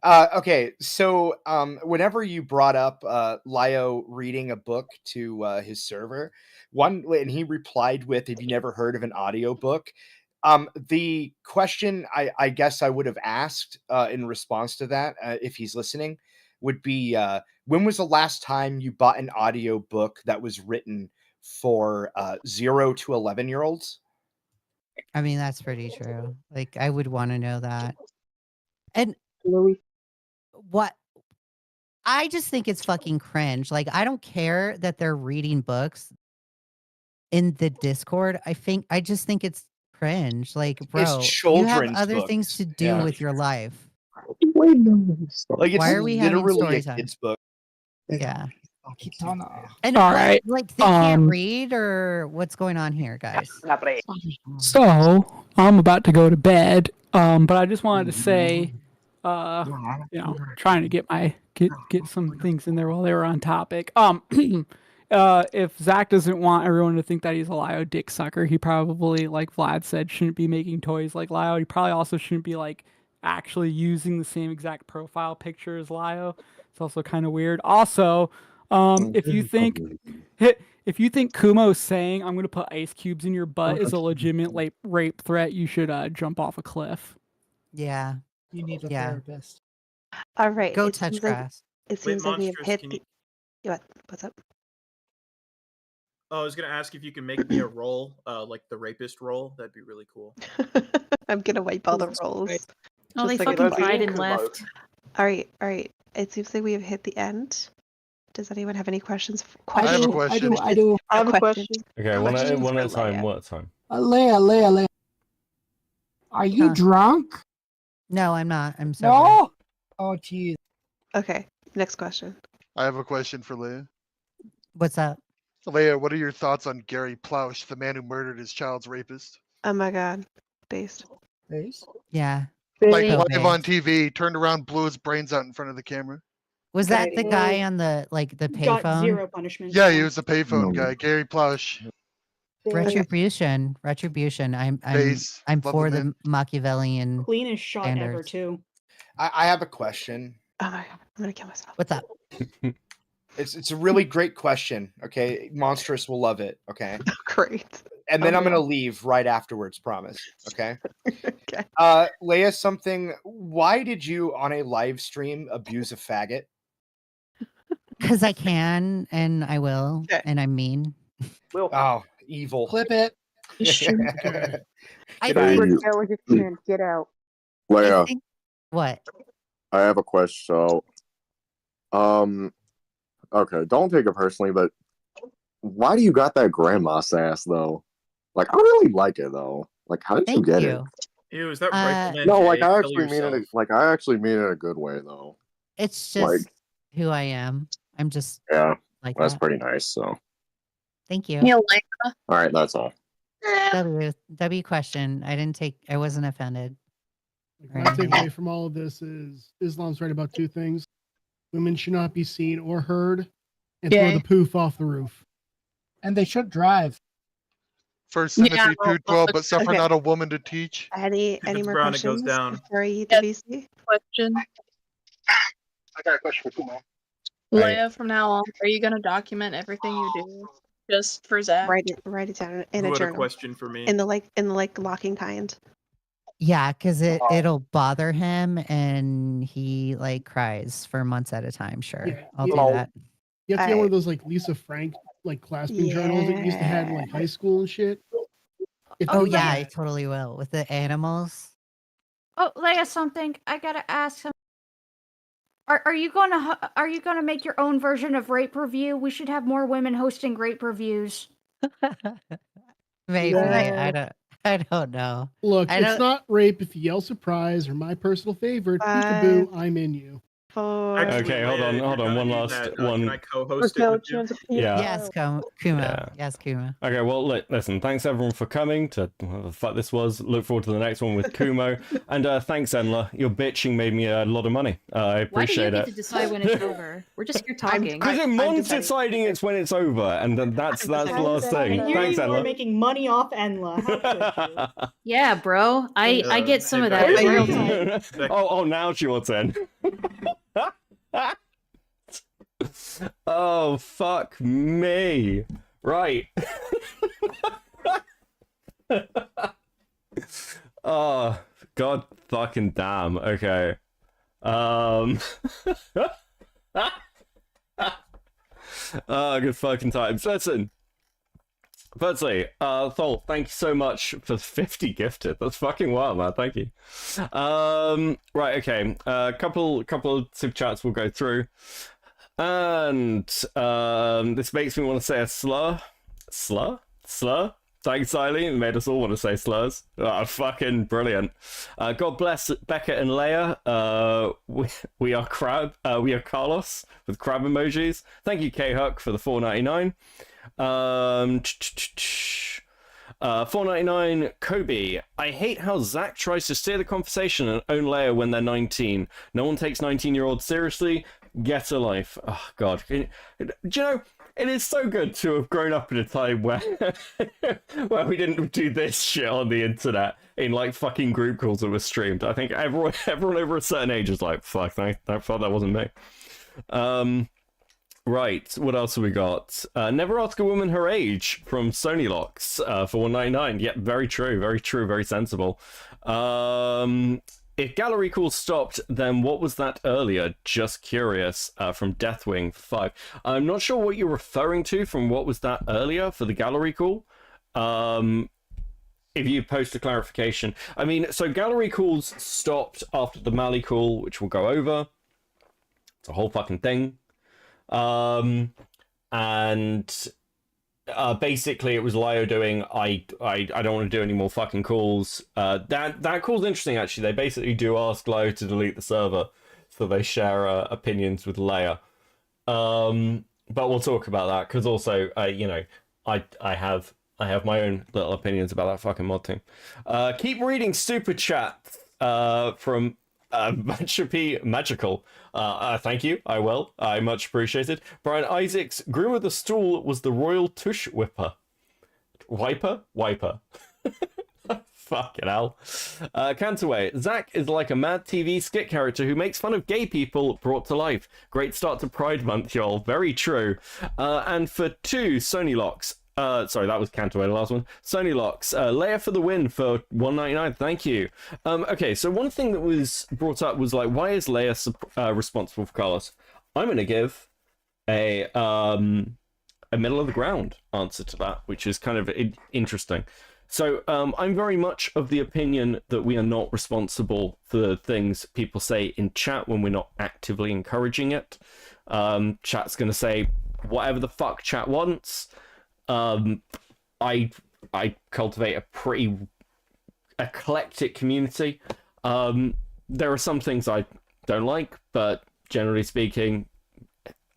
Okay, so whenever you brought up Lio reading a book to his server, and he replied with, "Have you never heard of an audiobook?" The question I guess I would have asked in response to that, if he's listening, would be, when was the last time you bought an audiobook that was written for 0 to 11-year-olds? I mean, that's pretty true. Like I would want to know that. And what I just think it's fucking cringe. Like, I don't care that they're reading books in the Discord. I just think it's cringe. Like, bro, you have children's other books. things to do Yeah. with your life. Like, it's Why are we having literally story a time? kid's book. Yeah. And All right, like they can't read, or what's going on here, guys? So I'm about to go to bed. But I just wanted to say, trying to get some things in there while they were on topic. If Zach doesn't want everyone to think that he's a Lio dick sucker, he probably, like Vlad said, shouldn't be making toys like Lio. He probably also shouldn't be like actually using the same exact profile picture as Lio. It's also kind of weird. Also, if you think Kumo's saying I'm gonna put ice cubes in your butt is a legitimate rape threat, you should jump off a cliff. Yeah. You need a Yeah. therapist. All right. Go it touch seems like- grass. It seems like we have Monstrous, hit can the. What's up? Oh, I was gonna ask if you can make me a roll, like the rapist roll. That'd be really cool. I'm gonna wipe all the rolls. Oh, they just like fucking it's cried fine. and left. All right. It seems like we have hit the end. Does anyone have any questions? I have a question. I do. I have a Questions? question. Okay, one at Questions a for time. Leia. One at a time. Leia. Are you drunk? No, I'm not. I'm sorry. No. Oh, jeez. Okay. Next question. I have a question for Leia. What's up? Leia, what are your thoughts on Gary Ploush, the man who murdered his child's rapist? Oh my God. Based. Yeah. Like So live on based. TV, turned around, blew his brains out in front of the camera. Was that the guy on the the Got payphone? 0 punishment. Yeah, he was the payphone guy, Gary Ploush. Retribution. I'm Base. I'm Love for the the Machiavellian Cleanest shot ever standards. too. I have a question. Oh my God. I'm gonna kill myself. What's up? It's a really great question. Okay, Monstrous will love it. Okay, Great. and then Oh, I'm gonna no. leave right afterwards. Promise. Okay. Okay. Leia, something. Why did you on a live stream abuse a faggot? Because I can and I will and I'm mean. Oh, evil. Clip it. I Get think Get out. Leia, what? I have a question. So, okay, don't take it personally, but why do you got that grandma sass though? Like, I really like it though. Like, how did you get it? Ew, is that Rifleman No, Jay? like I Kill actually mean yourself. it. Like I actually mean it in a good way though. It's just Like, who I am. I'm just yeah, like that's that. pretty nice. So, Thank you. all right, that's all. W question. I wasn't offended. or My anything. takeaway from all of this is Islam's right about two things. Women should not be seen or heard, and throw the poof off the roof. And they should drive. First Timothy 2:12, but suffer okay. not a woman to teach. Any more brown, it goes questions down. before I eat the VC? Question. I got a question for Kumo. Leia, from now on, are you gonna document everything you do just for Zach? Write it down in Who a had a journal. question for me? In the locking kind. Yeah, because it'll bother him and he like cries for months at a time. Sure. Yeah, I'll do yeah. that. You have to get one of those like Lisa Frank like clasping journals that you used to have in like high school and shit. If Oh you- yeah, I totally will. With the animals. Oh, Leia, something I gotta ask him. Are you gonna make your own version of rape review? We should have more women hosting rape reviews. Maybe. I don't know. Look, I it's don't- not rape if you yell surprise or my personal favorite, peekaboo, I'm in you. Okay, hold on. One last one. Can I co-host it with you? Yeah. Yes, Kuma. Yeah. Yes, Kuma. Okay, well, listen, thanks everyone for coming to whatever the fuck this was. Look forward to the next one with Kumo. And thanks, Enla. Your bitching made me a lot of money. I Why do you appreciate get it. to decide when it's over? We're just here talking. Because Mon's deciding it's when it's over, and then that's the last thing. And Thanks, you are Enla. making money off Enla. How could you? Yeah, bro. I get some of that royalty. Oh, now it's your turn. Oh, fuck me. Right. Oh, god fucking damn. Okay. Oh, good fucking times. Listen. Firstly, Thol, thank you so much for the 50 gifted. That's fucking wild, man. Thank you. Right, okay. Couple of super chats we'll go through. And this makes me want to say a slur. Slur? Thanks, Eileen. It made us all want to say slurs. Oh, fucking brilliant. God bless Becca and Leia. We are Carlos with crab emojis. Thank you, K-Huck, for the $4.99. $4.99 Kobe. I hate how Zach tries to steer the conversation and own Leia when they're 19. No one takes 19-year-olds seriously. Get a life. Oh, God. Do you know, it is so good to have grown up in a time where where we didn't do this shit on the internet in like fucking group calls that were streamed. I think everyone over a certain age is like, fuck, I thought that wasn't me. Right, what else have we got? Never ask a woman her age from Sony Locks for $1.99. Yep, very true, very sensible. If gallery calls stopped, then what was that earlier? Just curious. From Deathwing 5. I'm not sure what you're referring to from what was that earlier for the gallery call. If you post a clarification. I mean, so gallery calls stopped after the Mali call, which we'll go over. It's a whole fucking thing. Basically it was Lio doing I don't want to do any more fucking calls. That call's interesting actually. They basically do ask Lio to delete the server, so they share opinions with Leia. But we'll talk about that because also you know, I have my own little opinions about that fucking mod team. Keep reading super chat from Magical. Thank you. I will. I much appreciated. Brian Isaacs, Groom of the Stool was the royal tush whipper. Wiper? Fucking hell. Cantaway, Zach is like a Mad TV skit character who makes fun of gay people brought to life. Great start to Pride Month, y'all. Very true. And for 2 Sony Locks. Sorry, that was Cantaway, the last one. Sony Locks, Leia for the win for $1.99. Thank you. Okay, so one thing that was brought up was like, why is Leia responsible for Carlos? I'm going to give a middle of the ground answer to that, which is kind of interesting. So I'm very much of the opinion that we are not responsible for the things people say in chat when we're not actively encouraging it. Chat's going to say whatever the fuck chat wants. I cultivate a pretty eclectic community. There are some things I don't like, but generally speaking,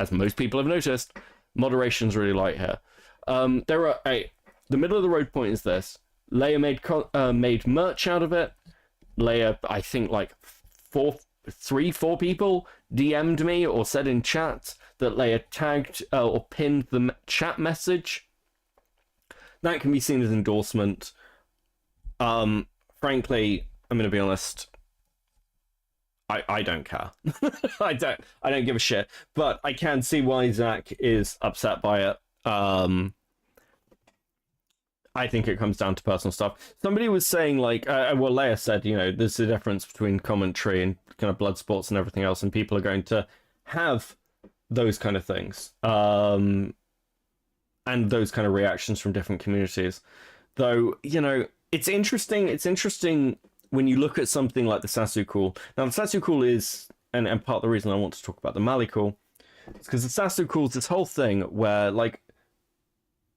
as most people have noticed, moderation's really light here. The middle of the road point is this. Leia made merch out of it. Leia, I think like 4 people DM'd me or said in chat that Leia tagged or pinned the chat message. That can be seen as endorsement. Frankly, I'm going to be honest. I don't care. I don't give a shit. But I can see why Zach is upset by it. I think it comes down to personal stuff. Somebody was saying like, well, Leia said, you know, there's a difference between commentary and kind of blood sports and everything else, and people are going to have those kind of things. And those kind of reactions from different communities. Though, you know, it's interesting when you look at something like the Sasu call. Now, the Sasu call is, and part of the reason I want to talk about the Mali call, is because the Sasu call is this whole thing where, like,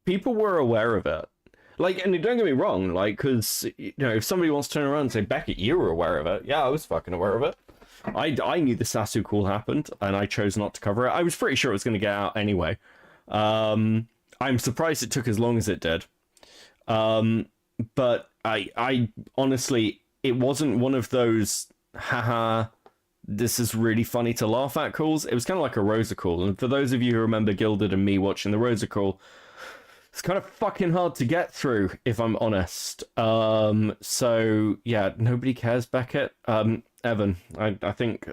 people were aware of it. Like, and don't get me wrong, like, because, you know, if somebody wants to turn around and say, Beckett, you were aware of it. Yeah, I was fucking aware of it. I knew the Sasu call happened, and I chose not to cover it. I was pretty sure it was going to get out anyway. I'm surprised it took as long as it did. But I honestly, it wasn't one of those, haha, this is really funny to laugh at calls. It was kind of like a Rosa call. And for those of you who remember Gilded and me watching the Rosa call, it's kind of fucking hard to get through, if I'm honest. So, yeah, nobody cares, Beckett. Evan, I think,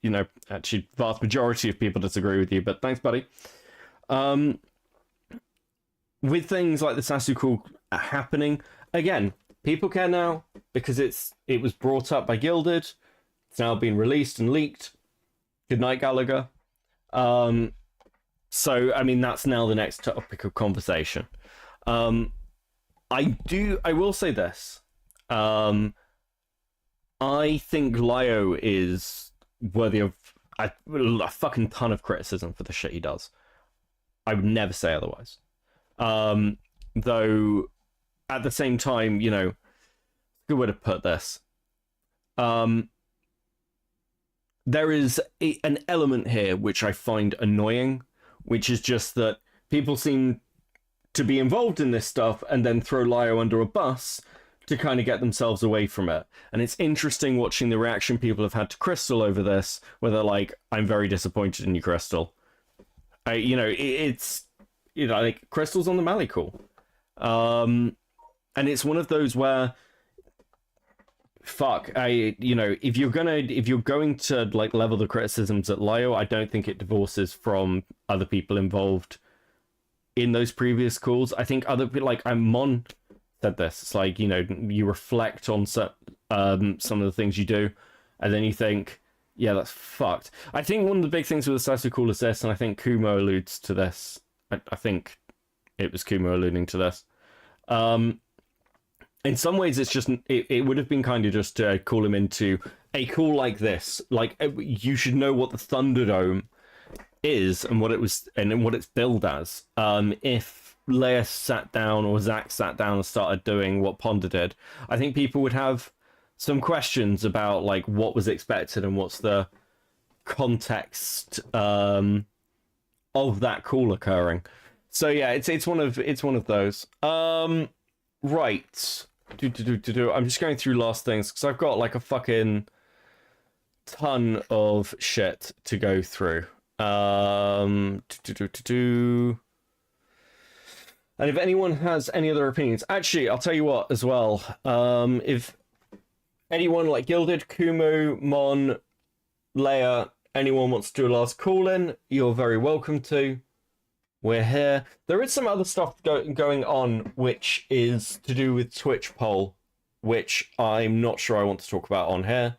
you know, actually, vast majority of people disagree with you, but thanks, buddy. With things like the Sasu call happening, again, people care now because it was brought up by Gilded. It's now been released and leaked. Good night, Gallagher. So, I mean, that's now the next topic of conversation. I will say this. I think Lio is worthy of a fucking ton of criticism for the shit he does. I would never say otherwise. Though, at the same time, you know, good way to put this. There is an element here which I find annoying, which is just that people seem to be involved in this stuff and then throw Lio under a bus to kind of get themselves away from it. And it's interesting watching the reaction people have had to Crystal over this, where they're like, I'm very disappointed in you, Crystal. It's like Crystal's on the Mally call. And it's one of those where if you're going to like level the criticisms at Lio, I don't think it divorces from other people involved in those previous calls. I think other people like Mon said this. It's like, you reflect on some of the things you do, and then you think, yeah, that's fucked. I think one of the big things with the Sasu call is this, and I think Kumo alludes to this. I think it was Kumo alluding to this. In some ways, it's just it would have been kind of just to call him into a call like this. Like, you should know what the Thunderdome is and what it was and what it's billed as. If Leia sat down or ZAK sat down and started doing what Ponder did, I think people would have some questions about like what was expected and what's the context of that call occurring. So yeah, it's one of those. Right. I'm just going through last things because I've got like a fucking ton of shit to go through. And if anyone has any other opinions, actually, I'll tell you what as well. If anyone like Gilded, Kumu, Mon, Leia, anyone wants to do a last call in, you're very welcome to. We're here. There is some other stuff going on, which is to do with Twitch poll, which I'm not sure I want to talk about on here,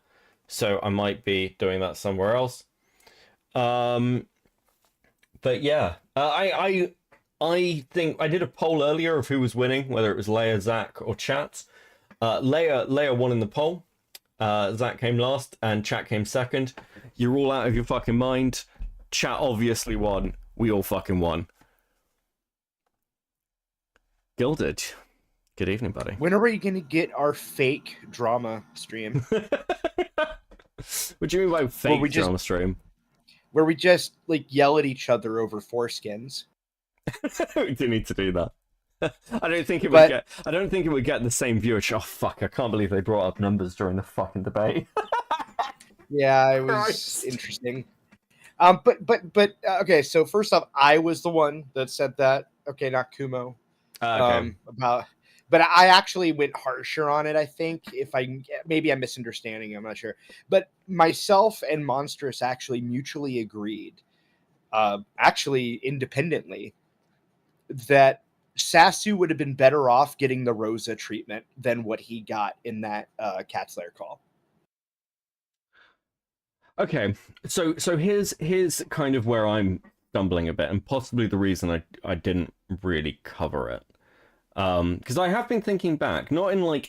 so I might be doing that somewhere else. But yeah, I think I did a poll earlier of who was winning, whether it was Leia, ZAK, or Chat. Leia won in the poll. ZAK came last, and Chat came second. You're all out of your fucking mind. Chat obviously won. We all fucking won. Gilded, good evening, buddy. When are we going to get our fake drama stream? What do you mean by fake drama stream? Where we just like yell at each other over foreskins. We do need to do that. I don't think it would get the same viewership. Oh fuck! I can't believe they brought up numbers during the fucking debate. Yeah, it was interesting. But okay. So first off, I was the one that said that. Okay, not Kumo. Okay. But I actually went harsher on it. I think maybe I'm misunderstanding. I'm not sure. But myself and Monstrous actually mutually agreed, actually independently, that Sasu would have been better off getting the Rosa treatment than what he got in that Cat's Lair call. Okay, so here's kind of where I'm stumbling a bit, and possibly the reason I didn't really cover it. Because I have been thinking back, not in like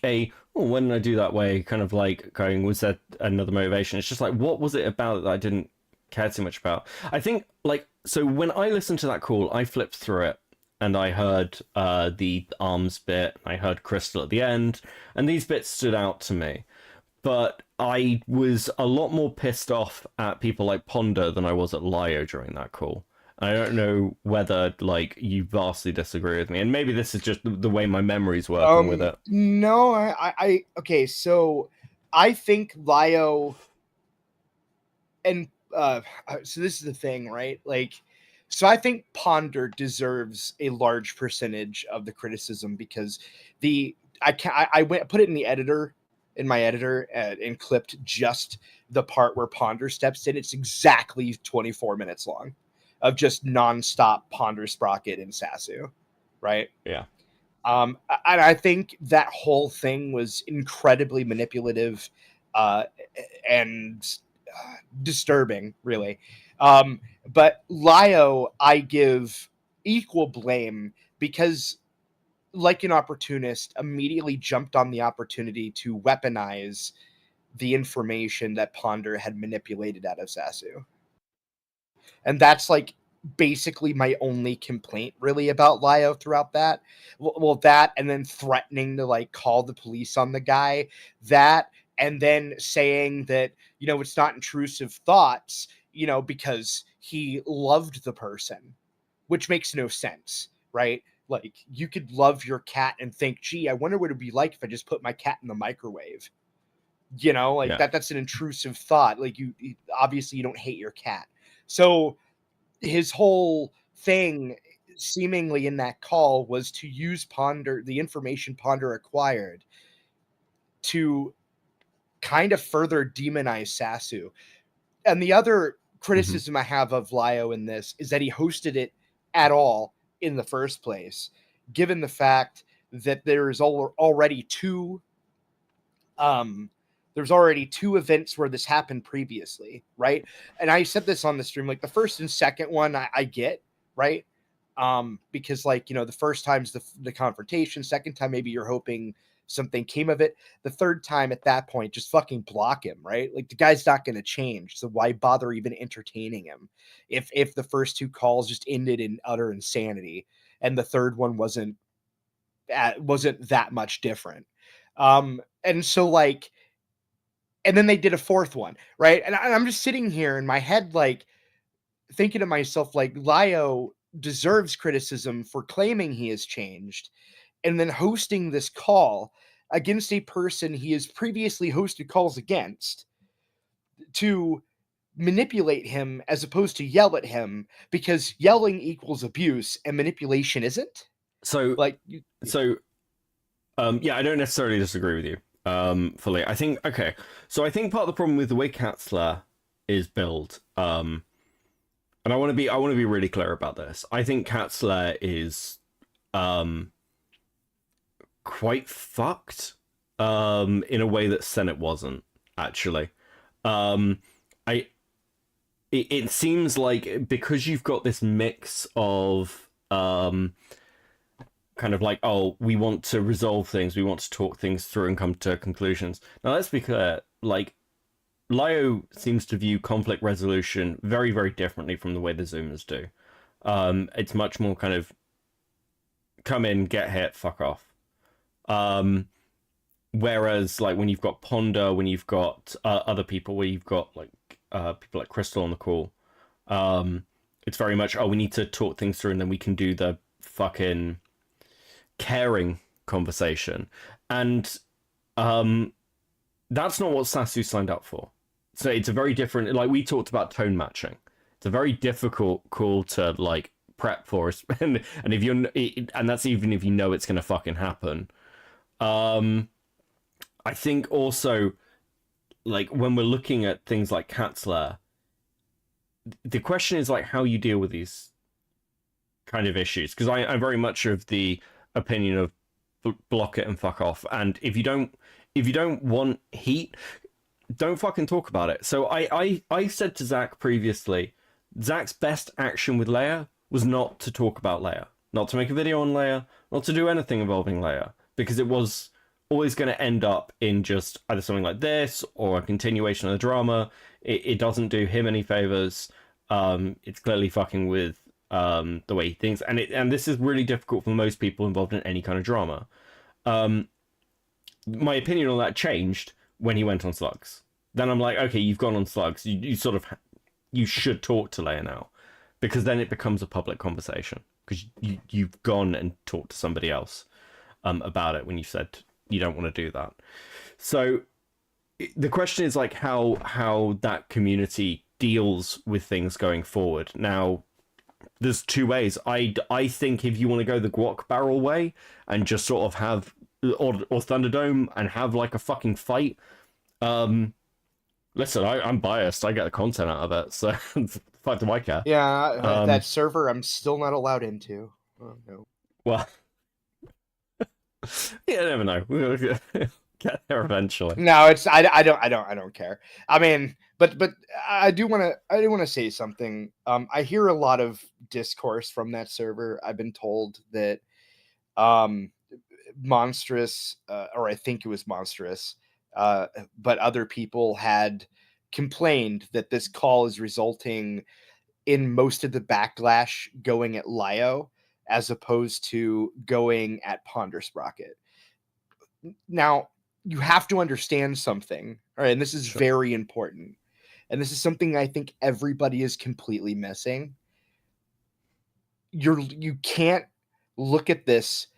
when did I do that way, kind of like going, was there another motivation? It's just like, what was it about that I didn't care too much about? I think, like, so when I listened to that call, I flipped through it, and I heard the arms bit, I heard Crystal at the end, and these bits stood out to me. But I was a lot more pissed off at people like Ponder than I was at Lio during that call. I don't know whether like you vastly disagree with me, and maybe this is just the way my memory's working with it. No, I okay. So I think Lio, and so this is the thing, right? Like, so I think Ponder deserves a large percentage of the criticism because I put it in the editor. In my editor and clipped just the part where Ponder steps in. It's exactly 24 minutes long of just nonstop Ponder Sprocket and Sasu, right? Yeah. And I think that whole thing was incredibly manipulative and disturbing, really. But Lio, I give equal blame because like an opportunist, immediately jumped on the opportunity to weaponize the information that Ponder had manipulated out of Sasu. And that's like basically my only complaint really about Lio throughout that. Well, that, and then threatening to like call the police on the guy, that, and then saying that, you know, it's not intrusive thoughts, you know, because he loved the person, which makes no sense, right? Like, you could love your cat and think, gee, I wonder what it'd be like if I just put my cat in the microwave. You know, like Yeah. that's an intrusive thought. Like, you obviously you don't hate your cat. So his whole thing seemingly in that call was to use Ponder, the information Ponder acquired, to kind of further demonize Sasu. And the other criticism I have of Lio in this is that he hosted it at all in the first place, given the fact that there's already two events where this happened previously, right? And I said this on the stream, like the first and second one I get, right? Because like, you know, the first time's the confrontation, second time maybe you're hoping something came of it. The third time at that point, just fucking block him, right? Like the guy's not going to change, so why bother even entertaining him if the first two calls just ended in utter insanity and the third one wasn't that much different. And so like, and then they did a fourth one, right? And I'm just sitting here in my head, like thinking to myself, like Lio deserves criticism for claiming he has changed and then hosting this call against a person he has previously hosted calls against to manipulate him as opposed to yell at him, because yelling equals abuse and manipulation isn't. So like, yeah, I don't necessarily disagree with you fully. I think so I think part of the problem with the way Katzler is built, and I want to be really clear about this. I think Katzler is quite fucked in a way that Senate wasn't, actually. It seems like because you've got this mix of kind of like, oh, we want to resolve things, we want to talk things through and come to conclusions. Now, let's be clear, like, Lio seems to view conflict resolution very, very differently from the way the Zoomers do. It's much more kind of come in, get hit, fuck off. Whereas, like, when you've got Ponder, when you've got other people, where you've got, like, people like Crystal on the call, it's very much, oh, we need to talk things through and then we can do the fucking caring conversation. And that's not what Sasu signed up for. So it's a very different, like we talked about tone matching. It's a very difficult call to like prep for, and if you're, and that's even if you know it's gonna fucking happen. I think also, like when we're looking at things like Katzler, the question is like how you deal with these kind of issues, because I'm very much of the opinion of block it and fuck off, and if you don't want heat, don't fucking talk about it. So I said to Zach previously, Zach's best action with Leia was not to talk about Leia, not to make a video on Leia, not to do anything involving Leia, because it was always going to end up in just either something like this or a continuation of the drama. It doesn't do him any favors. It's clearly fucking with the way he thinks, and this is really difficult for most people involved in any kind of drama. My opinion on that changed when he went on Slugs. Then I'm like, okay, you've gone on Slugs. You should talk to Leia now, because then it becomes a public conversation, because you've gone and talked to somebody else about it when you said you don't want to do that. So the question is like how that community deals with things going forward. Now, there's two ways. I think if you want to go the guac barrel way and just sort of have or Thunderdome and have like a fucking fight. Listen, I'm biased. I get the content out of it, so fuck do I care? Yeah, that server I'm still not allowed into. Oh, no. Well, you never know. We'll get there eventually. No, it's I don't care. I mean, but I do want to say something. I hear a lot of discourse from that server. I've been told that Monstrous, or I think it was Monstrous, but other people had complained that this call is resulting in most of the backlash going at Lio as opposed to going at Pondersprocket. Now, you have to understand something, all right, and this is very important. And this is something I think everybody is completely missing. You can't look at this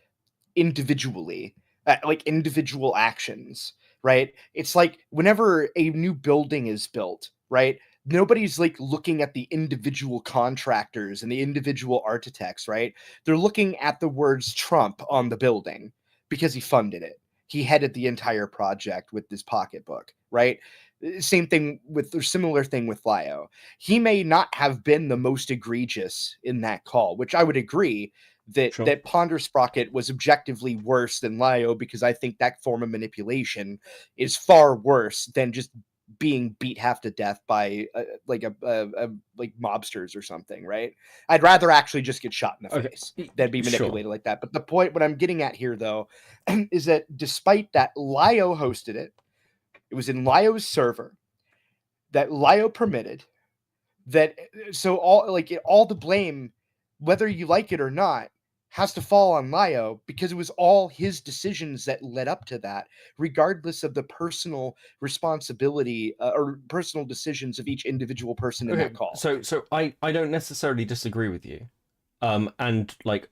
individually, like individual actions, right? It's like whenever a new building is built, right? Nobody's like looking at the individual contractors and the individual architects, right? They're looking at the words Trump on the building because he funded it. He headed the entire project with this pocketbook, right? Same thing with, or similar thing with Lio. He may not have been the most egregious in that call, which I would agree that that Pondersprocket was objectively worse than Lio, because I think that form of manipulation is far worse than just being beat half to death by like mobsters or something, right? I'd rather actually just get shot in the face than be manipulated like that. But the point, what I'm getting at here, though, is that despite that, Lio hosted it. It was in Lio's server that Lio permitted. That so all the blame, whether you like it or not, has to fall on Lio, because it was all his decisions that led up to that, regardless of the personal responsibility or personal decisions of each individual person in that call. So I don't necessarily disagree with you, and like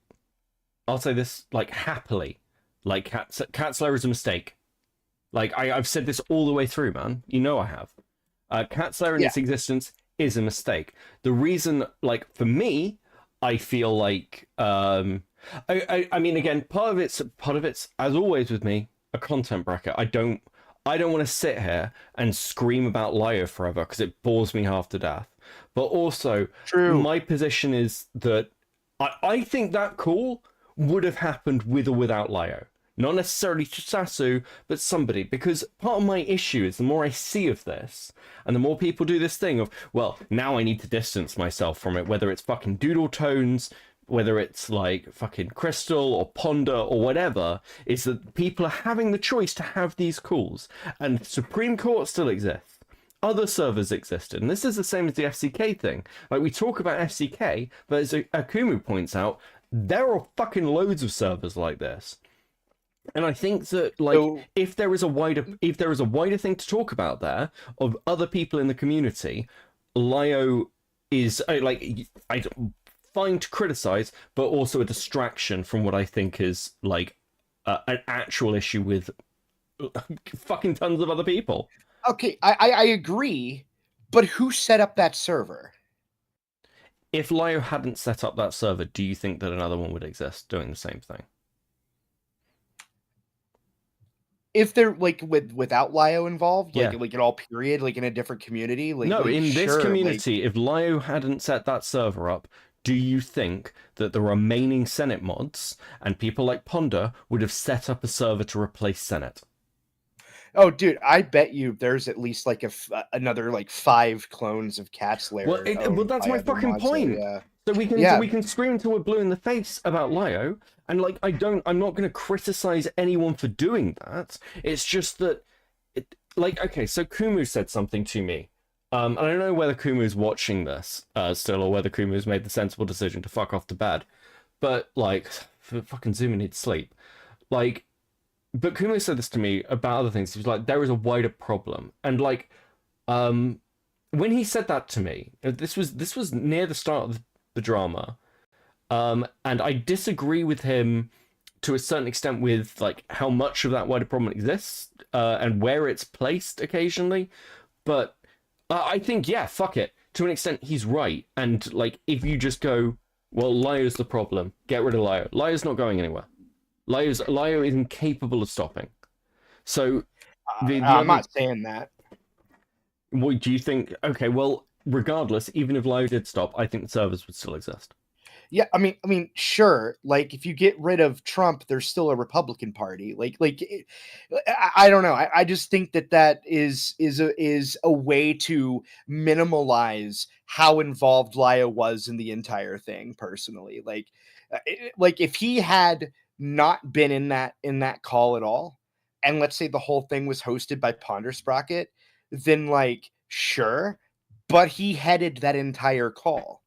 I'll say this like happily, like Cat Slayer is a mistake. Like I've said this all the way through, man. You know I have. Cat Slayer in its existence is a mistake. The reason, like for me, I feel like I mean, again, part of it's as always with me, a content bracket. I don't want to sit here and scream about Lio forever because it bores me half to death. But also, my position is that I think that call would have happened with or without Lio. Not necessarily Sasu, but somebody. Because part of my issue is the more I see of this, and the more people do this thing of, well, now I need to distance myself from it, whether it's fucking Doodle Tones, whether it's like fucking Crystal or Ponder or whatever, is that people are having the choice to have these calls. And Supreme Court still exists. Other servers existed. And this is the same as the FCK thing. Like, we talk about FCK, but as Akumu points out, there are fucking loads of servers like this. And I think that, like, if there is a wider thing to talk about there of other people in the community, Lio is like, I fine to criticize, but also a distraction from what I think is like an actual issue with fucking tons of other people. Okay, I agree, but who set up that server? If Lio hadn't set up that server, do you think that another one would exist doing the same thing? If they're like without Lio involved, like in all period, like in a different community, like no, in this sure, community, if Lio hadn't set that server up, do you think that the remaining Senate mods and people like Ponder would have set up a server to replace Senate? Oh, dude, I bet you there's at least like another like 5 clones of Cat Slayer. Well, that's my fucking point. So we can scream until we're blue in the face about Lio, and like I'm not going to criticize anyone for doing that. It's just that, okay, so Kumu said something to me. I don't know whether Kumu's watching this still, or whether Kumu's made the sensible decision to fuck off to bed. But like, fucking Zuma needs sleep. Like, but Kumu said this to me about other things. He was like, there is a wider problem, and like, when he said that to me, this was near the start of the drama, and I disagree with him to a certain extent with like how much of that wider problem exists and where it's placed occasionally, but I think fuck it, to an extent he's right. And like, if you just go, well, Lio's the problem, get rid of Lio. Lio's not going anywhere. Lio is incapable of stopping. So I'm not saying that. What do you think? Okay, well, regardless, even if Lio did stop, I think the servers would still exist. Yeah, I mean, sure. Like, if you get rid of Trump, there's still a Republican Party. I don't know. I just think that is a way to minimalize how involved Lio was in the entire thing. Personally, like if he had not been in that call at all, and let's say the whole thing was hosted by Ponder Sprocket, then like sure, but he headed that entire call.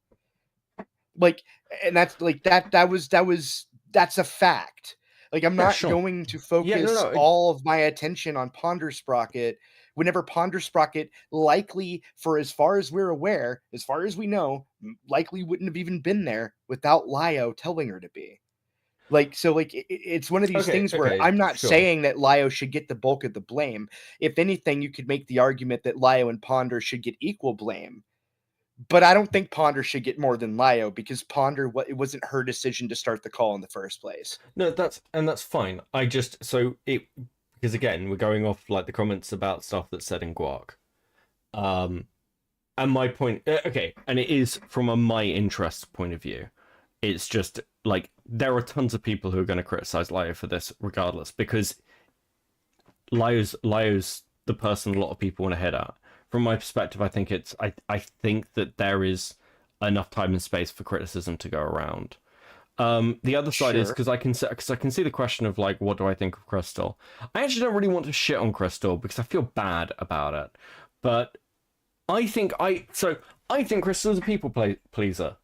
Like, and that's like that's a fact. Like, I'm not going to focus all of my attention on Ponder Sprocket whenever Ponder Sprocket likely, for as far as we're aware, as far as we know, likely wouldn't have even been there without Lio telling her to be. Like, so like it's one of these things where I'm not saying that Lio should get the bulk of the blame. If anything, you could make the argument that Lio and Ponder should get equal blame. But I don't think Ponder should get more than Lio because Ponder, it wasn't her decision to start the call in the first place. No, that's fine. Because again, we're going off like the comments about stuff that's said in Guac. And my point, and it is from a my interest point of view. It's just like there are tons of people who are going to criticize Lio for this regardless, because Lio's the person a lot of people want to hit at. From my perspective, I think I think that there is enough time and space for criticism to go around. The other side is because I can see the question of like, what do I think of Crystal? I actually don't really want to shit on Crystal because I feel bad about it, but I think Crystal is a people pleaser.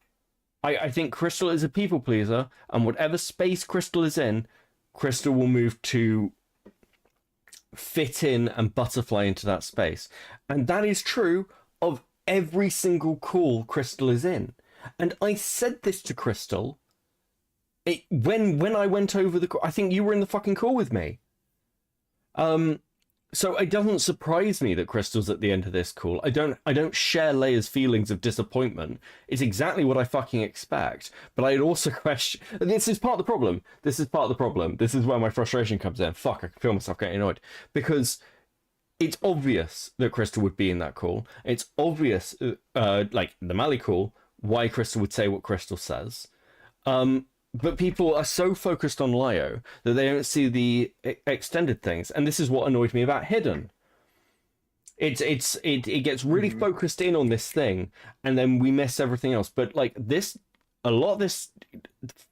I think Crystal is a people pleaser, and whatever space Crystal is in, Crystal will move to fit in and butterfly into that space. And that is true of every single call Crystal is in. And I said this to Crystal when I went over the call. I think you were in the fucking call with me. So it doesn't surprise me that Crystal's at the end of this call. I don't share Leia's feelings of disappointment. It's exactly what I fucking expect. But I'd also question... This is part of the problem. This is where my frustration comes in. Fuck, I can feel myself getting annoyed. Because it's obvious that Crystal would be in that call. It's obvious, like the Mali call, why Crystal would say what Crystal says. But people are so focused on Lio that they don't see the extended things, and this is what annoyed me about Hidden. It gets really focused in on this thing, and then we miss everything else. But like a lot of this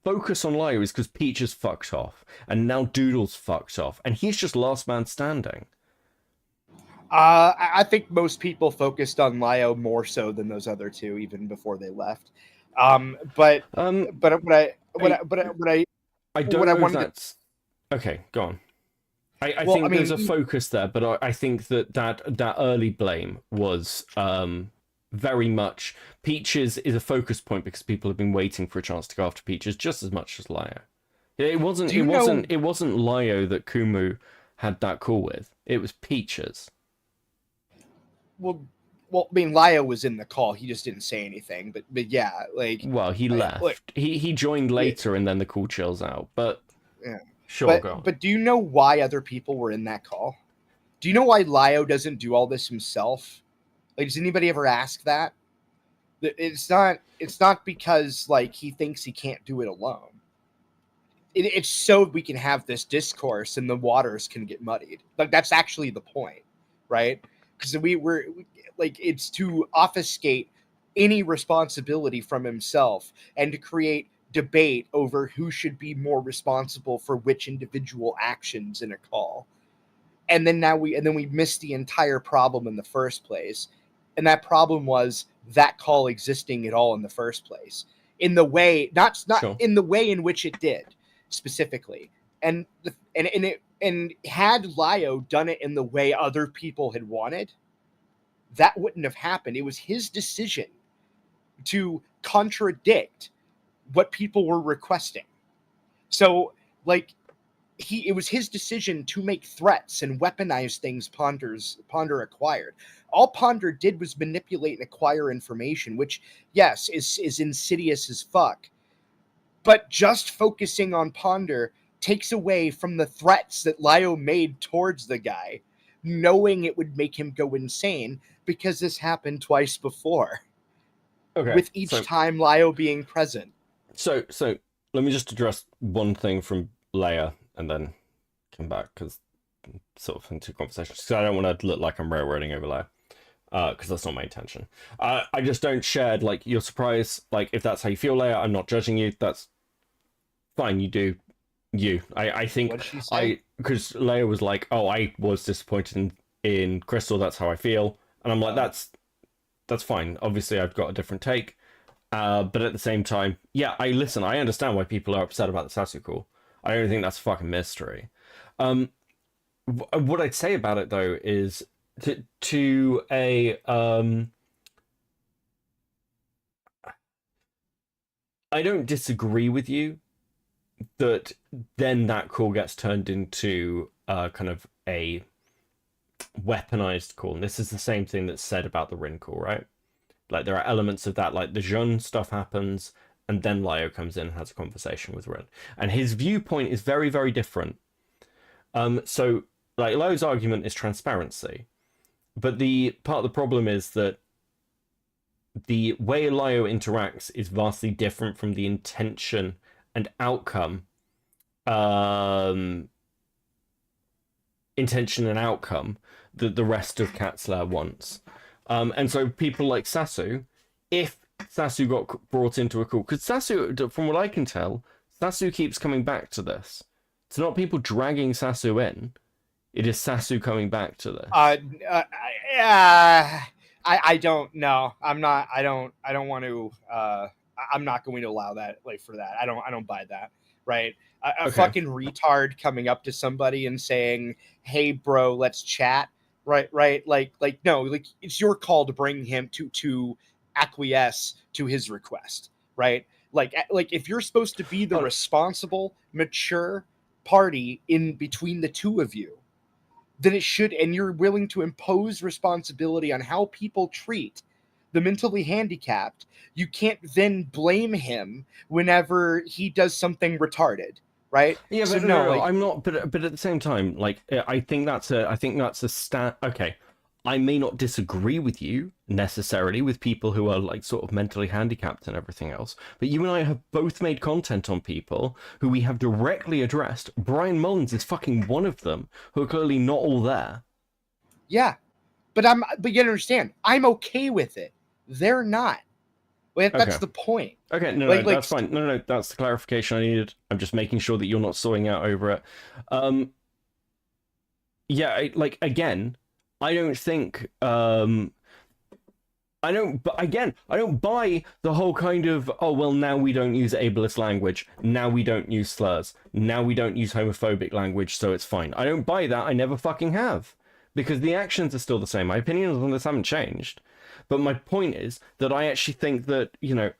focus on Lio is because Peach is fucked off, and now Doodle's fucked off, and he's just last man standing. I think most people focused on Lio more so than those other two, even before they left. But I don't know if that's... Okay, go on. I think there's a focus there, but I think that early blame was very much... Peaches is a focus point because people have been waiting for a chance to go after Peaches just as much as Lio. It wasn't Lio that Kumu had that call with. It was Peaches. Well, I mean, Lio was in the call. He just didn't say anything. But yeah, like... Well, he left. He joined later, and then the call chills out. But yeah, sure, go on. But do you know why other people were in that call? Do you know why Lio doesn't do all this himself? Like, does anybody ever ask that? It's not because like he thinks he can't do it alone. It's so we can have this discourse and the waters can get muddied. Like that's actually the point, right? Because we're like, it's to obfuscate any responsibility from himself and to create debate over who should be more responsible for which individual actions in a call. And then we missed the entire problem in the first place. And that problem was that call existing at all in the first place. In the way, not sure. In the way in which it did specifically. And had Lio done it in the way other people had wanted, that wouldn't have happened. It was his decision to contradict what people were requesting. So, like, it was his decision to make threats and weaponize things Ponder acquired. All Ponder did was manipulate and acquire information, which, yes, is insidious as fuck. But just focusing on Ponder takes away from the threats that Lio made towards the guy, knowing it would make him go insane, because this happened twice before. Okay. With each time Lio being present. So let me just address one thing from Leia and then come back, because sort of into conversations. Because I don't want to look like I'm railroading over Leia. Because that's not my intention. I just don't share, like, your surprise. Like, if that's how you feel, Leia, I'm not judging you. That's fine. You do You. I think What'd she say? because Leia was like, "Oh, I was disappointed in Crystal. That's how I feel," and I'm like, "That's fine. Obviously, I've got a different take." But at the same time, yeah, I understand why people are upset about the Sasu call. I don't think that's a fucking mystery. What I'd say about it though is to a I don't disagree with you that then that call gets turned into kind of a weaponized call. And this is the same thing that's said about the Rin call, right? Like there are elements of that, like the Jun stuff happens, and then Lio comes in and has a conversation with Rin, and his viewpoint is very, very different. So like Lio's argument is transparency, but the part of the problem is that the way Lio interacts is vastly different from the intention and outcome. Intention and outcome that the rest of Katzler wants. And so people like Sasu, if Sasu got brought into a call, because Sasu, from what I can tell, Sasu keeps coming back to this. It's not people dragging Sasu in. It is Sasu coming back to this. I don't know. I'm not. I don't want to. I'm not going to allow that. Like for that, I don't buy that. Right. A fucking retard coming up to somebody and saying, "Hey, bro, let's chat." Right. Like no. Like it's your call to bring him to acquiesce to his request. Right. Like if you're supposed to be the responsible, mature party in between the two of you, then it should, and you're willing to impose responsibility on how people treat the mentally handicapped, you can't then blame him whenever he does something retarded, right? Yeah, but so no, I'm not. But at the same time, like I think that's a stat. Okay, I may not disagree with you necessarily with people who are like sort of mentally handicapped and everything else, but you and I have both made content on people who we have directly addressed. Brian Mullins is fucking one of them, who are clearly not all there. Yeah, but you understand, I'm okay with it. They're not. Well, that's the point. Okay, no, that's fine. No, that's the clarification I needed. I'm just making sure that you're not sawing out over it. Yeah, like again, I don't think I don't buy the whole kind of, oh well, now we don't use ableist language, now we don't use slurs, now we don't use homophobic language, so it's fine. I don't buy that. I never fucking have, because the actions are still the same. My opinions on this haven't changed. But my point is that I actually think that, you know,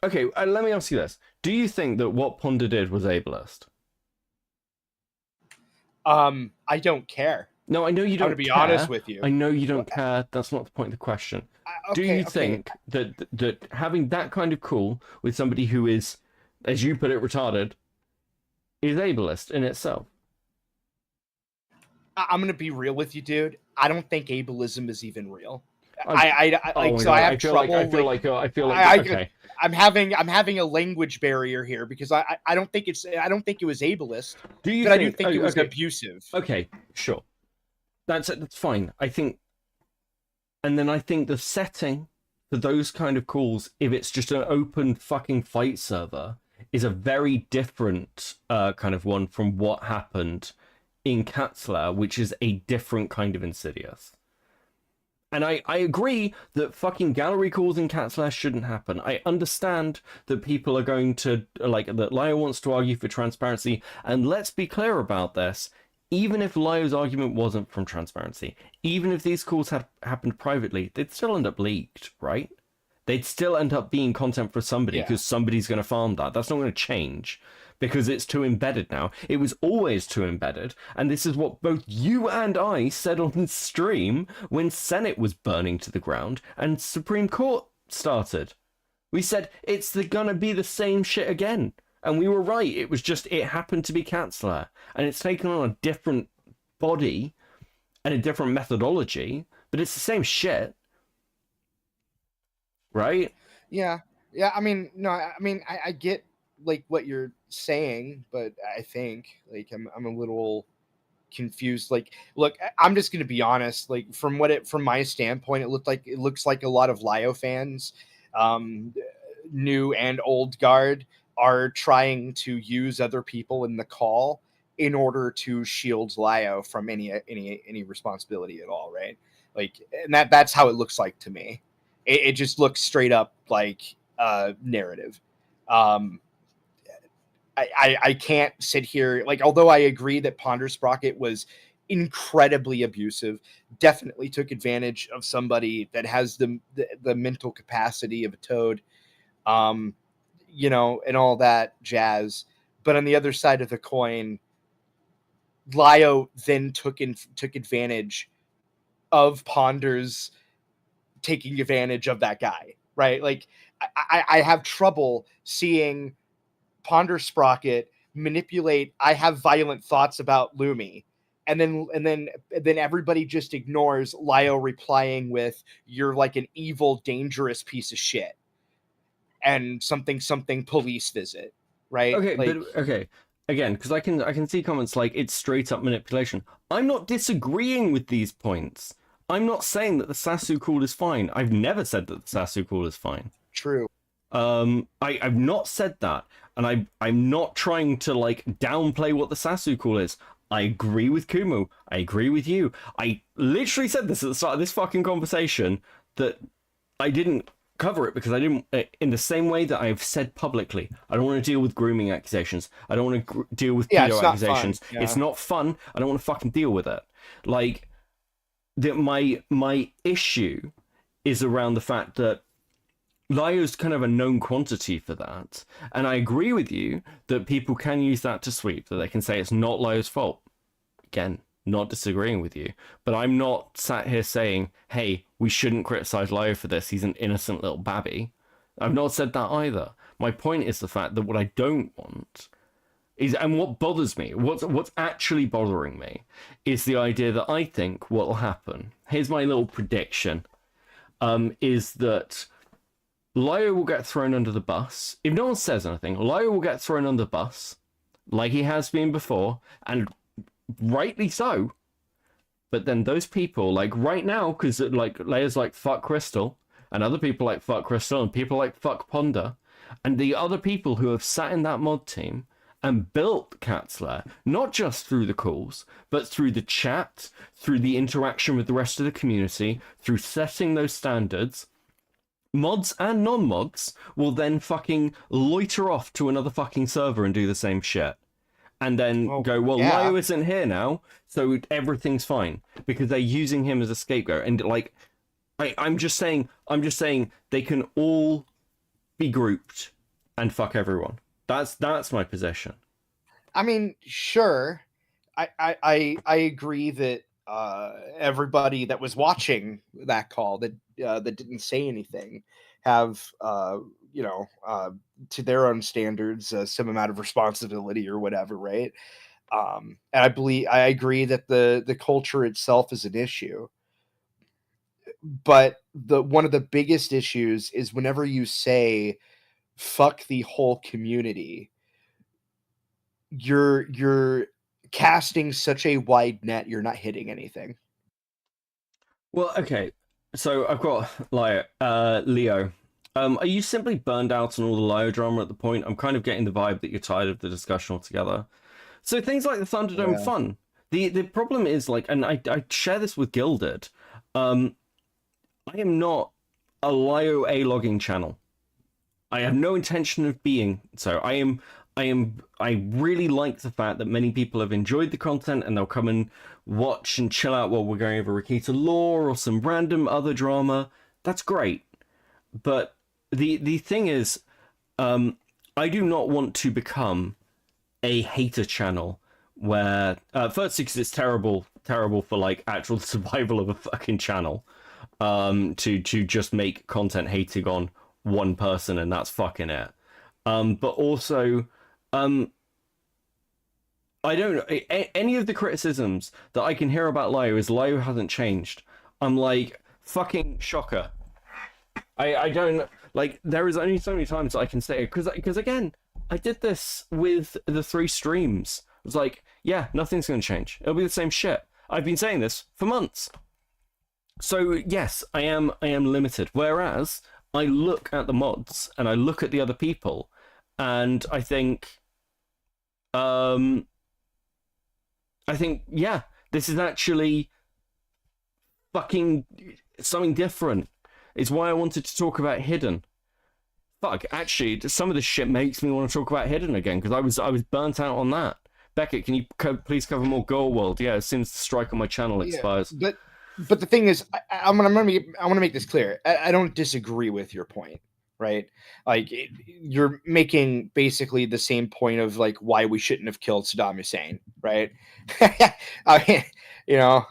okay, let me ask you this. Do you think that what Ponder did was ableist? I don't care. No, I know you don't care. I'm going to be honest with you. I know you don't care. That's not the point of the question. Do you think that having that kind of call with somebody who is, as you put it, retarded, is ableist in itself? I'm going to be real with you, dude. I don't think ableism is even real. I have trouble. I feel like okay. I'm having a language barrier here because I don't think it was ableist. I do think it was abusive. Okay, sure. That's fine. I think, and then I think the setting for those kind of calls, if it's just an open fucking fight server, is a very different kind of one from what happened in Katzler, which is a different kind of insidious. And I agree that fucking gallery calls in Katzler shouldn't happen. I understand that people are going to, like, that Lio wants to argue for transparency, and let's be clear about this. Even if Lio's argument wasn't from transparency, even if these calls had happened privately, they'd still end up leaked, right? They'd still end up being content for somebody because somebody's going to farm that. That's not going to change because it's too embedded now. It was always too embedded, and this is what both you and I said on stream when Senate was burning to the ground and Supreme Court started. We said it's gonna be the same shit again. And we were right. It was just, it happened to be Katzler. And it's taken on a different body and a different methodology, but it's the same shit. Right? Yeah. Yeah, I mean, no, I get, like, what you're saying, but I think, like, I'm a little confused. Like, look, I'm just going to be honest. Like, from my standpoint, it looks like a lot of Lio fans, new and old guard, are trying to use other people in the call in order to shield Lio from any responsibility at all, right? Like, and that's how it looks like to me. It just looks straight up like narrative. I can't sit here, like, although I agree that Ponder Sprocket was incredibly abusive, definitely took advantage of somebody that has the mental capacity of a toad, you know, and all that jazz. But on the other side of the coin, Lio then took advantage of Ponder's taking advantage of that guy, right? Like, I have trouble seeing Ponder Sprocket manipulate. I have violent thoughts about Lumi, and then everybody just ignores Lio replying with, "You're like an evil, dangerous piece of shit," and something police visit, right? Okay, like, but okay. Again, because I can see comments like it's straight up manipulation. I'm not disagreeing with these points. I'm not saying that the Sasu call is fine. I've never said that the Sasu call is fine. True. I've not said that, and I'm not trying to like downplay what the Sasu call is. I agree with Kumu. I agree with you. I literally said this at the start of this fucking conversation that I didn't cover it because I didn't, in the same way that I've said publicly, I don't want to deal with grooming accusations. I don't want to deal with pedo accusations. It's not fun. I don't want to fucking deal with it. Like, my issue is around the fact that Lio's kind of a known quantity for that, and I agree with you that people can use that to sweep, that they can say it's not Lio's fault. Again, not disagreeing with you, but I'm not sat here saying, hey, we shouldn't criticize Lio for this, he's an innocent little babby. I've not said that either. My point is the fact that what I don't want is, and what bothers me, what's actually bothering me, is the idea that I think what will happen, here's my little prediction, is that Lio will get thrown under the bus. If no one says anything, Lio will get thrown under the bus, like he has been before, and rightly so. But then those people, like right now, because like Leia's like fuck Crystal, and other people like fuck Crystal, and people like fuck Ponder, and the other people who have sat in that mod team and built Cat's Lair, not just through the calls, but through the chat, through the interaction with the rest of the community, through setting those standards, mods and non-mods will then fucking loiter off to another fucking server and do the same shit. And then Lio isn't here now, so everything's fine. Because they're using him as a scapegoat. And like, I'm just saying they can all be grouped and fuck everyone. That's my position. I mean, sure. I agree that everybody that was watching that call that didn't say anything have to their own standards some amount of responsibility or whatever, right? And I agree that the culture itself is an issue, but one of the biggest issues is whenever you say fuck the whole community, you're casting such a wide net, you're not hitting anything. Well, okay, so I've got Leo. Are you simply burned out on all the Lio drama at the point? I'm kind of getting the vibe that you're tired of the discussion altogether. So things like the Thunderdome fun. The problem is, like, and I share this with Gilded, I am not a Lio A-logging channel. I have no intention of being so. I really like the fact that many people have enjoyed the content and they'll come and watch and chill out while we're going over Rikita lore or some random other drama. That's great. But the thing is, I do not want to become a hater channel where, firstly, because it's terrible for like actual survival of a fucking channel, to just make content hating on one person and that's fucking it. But also, I don't know, any of the criticisms that I can hear about Lio is Lio hasn't changed. I'm like, fucking shocker. I don't, like, there is only so many times I can say it, because again, I did this with the 3 streams. I was like, yeah, nothing's going to change. It'll be the same shit. I've been saying this for months. So yes, I am limited. Whereas I look at the mods and I look at the other people, And I think, yeah, this is actually fucking something different. It's why I wanted to talk about Hidden. Fuck, actually, some of this shit makes me want to talk about Hidden again, because I was burnt out on that. Beckett, can you please cover more Goal World? Yeah, as soon as the strike on my channel expires. Yeah, but the thing is, I want to make this clear. I don't disagree with your point, right? Like you're making basically the same point of like why we shouldn't have killed Saddam Hussein, right? I mean, you know,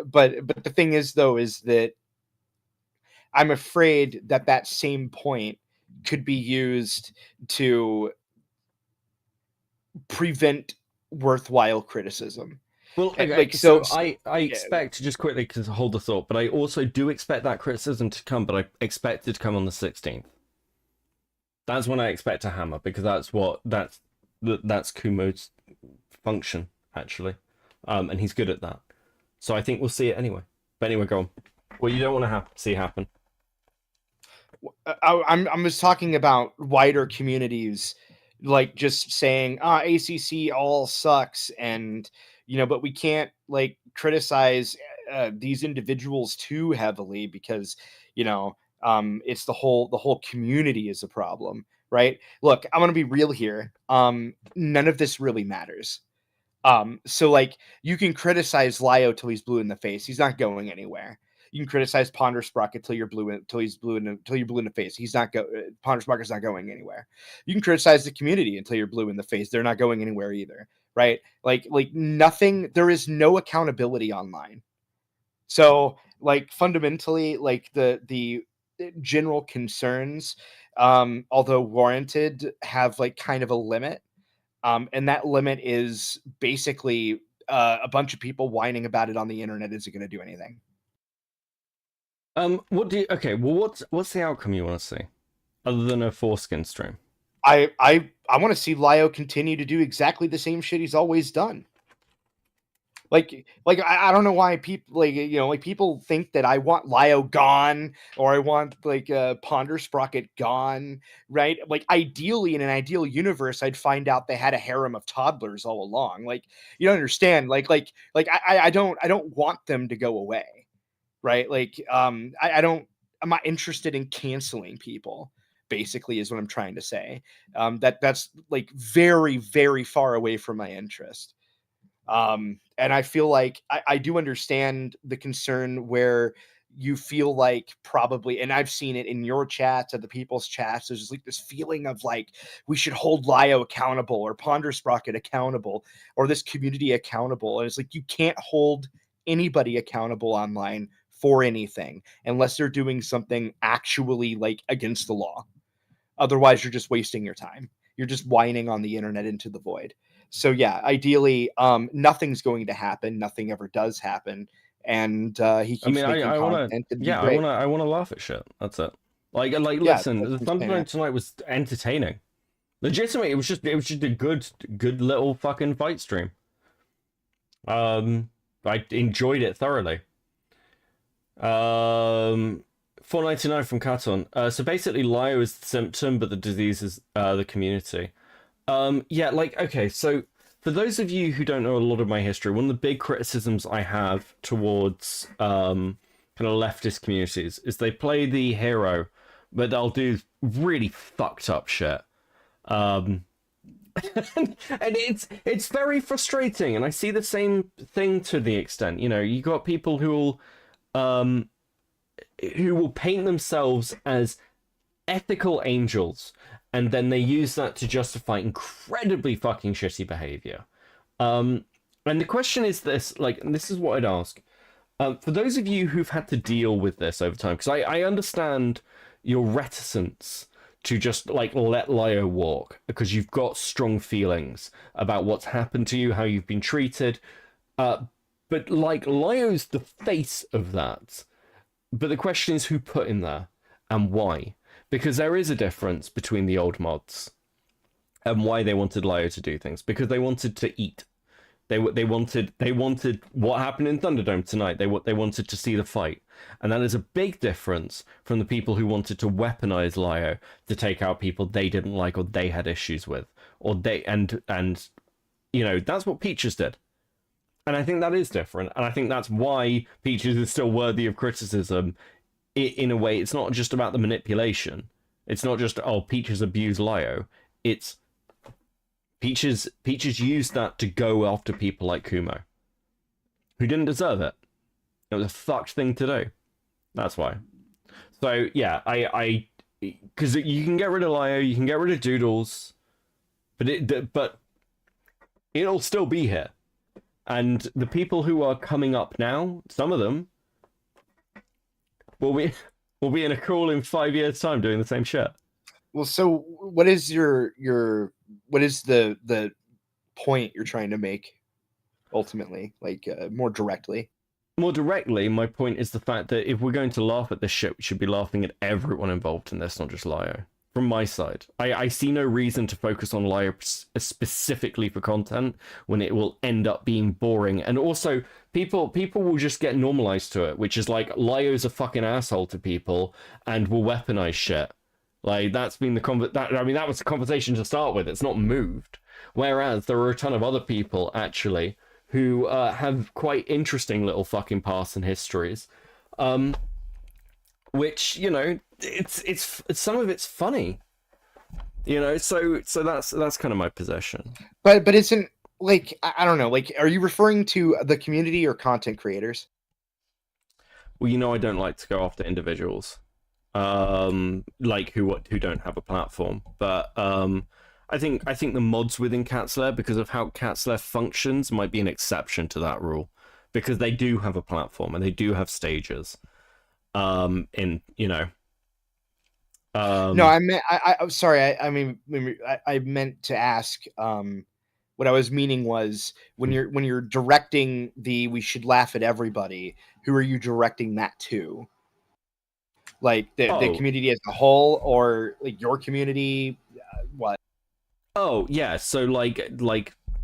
but the thing is though is that I'm afraid that that same point could be used to prevent worthwhile criticism. Well, okay, like so I expect, just quickly to hold the thought, but I also do expect that criticism to come, but I expect it to come on the 16th. That's when I expect to hammer, because that's Kumo's function, actually. And he's good at that. So I think we'll see it anyway. But anyway, go on. Well, you don't want to see happen. I'm just talking about wider communities, like just saying, ACC all sucks, and you know, but we can't like criticize these individuals too heavily because you know it's the whole community is a problem, right? Look, I'm gonna be real here. None of this really matters. So like you can criticize Lio till he's blue in the face. He's not going anywhere. You can criticize Ponder Sprocket till you're blue in the face. He's not Ponder Sprocket's not going anywhere. You can criticize the community until you're blue in the face. They're not going anywhere either, right? Like nothing. There is no accountability online. So like fundamentally, like the general concerns, although warranted, have like kind of a limit. And that limit is basically a bunch of people whining about it on the internet isn't going to do anything. What do you, okay, well, what's the outcome you want to see, other than a foreskin stream? I want to see Lio continue to do exactly the same shit he's always done. Like I don't know why people people think that I want Lio gone or I want like Ponder Sprocket gone, right? Like ideally in an ideal universe, I'd find out they had a harem of toddlers all along. Like you don't understand. I don't want them to go away. Right? Like, I'm not interested in canceling people, basically, is what I'm trying to say. That's like very, very far away from my interest. And I feel like I do understand the concern where you feel like probably, and I've seen it in your chats, at the people's chats, there's just like this feeling of like, we should hold Lio accountable or Ponder Sprocket accountable or this community accountable. And it's like, you can't hold anybody accountable online for anything unless they're doing something actually like against the law. Otherwise, you're just wasting your time. You're just whining on the internet into the void. So yeah, ideally, nothing's going to happen. Nothing ever does happen, and he keeps making content. I want to laugh at shit. That's it. Like listen, the Thunderdome tonight was entertaining. Legitimately, it was just a good little fucking fight stream. I enjoyed it thoroughly. 499 from Katon. So basically Lio is the symptom, but the disease is the community. Yeah, like, okay, so for those of you who don't know a lot of my history, one of the big criticisms I have towards kind of leftist communities is they play the hero, but they'll do really fucked up shit. And it's very frustrating, and I see the same thing to the extent, you know, you got people who will paint themselves as ethical angels, and then they use that to justify incredibly fucking shitty behavior. And the question is this, like, and this is what I'd ask. For those of you who've had to deal with this over time, because I understand your reticence to just, like, let Lio walk, because you've got strong feelings about what's happened to you, how you've been treated. But, like, Lio's the face of that. But the question is who put him there and why? Because there is a difference between the old mods and why they wanted Lio to do things. Because they wanted to eat. They wanted what happened in Thunderdome tonight. They wanted to see the fight, and that is a big difference from the people who wanted to weaponize Lio to take out people they didn't like or they had issues with, or they and that's what Peaches did, and I think that is different, and I think that's why Peaches is still worthy of criticism. In a way, it's not just about the manipulation. It's not just Peaches abused Lio. It's Peaches used that to go after people like Kumo, who didn't deserve it. It was a fucked thing to do. That's why. So yeah, I because you can get rid of Lio, you can get rid of Doodles, but it'll still be here. And the people who are coming up now, some of them will be in a call in 5 years' time doing the same shit. Well, so what is what is the point you're trying to make ultimately, like more directly? More directly, my point is the fact that if we're going to laugh at this shit, we should be laughing at everyone involved in this, not just Lio. From my side, I see no reason to focus on Lio specifically for content when it will end up being boring. And also, people will just get normalized to it, which is like Lio's a fucking asshole to people and will weaponize shit. Like that's been that was the conversation to start with. It's not moved. Whereas there are a ton of other people actually who have quite interesting little fucking pasts and histories, which it's some of it's funny, So that's kind of my position. But isn't like I don't know. Like, are you referring to the community or content creators? Well, I don't like to go after individuals. Like who don't have a platform, but I think the mods within Catslayer, because of how Catslayer functions, might be an exception to that rule, because they do have a platform and they do have stages. No, I meant I'm sorry. I mean, I meant to ask. What I was meaning was when you're directing we should laugh at everybody. Who are you directing that to? Like the community as a whole, or like your community? What? Oh yeah, so like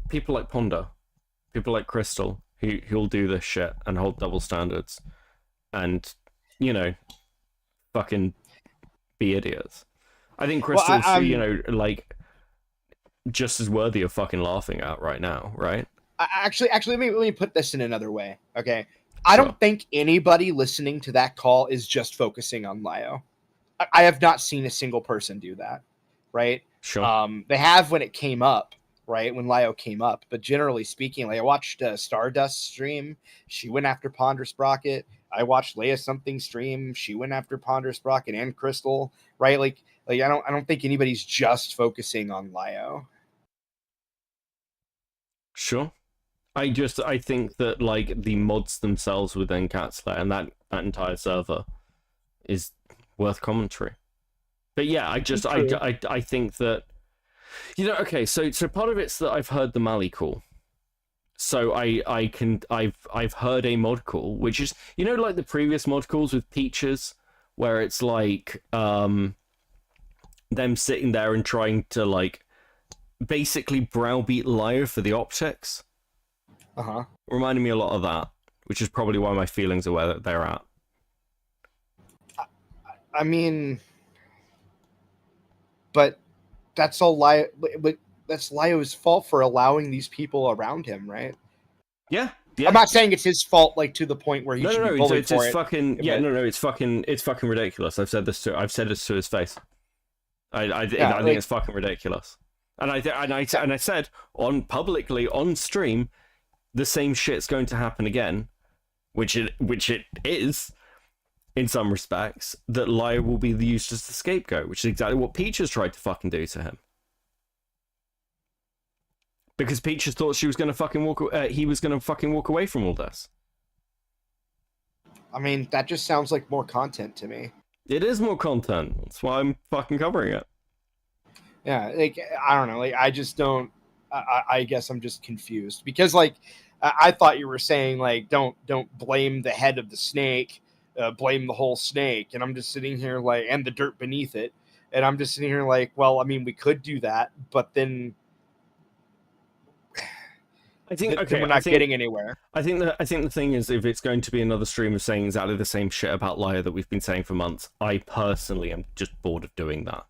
people like Ponder, people like Crystal, who'll do this shit and hold double standards, and fucking be idiots. I think Crystal's like just as worthy of fucking laughing at right now, right? Actually, let me put this in another way. Okay. I don't think anybody listening to that call is just focusing on Lio. I have not seen a single person do that, right? Sure. They have when it came up, right? When Lio came up. But generally speaking, like I watched Stardust stream. She went after Ponder Sprocket. I watched Leia Something stream. She went after Ponder Sprocket and Crystal, right? Like I don't think anybody's just focusing on Lio. Sure. I think that like the mods themselves within Catslayer and that entire server is worth commentary. But yeah, I think that okay, so part of it's that I've heard the Mali call. So I've heard a mod call, which is like the previous mod calls with Peaches, where it's like them sitting there and trying to like basically browbeat Lio for the optics. Reminding me a lot of that, which is probably why my feelings are where they're at. I mean, but that's all Lio. But that's Lio's fault for allowing these people around him, right? Yeah. I'm not saying it's his fault, like to the point where he should be bullied it's for it. Fucking it's fucking ridiculous. I've said this to his face. I think it's fucking ridiculous. And I said publicly on stream, the same shit's going to happen again, which it is in some respects, that Lio will be used as the scapegoat, which is exactly what Peaches tried to fucking do to him. Because Peaches thought he was going to fucking walk away from all this. I mean, that just sounds like more content to me. It is more content. That's why I'm fucking covering it. Yeah, like I don't know, like I just don't. I guess I'm just confused because like I thought you were saying like don't blame the head of the snake, blame the whole snake, and I'm just sitting here like and the dirt beneath it, and I'm just sitting here like, well, I mean we could do that, but then I think then we're not getting anywhere. I think the thing is, if it's going to be another stream of saying exactly the same shit about Leia that we've been saying for months, I personally am just bored of doing that.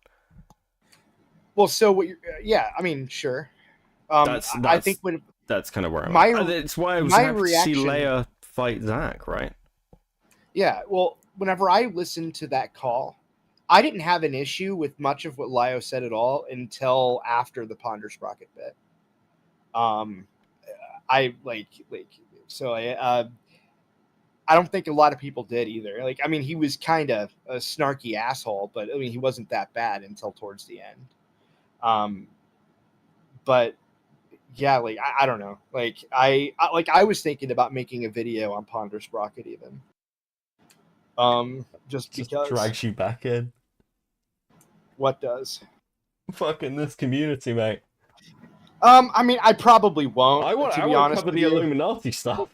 Well, so what? Yeah, I mean, sure. I think that's kind of where I'm my at. It's why I was my happy to see reaction- Leia fight Zach, right? Yeah, well, whenever I listened to that call, I didn't have an issue with much of what Lio said at all until after the Ponder Sprocket bit. I don't think a lot of people did either. Like, I mean, he was kind of a snarky asshole, but I mean, he wasn't that bad until towards the end. But yeah, like I don't know. Like I was thinking about making a video on Ponder Sprocket even. Just because drags you back in. What does? Fucking this community, mate. I mean, I probably won't. I want to cover the Illuminati stuff.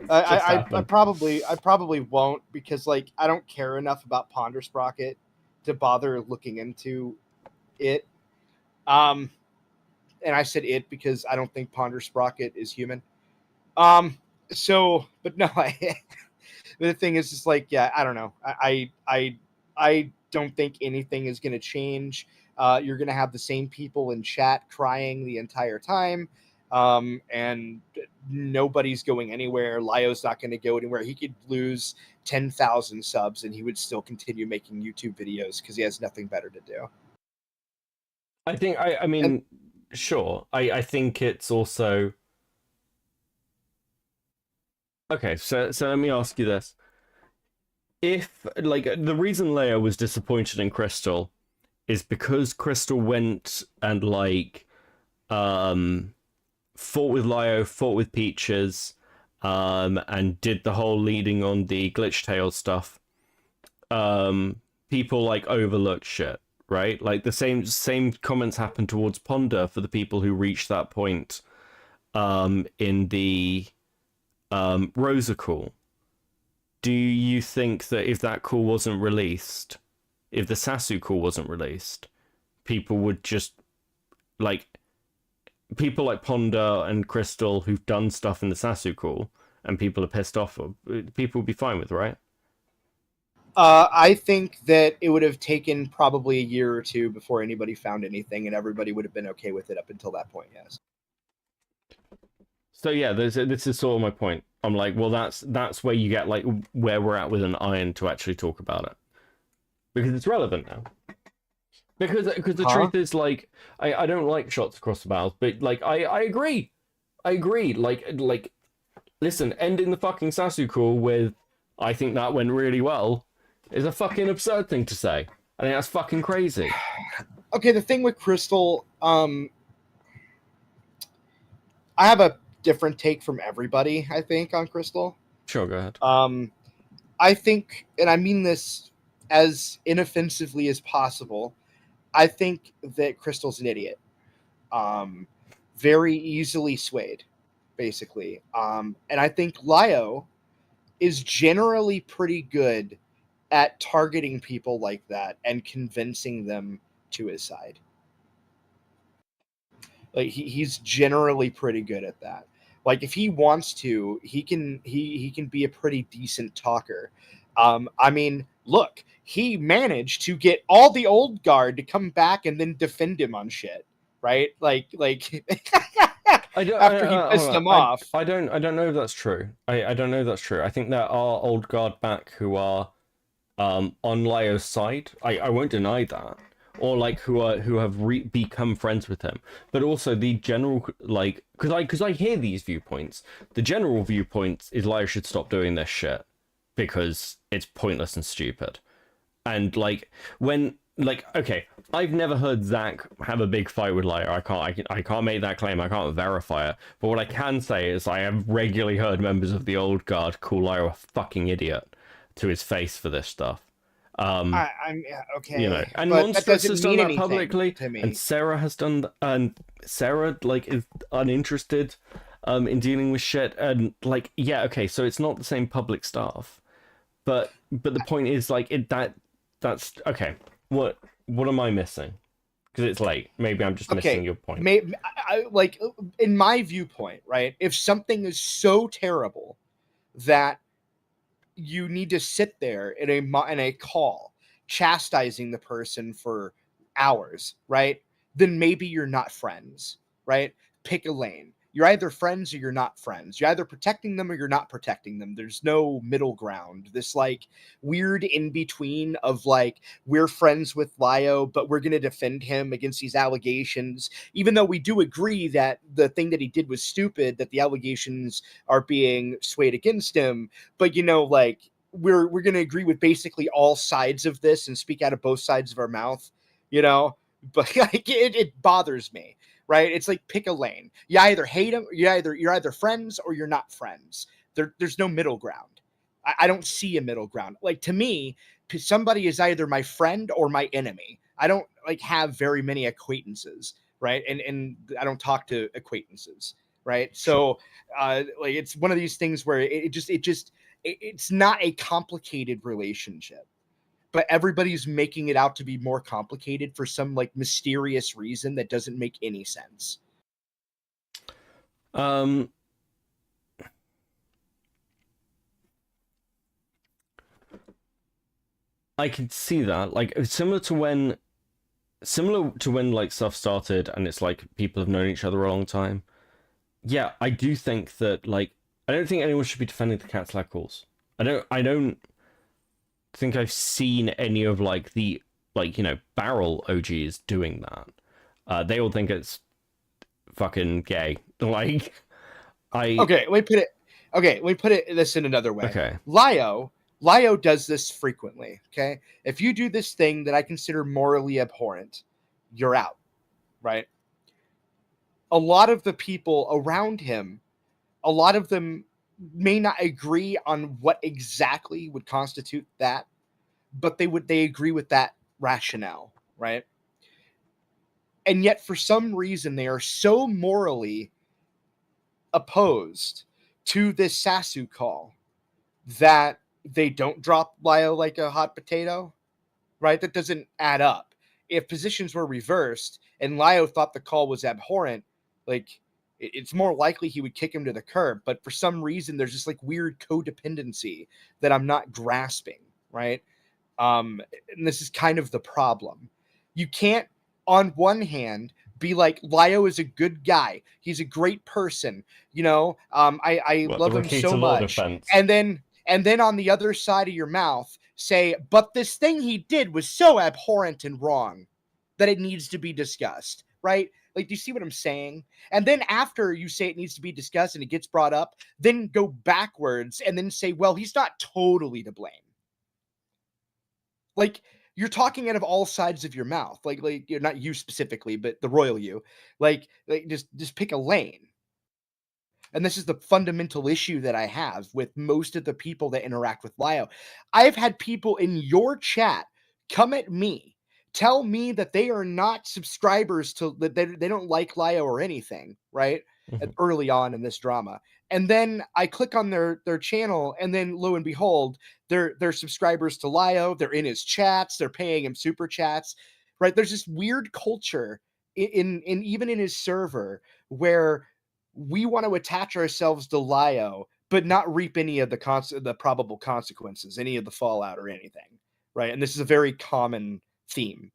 I probably won't, because like I don't care enough about Ponder Sprocket to bother looking into it. And I said it because I don't think Ponder Sprocket is human. So, but no, the thing is just like, yeah, I don't know. I don't think anything is going to change. You're going to have the same people in chat crying the entire time. And nobody's going anywhere. Lio's not going to go anywhere. He could lose 10,000 subs and he would still continue making YouTube videos because he has nothing better to do. I think, I mean, sure. I think it's also... Okay, so let me ask you this. If, like, the reason Leia was disappointed in Crystal is because Crystal went and, like, fought with Lio, fought with Peaches, and did the whole leading on the glitch tail stuff. People, like, overlooked shit, right? Like, the same comments happened towards Ponder for the people who reached that point in the Rosa call. Do you think that if that call wasn't released, if the Sasu call wasn't released, people would just, like, people like Ponder and Crystal who've done stuff in the Sasu call and people are pissed off, people would be fine with, right? I think that it would have taken probably a year or two before anybody found anything, and everybody would have been okay with it up until that point, yes. So yeah, this is sort of my point. I'm like, well, that's where you get, like, where we're at with an iron to actually talk about it. Because it's relevant now. Because the truth is, like, I don't like shots across the bows, but, like, I agree. I agree. Like, listen, ending the fucking Sasu call with, I think that went really well, is a fucking absurd thing to say. I think that's fucking crazy. Okay, the thing with Crystal, I have a different take from everybody, I think, on Crystal. Sure, go ahead. I think, and I mean this as inoffensively as possible, I think that Crystal's an idiot. Very easily swayed, basically. And I think Lio is generally pretty good at targeting people like that and convincing them to his side. Like he's generally pretty good at that. Like if he wants to, he can be a pretty decent talker. I mean, look, he managed to get all the old guard to come back and then defend him on shit, right? Like after he pissed them off. I don't know if that's true. I don't know if that's true. I think there are old guard back who are on Leo's side. I won't deny that. Or like who have become friends with him, but also the general, like, because I hear these viewpoints. The general viewpoint is Lio should stop doing this shit because it's pointless and stupid. And like when, like, okay, I've never heard Zach have a big fight with Lio. I can't make that claim. I can't verify it. But what I can say is I have regularly heard members of the old guard call Lio a fucking idiot to his face for this stuff. I'm okay, you know, and but Monstrous that has doesn't done mean that anything publicly, to me. and Sarah has done, and Sarah like is uninterested in dealing with shit, and like, yeah, okay, so it's not the same public stuff, but the point is like that's okay. What am I missing? Because it's late. Maybe I'm just missing your point. Like, in my viewpoint, right? If something is so terrible that you need to sit there in a call chastising the person for hours, right? Then maybe you're not friends, right? Pick a lane. You're either friends or you're not friends. You're either protecting them or you're not protecting them. There's no middle ground. This like weird in between of like, we're friends with Lio, but we're going to defend him against these allegations, even though we do agree that the thing that he did was stupid, that the allegations are being swayed against him. But, you know, like, we're going to agree with basically all sides of this and speak out of both sides of our mouth, you know? But like, it bothers me. Right? It's like, pick a lane. You either hate them, you're either friends or you're not friends. There's no middle ground. I don't see a middle ground. Like, to me, somebody is either my friend or my enemy. I don't like have very many acquaintances, right? And I don't talk to acquaintances, right? So like, it's one of these things where it's not a complicated relationship, but everybody's making it out to be more complicated for some like mysterious reason that doesn't make any sense. I can see that, like, similar to when like stuff started and it's like people have known each other a long time. Yeah, I do think that, like, I don't think anyone should be defending the cat slag calls. I don't think I've seen any of like the, like, you know, barrel OGs doing that. They all think it's fucking gay. Like, let me put this in another way. Okay. Lio does this frequently. Okay, if you do this thing that I consider morally abhorrent, you're out, right? A lot of the people around him, a lot of them may not agree on what exactly would constitute that, but they agree with that rationale, right? And yet for some reason they are so morally opposed to this Sasu call that they don't drop Lio like a hot potato, right? That doesn't add up. If positions were reversed and Lio thought the call was abhorrent, like, it's more likely he would kick him to the curb. But for some reason, there's this like weird codependency that I'm not grasping, right? And this is kind of the problem. You can't, on one hand, be like, Lio is a good guy. He's a great person. You know, I love him so much. And then on the other side of your mouth, say, but this thing he did was so abhorrent and wrong that it needs to be discussed, right? Like, do you see what I'm saying? And then after you say it needs to be discussed and it gets brought up, then go backwards and then say, well, he's not totally to blame. Like, you're talking out of all sides of your mouth. Like you're not you specifically, but the royal you. Like just pick a lane. And this is the fundamental issue that I have with most of the people that interact with Lio. I've had people in your chat come at me, tell me that they are not subscribers to, that they don't like Lio or anything, right? Early on in this drama. And then I click on their channel, and then lo and behold, they're subscribers to Lio. They're in his chats. They're paying him super chats, right? There's this weird culture in even in his server where we want to attach ourselves to Lio, but not reap any of the probable consequences, any of the fallout or anything, right? And this is a very common theme.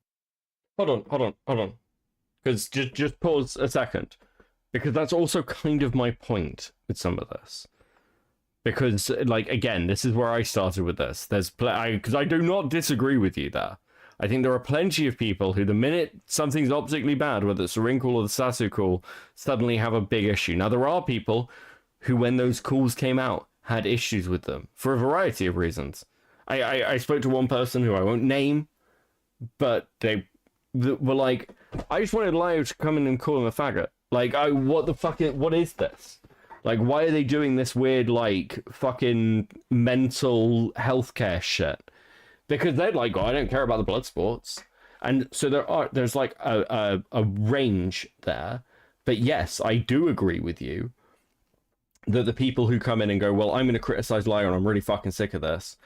Hold on. Because just pause a second. Because that's also kind of my point with some of this. Because, like, again, this is where I started with this. Because I do not disagree with you there. I think there are plenty of people who, the minute something's optically bad, whether it's a ring call or the Sasu call, suddenly have a big issue. Now, there are people who, when those calls came out, had issues with them for a variety of reasons. I spoke to one person who I won't name, but they were like, I just wanted Lio to come in and call him a faggot. Like, what is this? Like, why are they doing this weird, like, fucking mental healthcare shit? Because they're like, oh, I don't care about the blood sports. And so there's like a range there. But yes, I do agree with you that the people who come in and go, well, I'm going to criticize Lio and I'm really fucking sick of this,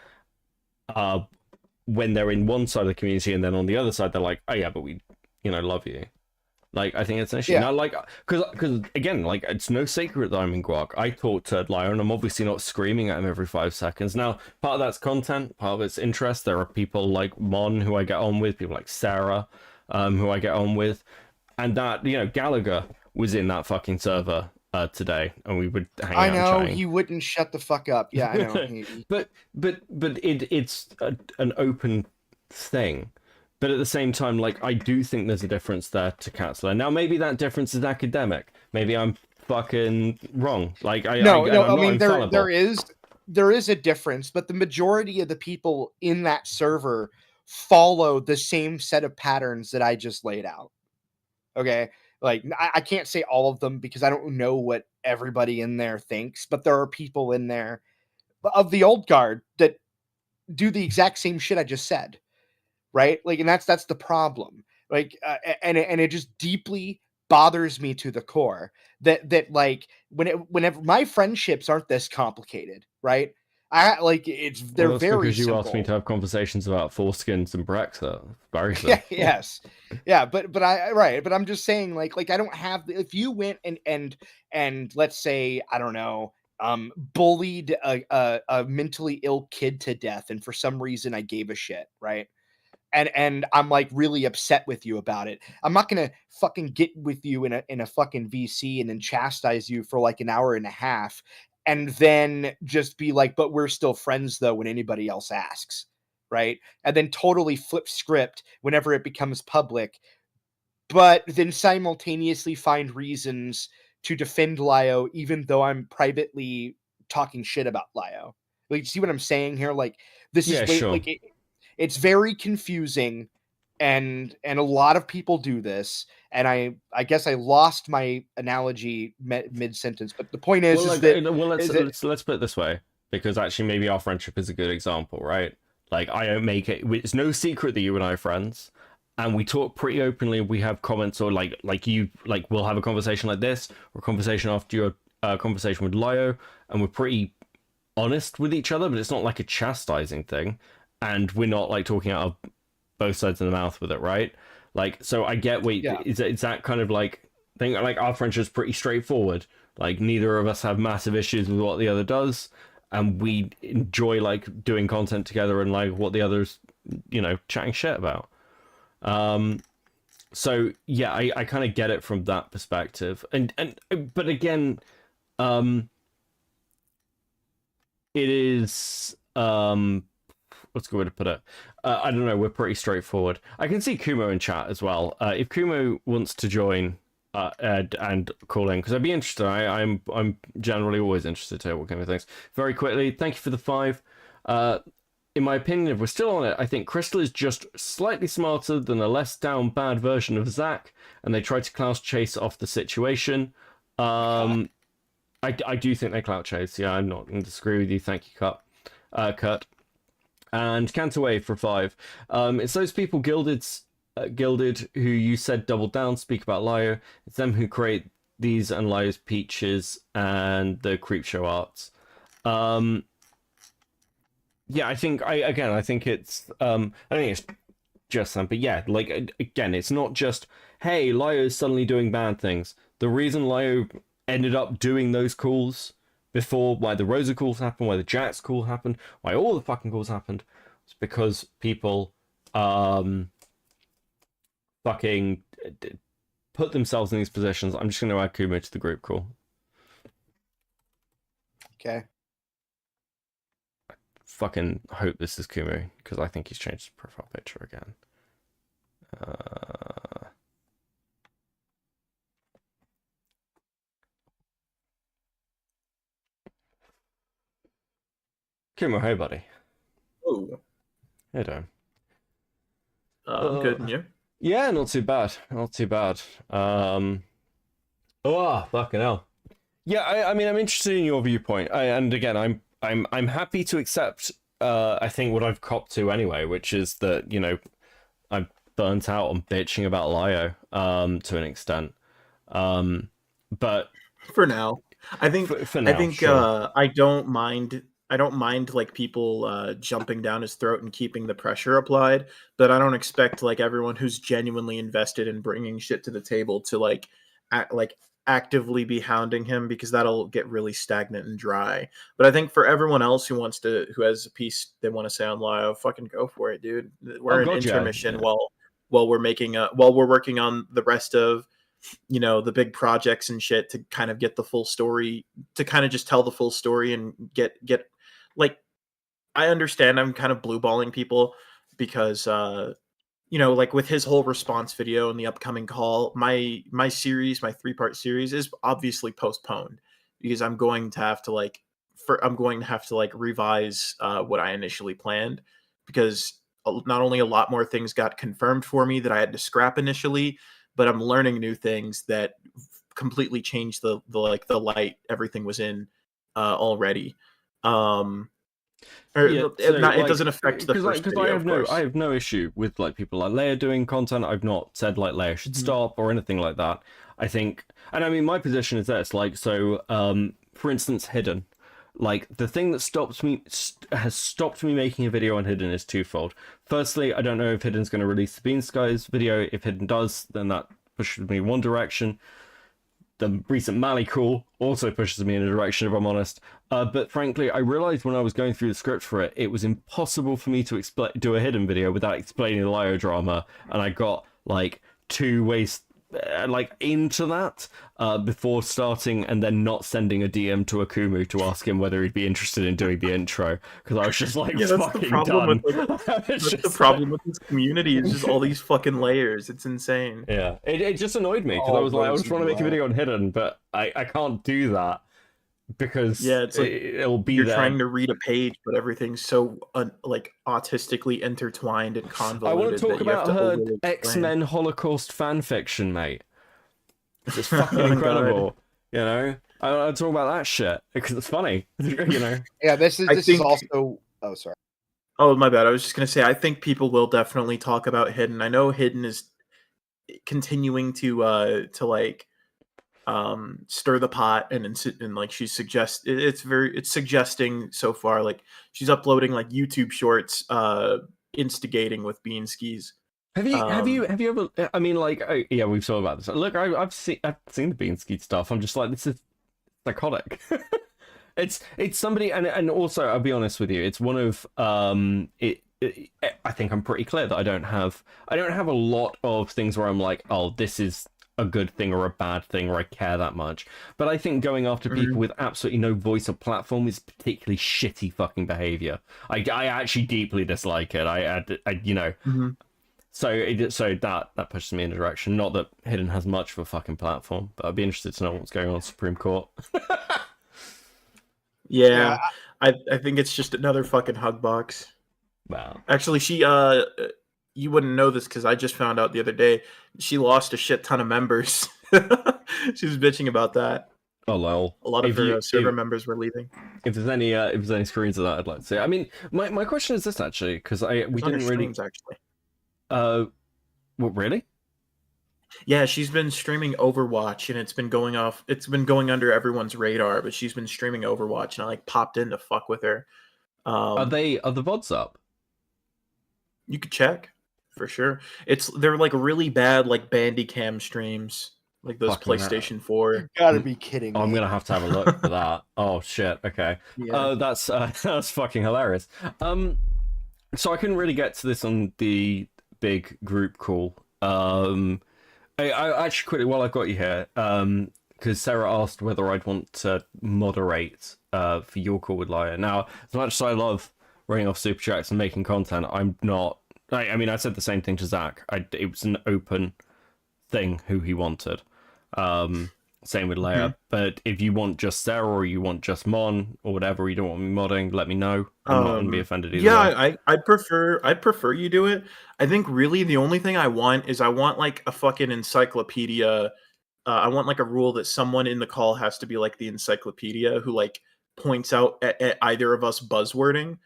when they're in one side of the community, and then on the other side, they're like, oh yeah, but we love you. Like, I think it's an issue. Yeah. Now, like, because again, like, it's no secret that I'm in Guac. I talk to Lio, and I'm obviously not screaming at him every 5 seconds. Now, part of that's content, part of it's interest. There are people like Mon who I get on with, people like Sarah, who I get on with, and that, Gallagher was in that fucking server today, and we would hang out. I know and chatting. he wouldn't shut the fuck up. Yeah, I know. but it's an open thing. But at the same time, like, I do think there's a difference there to Katzler. Now, maybe that difference is academic. Maybe I'm fucking wrong. Like, I mean, there is a difference, but the majority of the people in that server follow the same set of patterns that I just laid out. Okay, like, I can't say all of them because I don't know what everybody in there thinks, but there are people in there of the old guard that do the exact same shit I just said. Right, like, and that's the problem. Like, and it just deeply bothers me to the core that like whenever my friendships aren't this complicated, right? They're very because you simple. asked me to have conversations about foreskins and Brexit. Very Yes, yeah, but I'm just saying, like I don't have. If you went and let's say, I don't know, bullied a mentally ill kid to death, and for some reason I gave a shit, right? And I'm like really upset with you about it. I'm not gonna fucking get with you in a fucking VC and then chastise you for like an hour and a half, and then just be like, but we're still friends though when anybody else asks, right? And then totally flip script whenever it becomes public, but then simultaneously find reasons to defend Lio, even though I'm privately talking shit about Lio. Like, see what I'm saying here? Like, this is sure. like it's very confusing, and a lot of people do this. And I guess I lost my analogy mid sentence, but the point is, let's put it this way, because actually maybe our friendship is a good example, right? Like, I don't make it. It's no secret that you and I are friends, and we talk pretty openly. We have comments, or like we'll have a conversation like this, or a conversation after your conversation with Lio, and we're pretty honest with each other, but it's not like a chastising thing. And we're not like talking out of both sides of the mouth with it, right? Like, so I get it's that kind of like thing. Like, our friendship's pretty straightforward. Like, neither of us have massive issues with what the other does, and we enjoy like doing content together and like what the other's, chatting shit about. So yeah, I kind of get it from that perspective, but again, it is what's a good way to put it? I don't know. We're pretty straightforward. I can see Kumo in chat as well. If Kumo wants to join and call in, because I'd be interested. I'm generally always interested to hear what kind of things. Very quickly, thank you for the 5. In my opinion, if we're still on it, I think Crystal is just slightly smarter than a less down bad version of ZAK, and they tried to Klaus chase off the situation. I do think they clout chase. Yeah, I'm not going to disagree with you. Thank you, Kurt. And Cantaway for 5. It's those people gilded who you said doubled down, speak about Lio. It's them who create these and Lio's peaches and the Creepshow arts. Yeah, I think it's I think it's just them, but yeah, like, again, it's not just, hey, Lio's suddenly doing bad things. The reason Lio ended up doing those calls before, why the Rosa calls happened, why the Jax call happened, why all the fucking calls happened, it's because people fucking put themselves in these positions. I'm just going to add Kumo to the group call. Okay. I fucking hope this is Kumo, because I think he's changed his profile picture again. Kumo, hey buddy. Oh. Hey doing? I'm good, and you? Yeah, not too bad. Not too bad. Fucking hell. Yeah, I mean, I'm interested in your viewpoint. And again, I'm happy to accept I think what I've copped to anyway, which is that, I'm burnt out on bitching about Lio to an extent. But for now, I think for now, I think sure. I don't mind I don't mind like people jumping down his throat and keeping the pressure applied, but I don't expect like everyone who's genuinely invested in bringing shit to the table to like actively be hounding him, because that'll get really stagnant and dry. But I think for everyone else who has a piece they want to say on Lio, fucking go for it, dude. We're in intermission while we're working on the rest of, you know, the big projects and shit, to kind of get the full story, to kind of just tell the full story and get like, I understand I'm kind of blueballing people because you know, like with his whole response video and the upcoming call, my 3-part series is obviously postponed because I'm going to have to revise what I initially planned, because not only a lot more things got confirmed for me that I had to scrap initially, but I'm learning new things that completely changed the light everything was in already. It doesn't affect the first video, I have no issue with like people like Leia doing content. I've not said like Leia should stop or anything like that. I think, and I mean, my position is this, like, so for instance, Hidden, like the thing that has stopped me making a video on Hidden is twofold. Firstly, I don't know if Hidden's going to release the Bean Skies video. If Hidden does, then that pushes me one direction. The recent Mali call also pushes me in a direction, if I'm honest. But frankly, I realized when I was going through the script for it, it was impossible for me to do a Hidden video without explaining the Lio drama, and I got like 2 ways into that before starting, and then not sending a DM to Akumu to ask him whether he'd be interested in doing the intro, because I was just like, yeah, that's fucking the problem done. That's the problem with this community. It's just all these fucking layers. It's insane. Yeah, it just annoyed me because I was like, I was trying to make a video on Hidden, but I can't do that because it's like it'll be you're there. trying to read a page, but everything's so like autistically intertwined and convoluted. I want to talk about her overly X-Men Holocaust fan fiction, mate. It's fucking incredible. You know, I talk about that shit because it's funny. You know. Yeah, this is also. Oh, sorry. Oh, my bad. I was just gonna say, I think people will definitely talk about Hidden. I know Hidden is continuing to like stir the pot, and like she's it's suggesting so far, like she's uploading like YouTube shorts, instigating with Bean Skis. Have you ever? I mean, like, yeah, we've talked about this. Look, I've seen the Bean Ski stuff. I'm just like, this is psychotic. It's somebody, and also, I'll be honest with you, it's one of I think I'm pretty clear that I don't have a lot of things where I'm like, oh, this is a good thing or a bad thing, or I care that much. But I think going after people with absolutely no voice or platform is particularly shitty fucking behavior. I actually deeply dislike it. I you know. So that pushes me in a direction. Not that Hidden has much of a fucking platform, but I'd be interested to know what's going on in Supreme Court. Yeah, I think it's just another fucking hug box. Wow. Actually, she you wouldn't know this because I just found out the other day she lost a shit ton of members. She was bitching about that. Oh lol. A lot of her server members were leaving. If there's any screens of that, I'd like to see. I mean, my question is this actually, because we didn't really actually. What, really? Yeah, she's been streaming Overwatch, and it's been going under everyone's radar, but she's been streaming Overwatch, and I like popped in to fuck with her. Are the VODs up? You could check for sure. They're like really bad like Bandicam streams, like those Fucking PlayStation 4. You gotta be kidding me. I'm gonna have to have a look for that. Oh shit. Okay. Yeah. That's fucking hilarious. So I couldn't really get to this on the big group call. I actually quickly, while I've got you here, because Sarah asked whether I'd want to moderate for your call with Laya. Now, as much as I love running off super chats and making content, I'm not. I mean, I said the same thing to Zach. It was an open thing who he wanted. Same with Leia. But if you want just Sarah or you want just Mon or whatever, you don't want me modding, let me know. I'm not gonna be offended either. Yeah, I'd prefer you do it. I think really the only thing I want like a fucking encyclopedia. I want like a rule that someone in the call has to be like the encyclopedia who like points out at either of us buzzwording.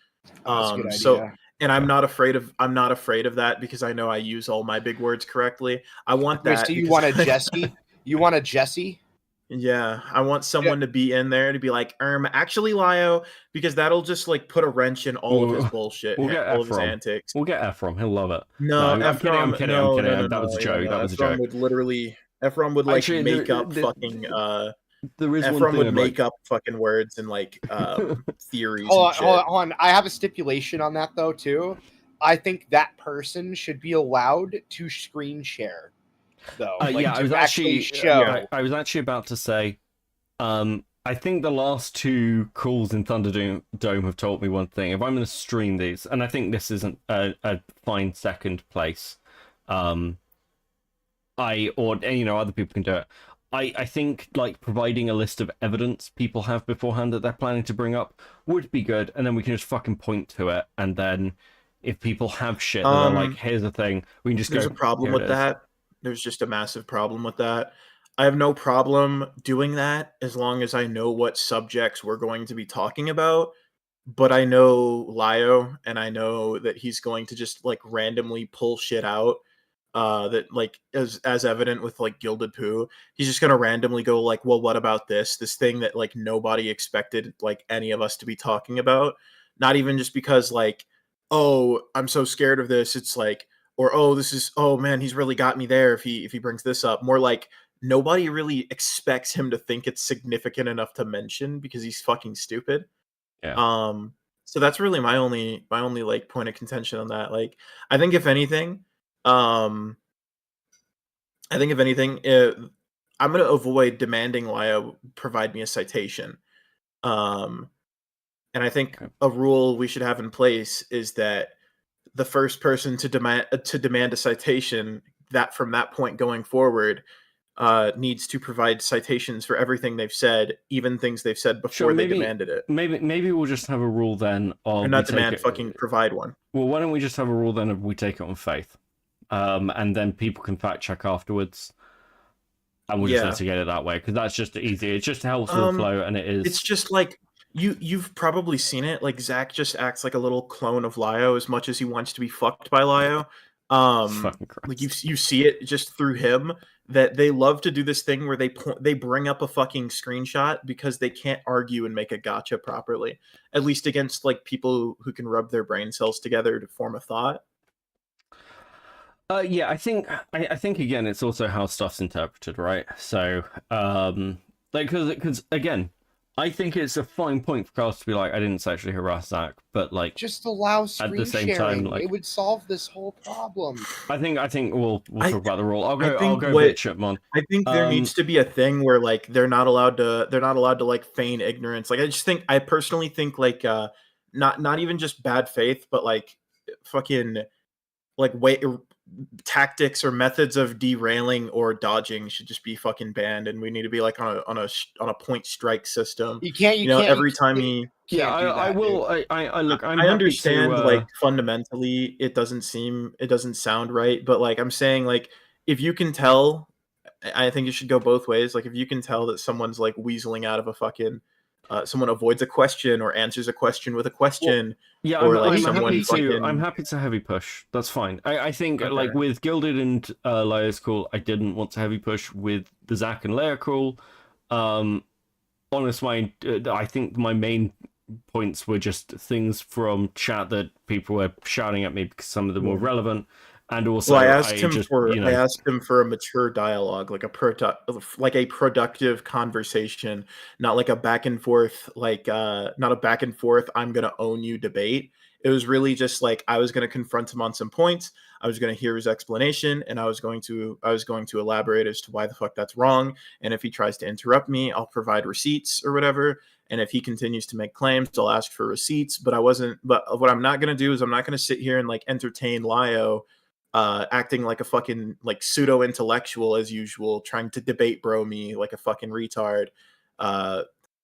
That's a good So idea. and I'm not afraid of that because I know I use all my big words correctly. I want that. Wait, so you want a Jessie? You want a Jessie? Yeah, I want someone to be in there to be like, actually, Lio, because that'll just like put a wrench in all of his bullshit, We'll get all of his Ephraim. antics. We'll get Ephraim. He'll love it. No, I'm kidding. I'm Ephraim, kidding. I'm no, kidding. no, no, That was no, a yeah, joke. no. That was a Ephraim joke. would literally, Ephraim would like Actually, make up fucking, there is one Ephraim thing would I'd make like. up fucking words and like theories Hold and on, shit. hold on, hold on. I have a stipulation on that though too. I think that person should be allowed to screen share, though. Yeah, I was actually show. I was actually about to say, I think the last two calls in Thunderdome have taught me one thing. If I'm going to stream these, and I think this isn't a fine second place, other people can do it. I think like providing a list of evidence people have beforehand that they're planning to bring up would be good, and then we can just fucking point to it, and then if people have shit that are like, here's the thing, we can just There's go. a problem "Here it with is." that. There's just a massive problem with that. I have no problem doing that as long as I know what subjects we're going to be talking about. But I know Lio, and I know that he's going to just like randomly pull shit out. That like as evident with like Gilded Poo, he's just gonna randomly go like, well, what about this thing that like nobody expected like any of us to be talking about? Not even just because like, oh, I'm so scared of this. It's like, or oh man, he's really got me there if he brings this up. More like nobody really expects him to think it's significant enough to mention because he's fucking stupid. Yeah. So that's really my only like point of contention on that. Like, I think if anything, I'm gonna avoid demanding Lio provide me a citation. And I think a rule we should have in place is that the first person to demand a citation, that from that point going forward, needs to provide citations for everything they've said, even things they've said before they demanded it. Maybe we'll just have a rule then of And not demand, fucking provide one. Well, why don't we just have a rule then of we take it on faith, and then people can fact check afterwards, and we'll just litigate it that way because that's just easy. It just helps with the flow, and it is. It's just like you've probably seen it. Like Zach just acts like a little clone of Lio as much as he wants to be fucked by Lio. Like you see it just through him that they love to do this thing where they bring up a fucking screenshot because they can't argue and make a gotcha properly, at least against like people who can rub their brain cells together to form a thought. Yeah, I think again, it's also how stuff's interpreted, right? So, like, because again, I think it's a fine point for Carlos to be like, I didn't sexually harass Zach, but like, just allow screen at the same sharing. time, like, it would solve this whole problem. I think we'll talk about the rule. I'll go Bitchipmon. I think there needs to be a thing where like they're not allowed to like feign ignorance. Like I personally think like not even just bad faith, but like fucking like tactics or methods of derailing or dodging should just be fucking banned, and we need to be like on a point strike system. You can't. Every time he. Yeah, I will. I look. I understand. Like fundamentally, it doesn't sound right, but like I'm saying, like if you can tell, I think it should go both ways. Like if you can tell that someone's like weaseling out of a fucking. Someone avoids a question or answers a question with a question. Yeah, or I'm happy to heavy push. That's fine. I think like with Gilded and Leia's call, I didn't want to heavy push with the Zach and Leia call. I think my main points were just things from chat that people were shouting at me because some of them were relevant. And also, I asked him for a mature dialogue, like a productive conversation, not like a back and forth, not a back and forth. I'm gonna own you debate. It was really just like I was gonna confront him on some points. I was gonna hear his explanation, and I was going to elaborate as to why the fuck that's wrong. And if he tries to interrupt me, I'll provide receipts or whatever. And if he continues to make claims, I'll ask for receipts. But what I'm not gonna do is I'm not gonna sit here and like entertain Lio. Acting like a fucking like pseudo intellectual as usual, trying to debate bro me like a fucking retard,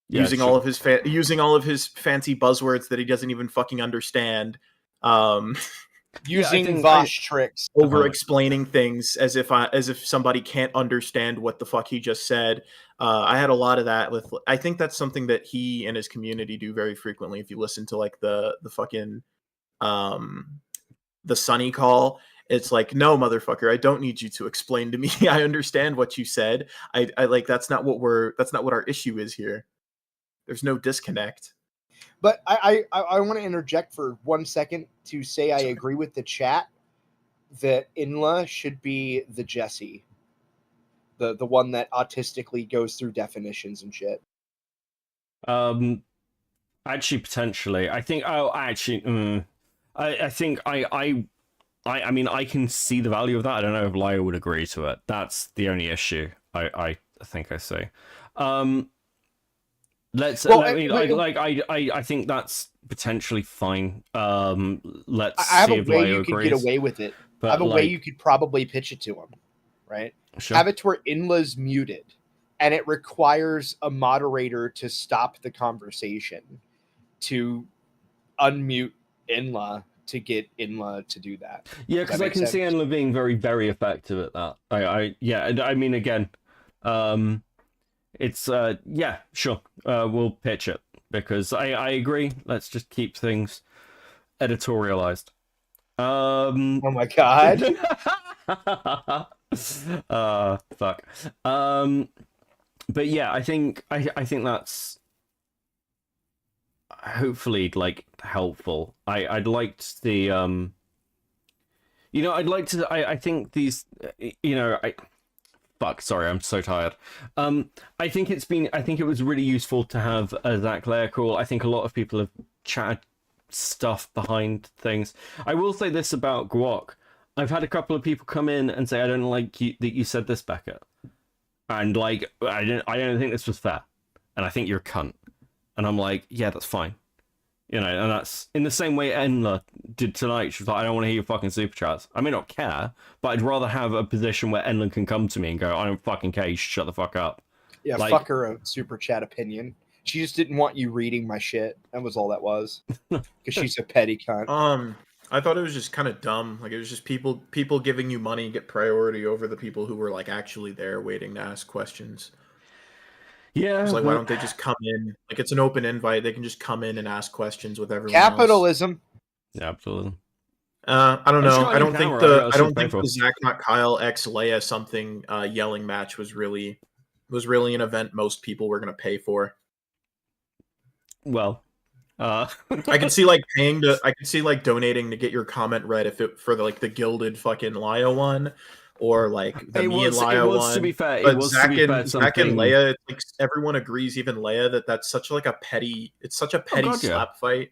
using all of his fancy buzzwords that he doesn't even fucking understand, using Vosh tricks, over explaining things as if somebody can't understand what the fuck he just said. I had a lot of that with. I think that's something that he and his community do very frequently. If you listen to like the fucking the Sunny call. It's like, no, motherfucker, I don't need you to explain to me. I understand what you said. I like that's not what our issue is here. There's no disconnect. But I want to interject for 1 second to say I agree with the chat that Inla should be the Jesse. The one that autistically goes through definitions and shit. Actually, potentially. I think. Oh, actually, I think I mean, I can see the value of that. I don't know if Laya would agree to it. That's the only issue I think I see. I think that's potentially fine. Let's I have see a if way Laya you could agrees. get away with it. But I have a way like- you could probably pitch it to him, right? Sure. Have it to where Inla's muted, and it requires a moderator to stop the conversation to unmute Inla to get Inla to do that. Yeah, Does because that I make can sense? see Enla being very, very effective at that. I mean, again, it's yeah, sure, we'll pitch it because I agree. Let's just keep things editorialized. Oh my god. Fuck. But yeah, I think that's hopefully like helpful. I'd like to see I'd like to I think these fuck, sorry, I'm so tired. I think it was really useful to have a ZAK Leia call. I think a lot of people have chatted stuff behind things. I will say this about Guok. I've had a couple of people come in and say, I don't like you that you said this, Beckett. And like I don't think this was fair. And I think you're a cunt. And I'm like, yeah, that's fine. And that's in the same way Enla did tonight. She was like, I don't want to hear your fucking super chats. I may not care, but I'd rather have a position where Enla can come to me and go, I don't fucking care, you should shut the fuck up. Yeah, Like- fuck her a super chat opinion. She just didn't want you reading my shit. That was all that was. Because she's a petty cunt. I thought it was just kind of dumb. Like it was just people giving you money get priority over the people who were like actually there waiting to ask questions. Yeah. It's like, why don't they just come in? Like it's an open invite. They can just come in and ask questions with everyone Capitalism. Yeah, absolutely. I don't know. I don't think camera, the painful. Zach not Kyle X Leia something yelling match was really an event most people were going to pay for. Well, I can see like donating to get your comment read if it for the gilded fucking Laia one, or like the me and Laia one. To be fair, but it was Zach to be fair, and something... Leia, it's like everyone agrees, even Leia, that's such like a petty. It's such a petty God, yeah. slap fight.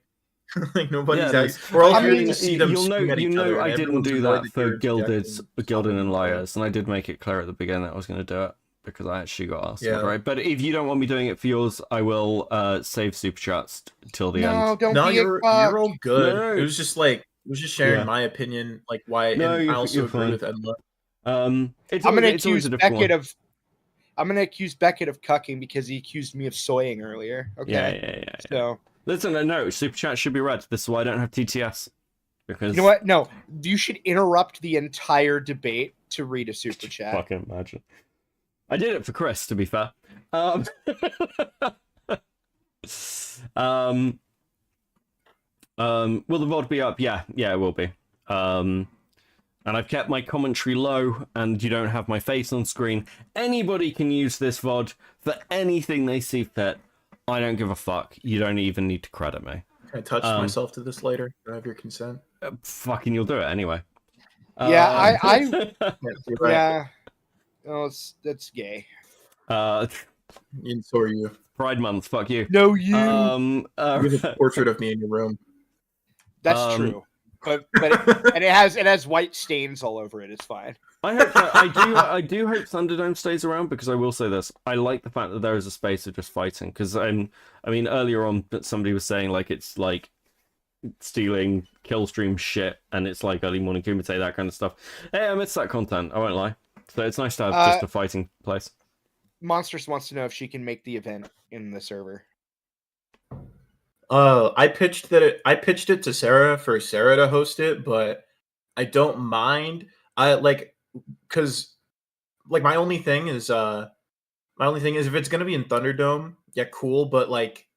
Like nobody's Yeah, actually. We're all I here mean, to see them. you'll scream at each other, I and didn't everyone's do annoyed that for you're Gilded injecting and Liars, and I did make it clear at the beginning that I was going to do it because I actually got asked. Yeah. Right, but if you don't want me doing it for yours, I will save super chats till the end. Don't No, be you're all good. No. It was just sharing Yeah. my opinion, like why. No, and I you're also agree fine. with Edla. I'm gonna accuse Beckett of cucking because he accused me of soying earlier. Okay. Yeah. So listen, no, super chat should be read. This is why I don't have TTS. Because you know what? No, you should interrupt the entire debate to read a super chat. Fucking imagine. I did it for Chris, to be fair. Will the VOD be up? Yeah, it will be. And I've kept my commentary low, and you don't have my face on screen. Anybody can use this VOD for anything they see fit. I don't give a fuck. You don't even need to credit me. Can I touch myself to this later? Do I have your consent? Fucking, you'll do it anyway. Yeah, You're right. yeah. Oh, that's gay. And so are you. Pride Month, fuck you. No, you. You have a portrait of me in your room. That's true. But and it has white stains all over it. It's fine. I hope I do hope Thunderdome stays around, because I will say this: I like the fact that there is a space of just fighting. Because I mean, earlier on somebody was saying like it's like stealing Killstream shit, and it's like early morning Kumite, that kind of stuff. Hey, I miss that content. I won't lie. So it's nice to have just a fighting place. Monsters wants to know if she can make the event in the server. I pitched it to Sarah for Sarah to host it, but I don't mind. Because my only thing is if it's gonna be in Thunderdome, yeah, cool. But like,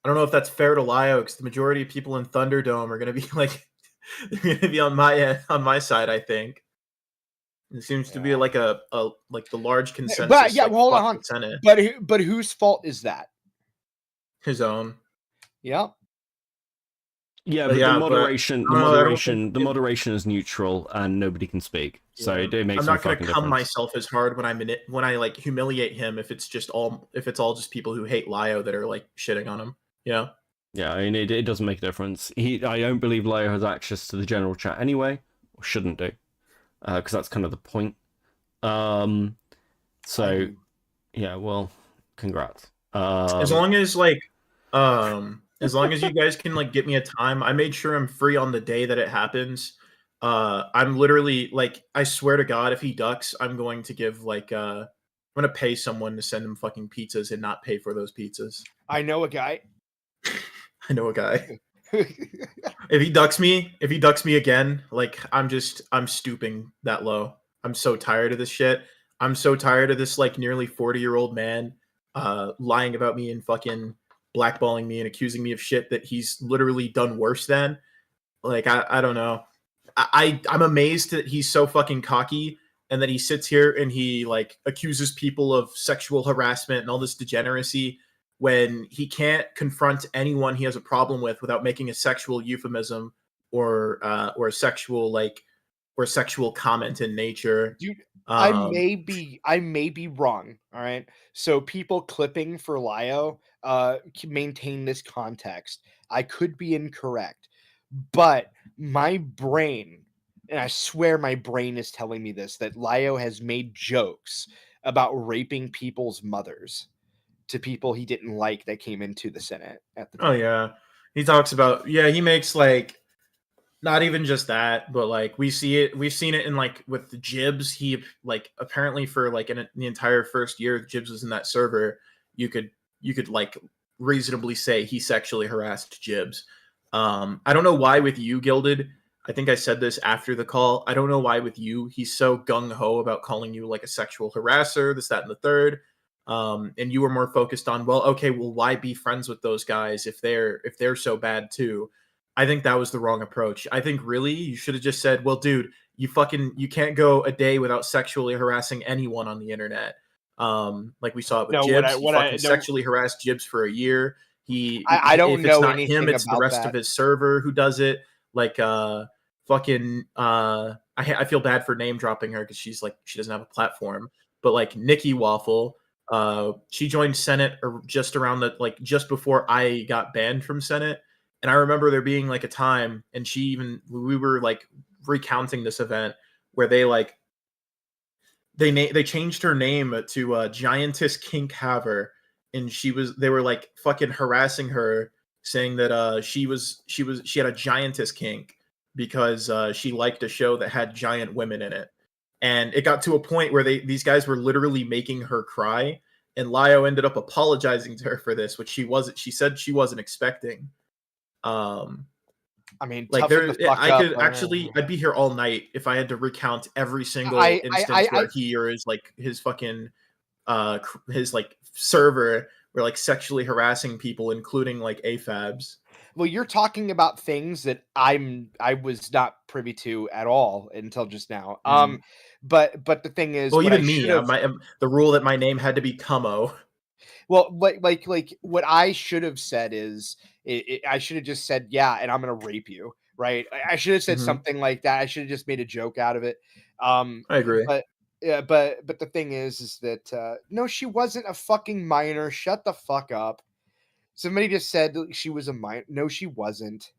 I don't know if that's fair to Lio, because the majority of people in Thunderdome are gonna be like gonna be on my side. I think it seems to be like a like the large consensus. But yeah, like, hold fuck on. the Senate. But whose fault is that? His own. Yep. Yeah, But but yeah, the but moderation, I don't know, I don't think the moderation is neutral, and nobody can speak. So Yeah. it makes I'm no not gonna fucking come difference. myself as hard when I like humiliate him if it's all just people who hate Lio that are like shitting on him. You know? Yeah, I mean, it doesn't make a difference. I don't believe Leo has access to the general chat anyway, or shouldn't do, because that's kind of the point. So, yeah, well, congrats. As long as as long as you guys can like get me a time, I made sure I'm free on the day that it happens. I'm literally like, I swear to God, if he ducks, I'm going to give like I'm gonna pay someone to send him fucking pizzas and not pay for those pizzas. I know a guy. I know a guy. If he ducks me again, like I'm stooping that low. I'm so tired of this shit. I'm so tired of this like nearly 40-year-old man lying about me and fucking blackballing me and accusing me of shit that he's literally done worse than. Like I don't know. I'm amazed that he's so fucking cocky and that he sits here and he like accuses people of sexual harassment and all this degeneracy when he can't confront anyone he has a problem with without making a sexual euphemism or a sexual comment in nature. Dude, I may be wrong. All right. So people clipping for Lio maintain this context. I could be incorrect, but my brain, and I swear my brain is telling me this, that Lio has made jokes about raping people's mothers to people he didn't like that came into the Senate at the time. Oh yeah. He talks about he makes like not even just that, but like we've seen it in like with the Jibs. He like apparently for like in the entire first year Jibs was in that server, you could like reasonably say he sexually harassed Jibs. I don't know why with you, Gilded. I think I said this after the call. I don't know why with you he's so gung ho about calling you like a sexual harasser, this, that, and the third. And you were more focused on, well, okay, well, why be friends with those guys if they're so bad too? I think that was the wrong approach. I think really you should have just said, well, dude, you can't go a day without sexually harassing anyone on the internet. Like we saw it with Jibs. He sexually harassed Jibs for a year. I don't if it's know not anything him, it's the about rest that. of his server who does it. Like I feel bad for name dropping her because she doesn't have a platform. But like Nikki Waffle, she joined Senate or just around just before I got banned from Senate. And I remember there being like a time, and we were like recounting this event where they changed her name to Giantess Kink Haver, and they were like fucking harassing her, saying that she had a giantess kink because she liked a show that had giant women in it. And it got to a point where these guys were literally making her cry, and Lio ended up apologizing to her for this, which she said she wasn't expecting. I mean, like I'd be here all night if I had to recount every single instance where he or his fucking his like server were like sexually harassing people, including like AFABs. Well, you're talking about things that I was not privy to at all until just now. But the thing is, well, even me, the rule that my name had to be Como. Well, like what I should have said is I should have just said, yeah, and I'm gonna rape you, right? I should have said something like that. I should have just made a joke out of it. I agree. But yeah, but the thing is that no, she wasn't a fucking minor. Shut the fuck up. Somebody just said she was a minor. No, she wasn't.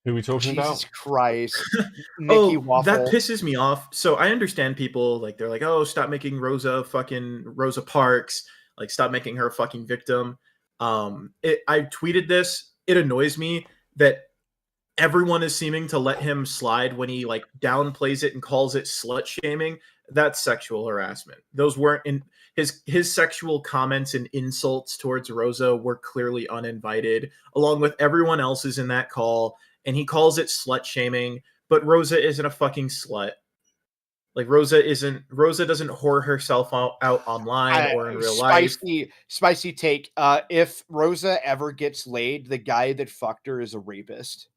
Who are we talking about? Jesus Christ. Nikki Waffle. That pisses me off. So I understand people like they're like, oh, stop making Rosa Parks. Like, stop making her a fucking victim. I tweeted this. It annoys me that everyone is seeming to let him slide when he like downplays it and calls it slut shaming. That's sexual harassment. Those weren't in his sexual comments and insults towards Rosa were clearly uninvited, along with everyone else's in that call. And he calls it slut shaming, but Rosa isn't a fucking slut. Like Rosa doesn't whore herself out online or in real life. Spicy take. If Rosa ever gets laid, the guy that fucked her is a rapist.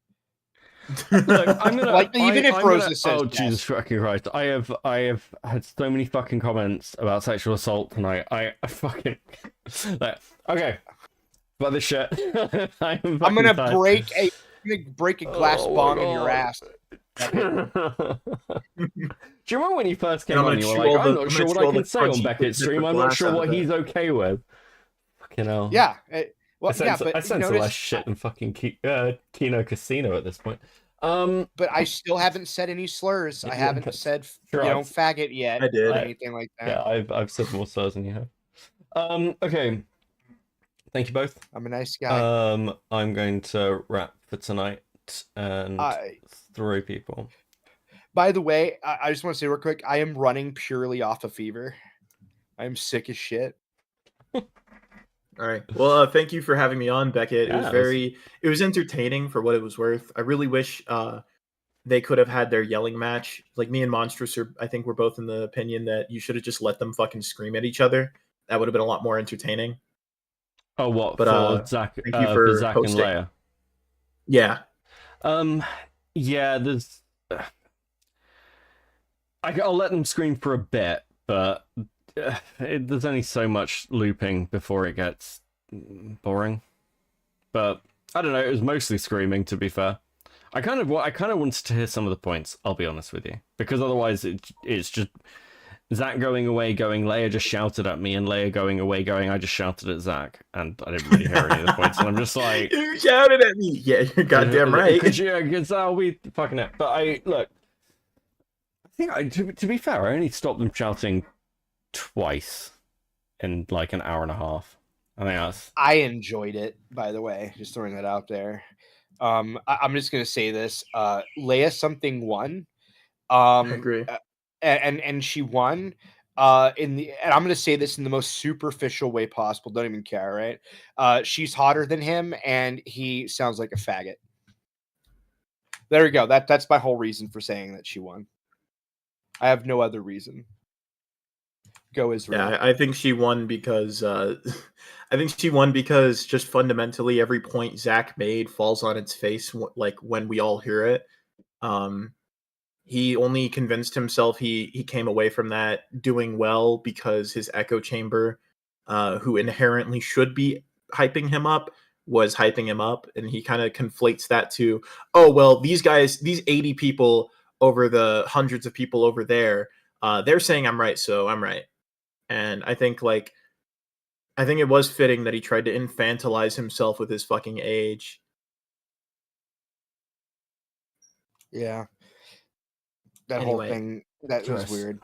Look, I'm gonna Like, even if I'm Rosa gonna, says oh yes. Jesus fucking Christ! I have had so many fucking comments about sexual assault tonight. I fucking like, okay, but this shit. I'm gonna tired. break a glass Oh my bong in your God. ass. Do you remember when you first came I'm on? gonna You were chew like, all I'm the- not I'm sure gonna what chew I all the can say on crunchy Beckett's bits stream. of I'm not glass sure out of what it." he's okay with. Fucking hell. Yeah. Well, I sense, yeah, but I you sense notice, less shit than fucking Kino Casino at this point. but I still haven't said any slurs. I haven't said Sure, faggot yet I did. or anything like that. Yeah, I've said more slurs than you have. Okay. Thank you both. I'm a nice guy. I'm going to wrap for tonight and throw people. By the way, I just want to say real quick, I am running purely off a fever. I am sick as shit. All right. Well, thank you for having me on, Beckett. Yeah, it was entertaining for what it was worth. I really wish they could have had their yelling match. Like me and Monstrous I think we're both in the opinion that you should have just let them fucking scream at each other. That would have been a lot more entertaining. Oh, what But for Zach? thank you For for Zach hosting. and Leia. Yeah. Yeah. There's. I'll let them scream for a bit, but there's only so much looping before it gets boring. But I don't know. It was mostly screaming, to be fair. I kind of wanted to hear some of the points. I'll be honest with you, because otherwise it's just Zach going away, going. Leia just shouted at me, and Leia going away, going. I just shouted at Zach, and I didn't really hear any of the points. And I'm just like, you shouted at me. Yeah, you're goddamn right. Because I'll be fucking it. But I think to be fair, I only stopped them shouting twice in like an hour and a half. I think that's. I enjoyed it, by the way. Just throwing that out there. I'm just gonna say this. Leia something won. I agree. And she won. And I'm gonna say this in the most superficial way possible. Don't even care, right? She's hotter than him, and he sounds like a faggot. There we go. That's my whole reason for saying that she won. I have no other reason. Go Israel. Yeah, I think she won because just fundamentally every point Zach made falls on its face. Like when we all hear it, he only convinced himself he came away from that doing well because his echo chamber, who inherently should be hyping him up, was hyping him up, and he kind of conflates that to, oh well, these guys, these 80 people over the hundreds of people over there, they're saying I'm right, so I'm right. And I think it was fitting that he tried to infantilize himself with his fucking age. Yeah. That whole thing, that was weird.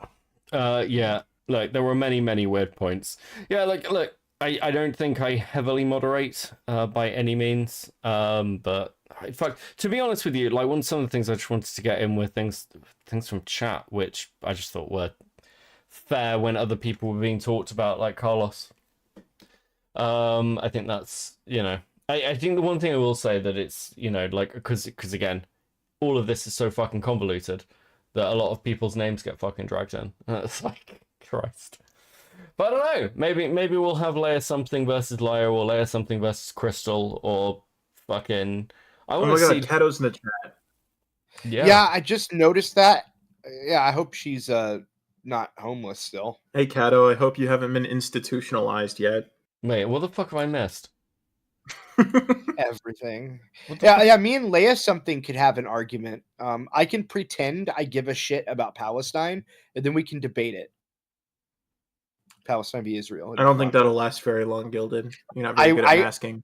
Yeah, like there were many weird points. Yeah, like look, I don't think I heavily moderate by any means. But fuck, to be honest with you, like some of the things I just wanted to get in were things from chat, which I just thought were fair when other people were being talked about, like Carlos. I think that's, I think the one thing I will say that it's, like, because again, all of this is so fucking convoluted that a lot of people's names get fucking dragged in. It's like, Christ. But I don't know, maybe we'll have Leia something versus Leia, or Leia something versus Crystal, or fucking... Oh my god, Kato's in the chat. Yeah, I just noticed that. Yeah, I hope she's not homeless still. Hey Kato, I hope you haven't been institutionalized yet. Mate, what the fuck have I missed? Everything. Yeah, me and Leia something could have an argument. I can pretend I give a shit about Palestine, and then we can debate it. Palestine v. Israel. I don't think that'll last very long, Gilded. You're not very good at asking.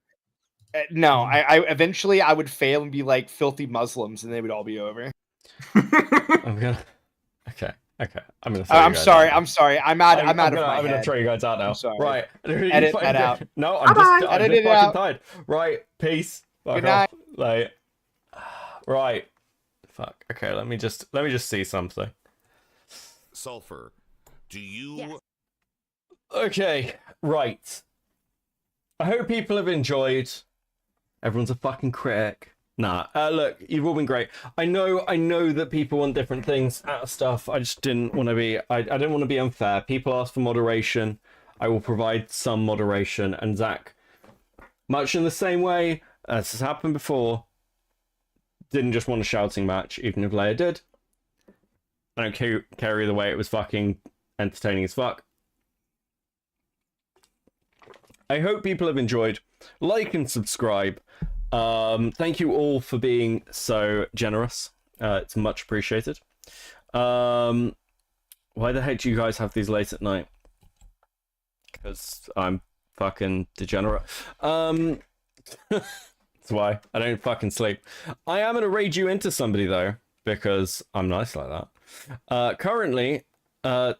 No, I eventually I would fail and be like filthy Muslims, and they would all be over. I'm gonna. Okay. I'm gonna. I'm sorry. I'm out of my head. I'm gonna throw you guys out now. I'm sorry. Right. Edit that out. No, I'm just Edit it fucking out. tired. Right. Peace. Fuck Good night. off. Like. Right. Fuck. Okay. Let me just see something. Sulfur. Do you? Yes. Okay. Right. I hope people have enjoyed. Everyone's a fucking critic. Nah, look, you've all been great. I know that people want different things out of stuff. I just didn't want to be, I didn't want to be unfair. People ask for moderation. I will provide some moderation. And Zach, much in the same way as has happened before, didn't just want a shouting match, even if Leia did. I don't care either way, it was fucking entertaining as fuck. I hope people have enjoyed. Like and subscribe. Thank you all for being so generous. It's much appreciated. Why the heck do you guys have these late at night? Because I'm fucking degenerate. That's why I don't fucking sleep. I am gonna raid you into somebody though, because I'm nice like that. Currently,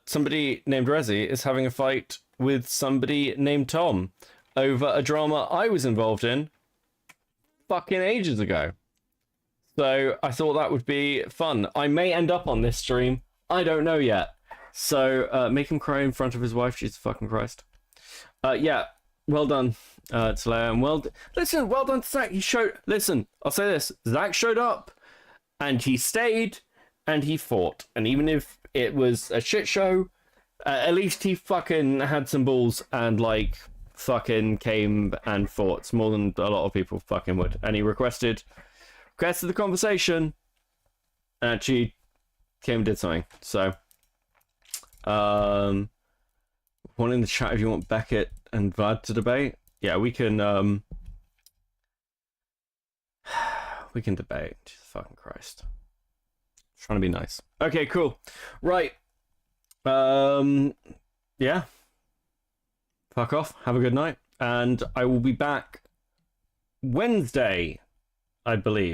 somebody named Rezi is having a fight with somebody named Tom over a drama I was involved in fucking ages ago. So I thought that would be fun. I may end up on this stream. I don't know yet. So make him cry in front of his wife. Jesus fucking Christ. Yeah, well done to Leia, and well done to Zach. He showed. Listen, I'll say this: Zach showed up, and he stayed, and he fought. And even if it was a shit show, at least he fucking had some balls and like fucking came and fought. It's more than a lot of people fucking would. And he requested the conversation, and actually came and did something. So, one in the chat if you want Beckett and Vlad to debate. Yeah, we can debate. Jesus fucking Christ. Trying to be nice. Okay, cool. Right. Yeah. Fuck off. Have a good night. And I will be back Wednesday, I believe.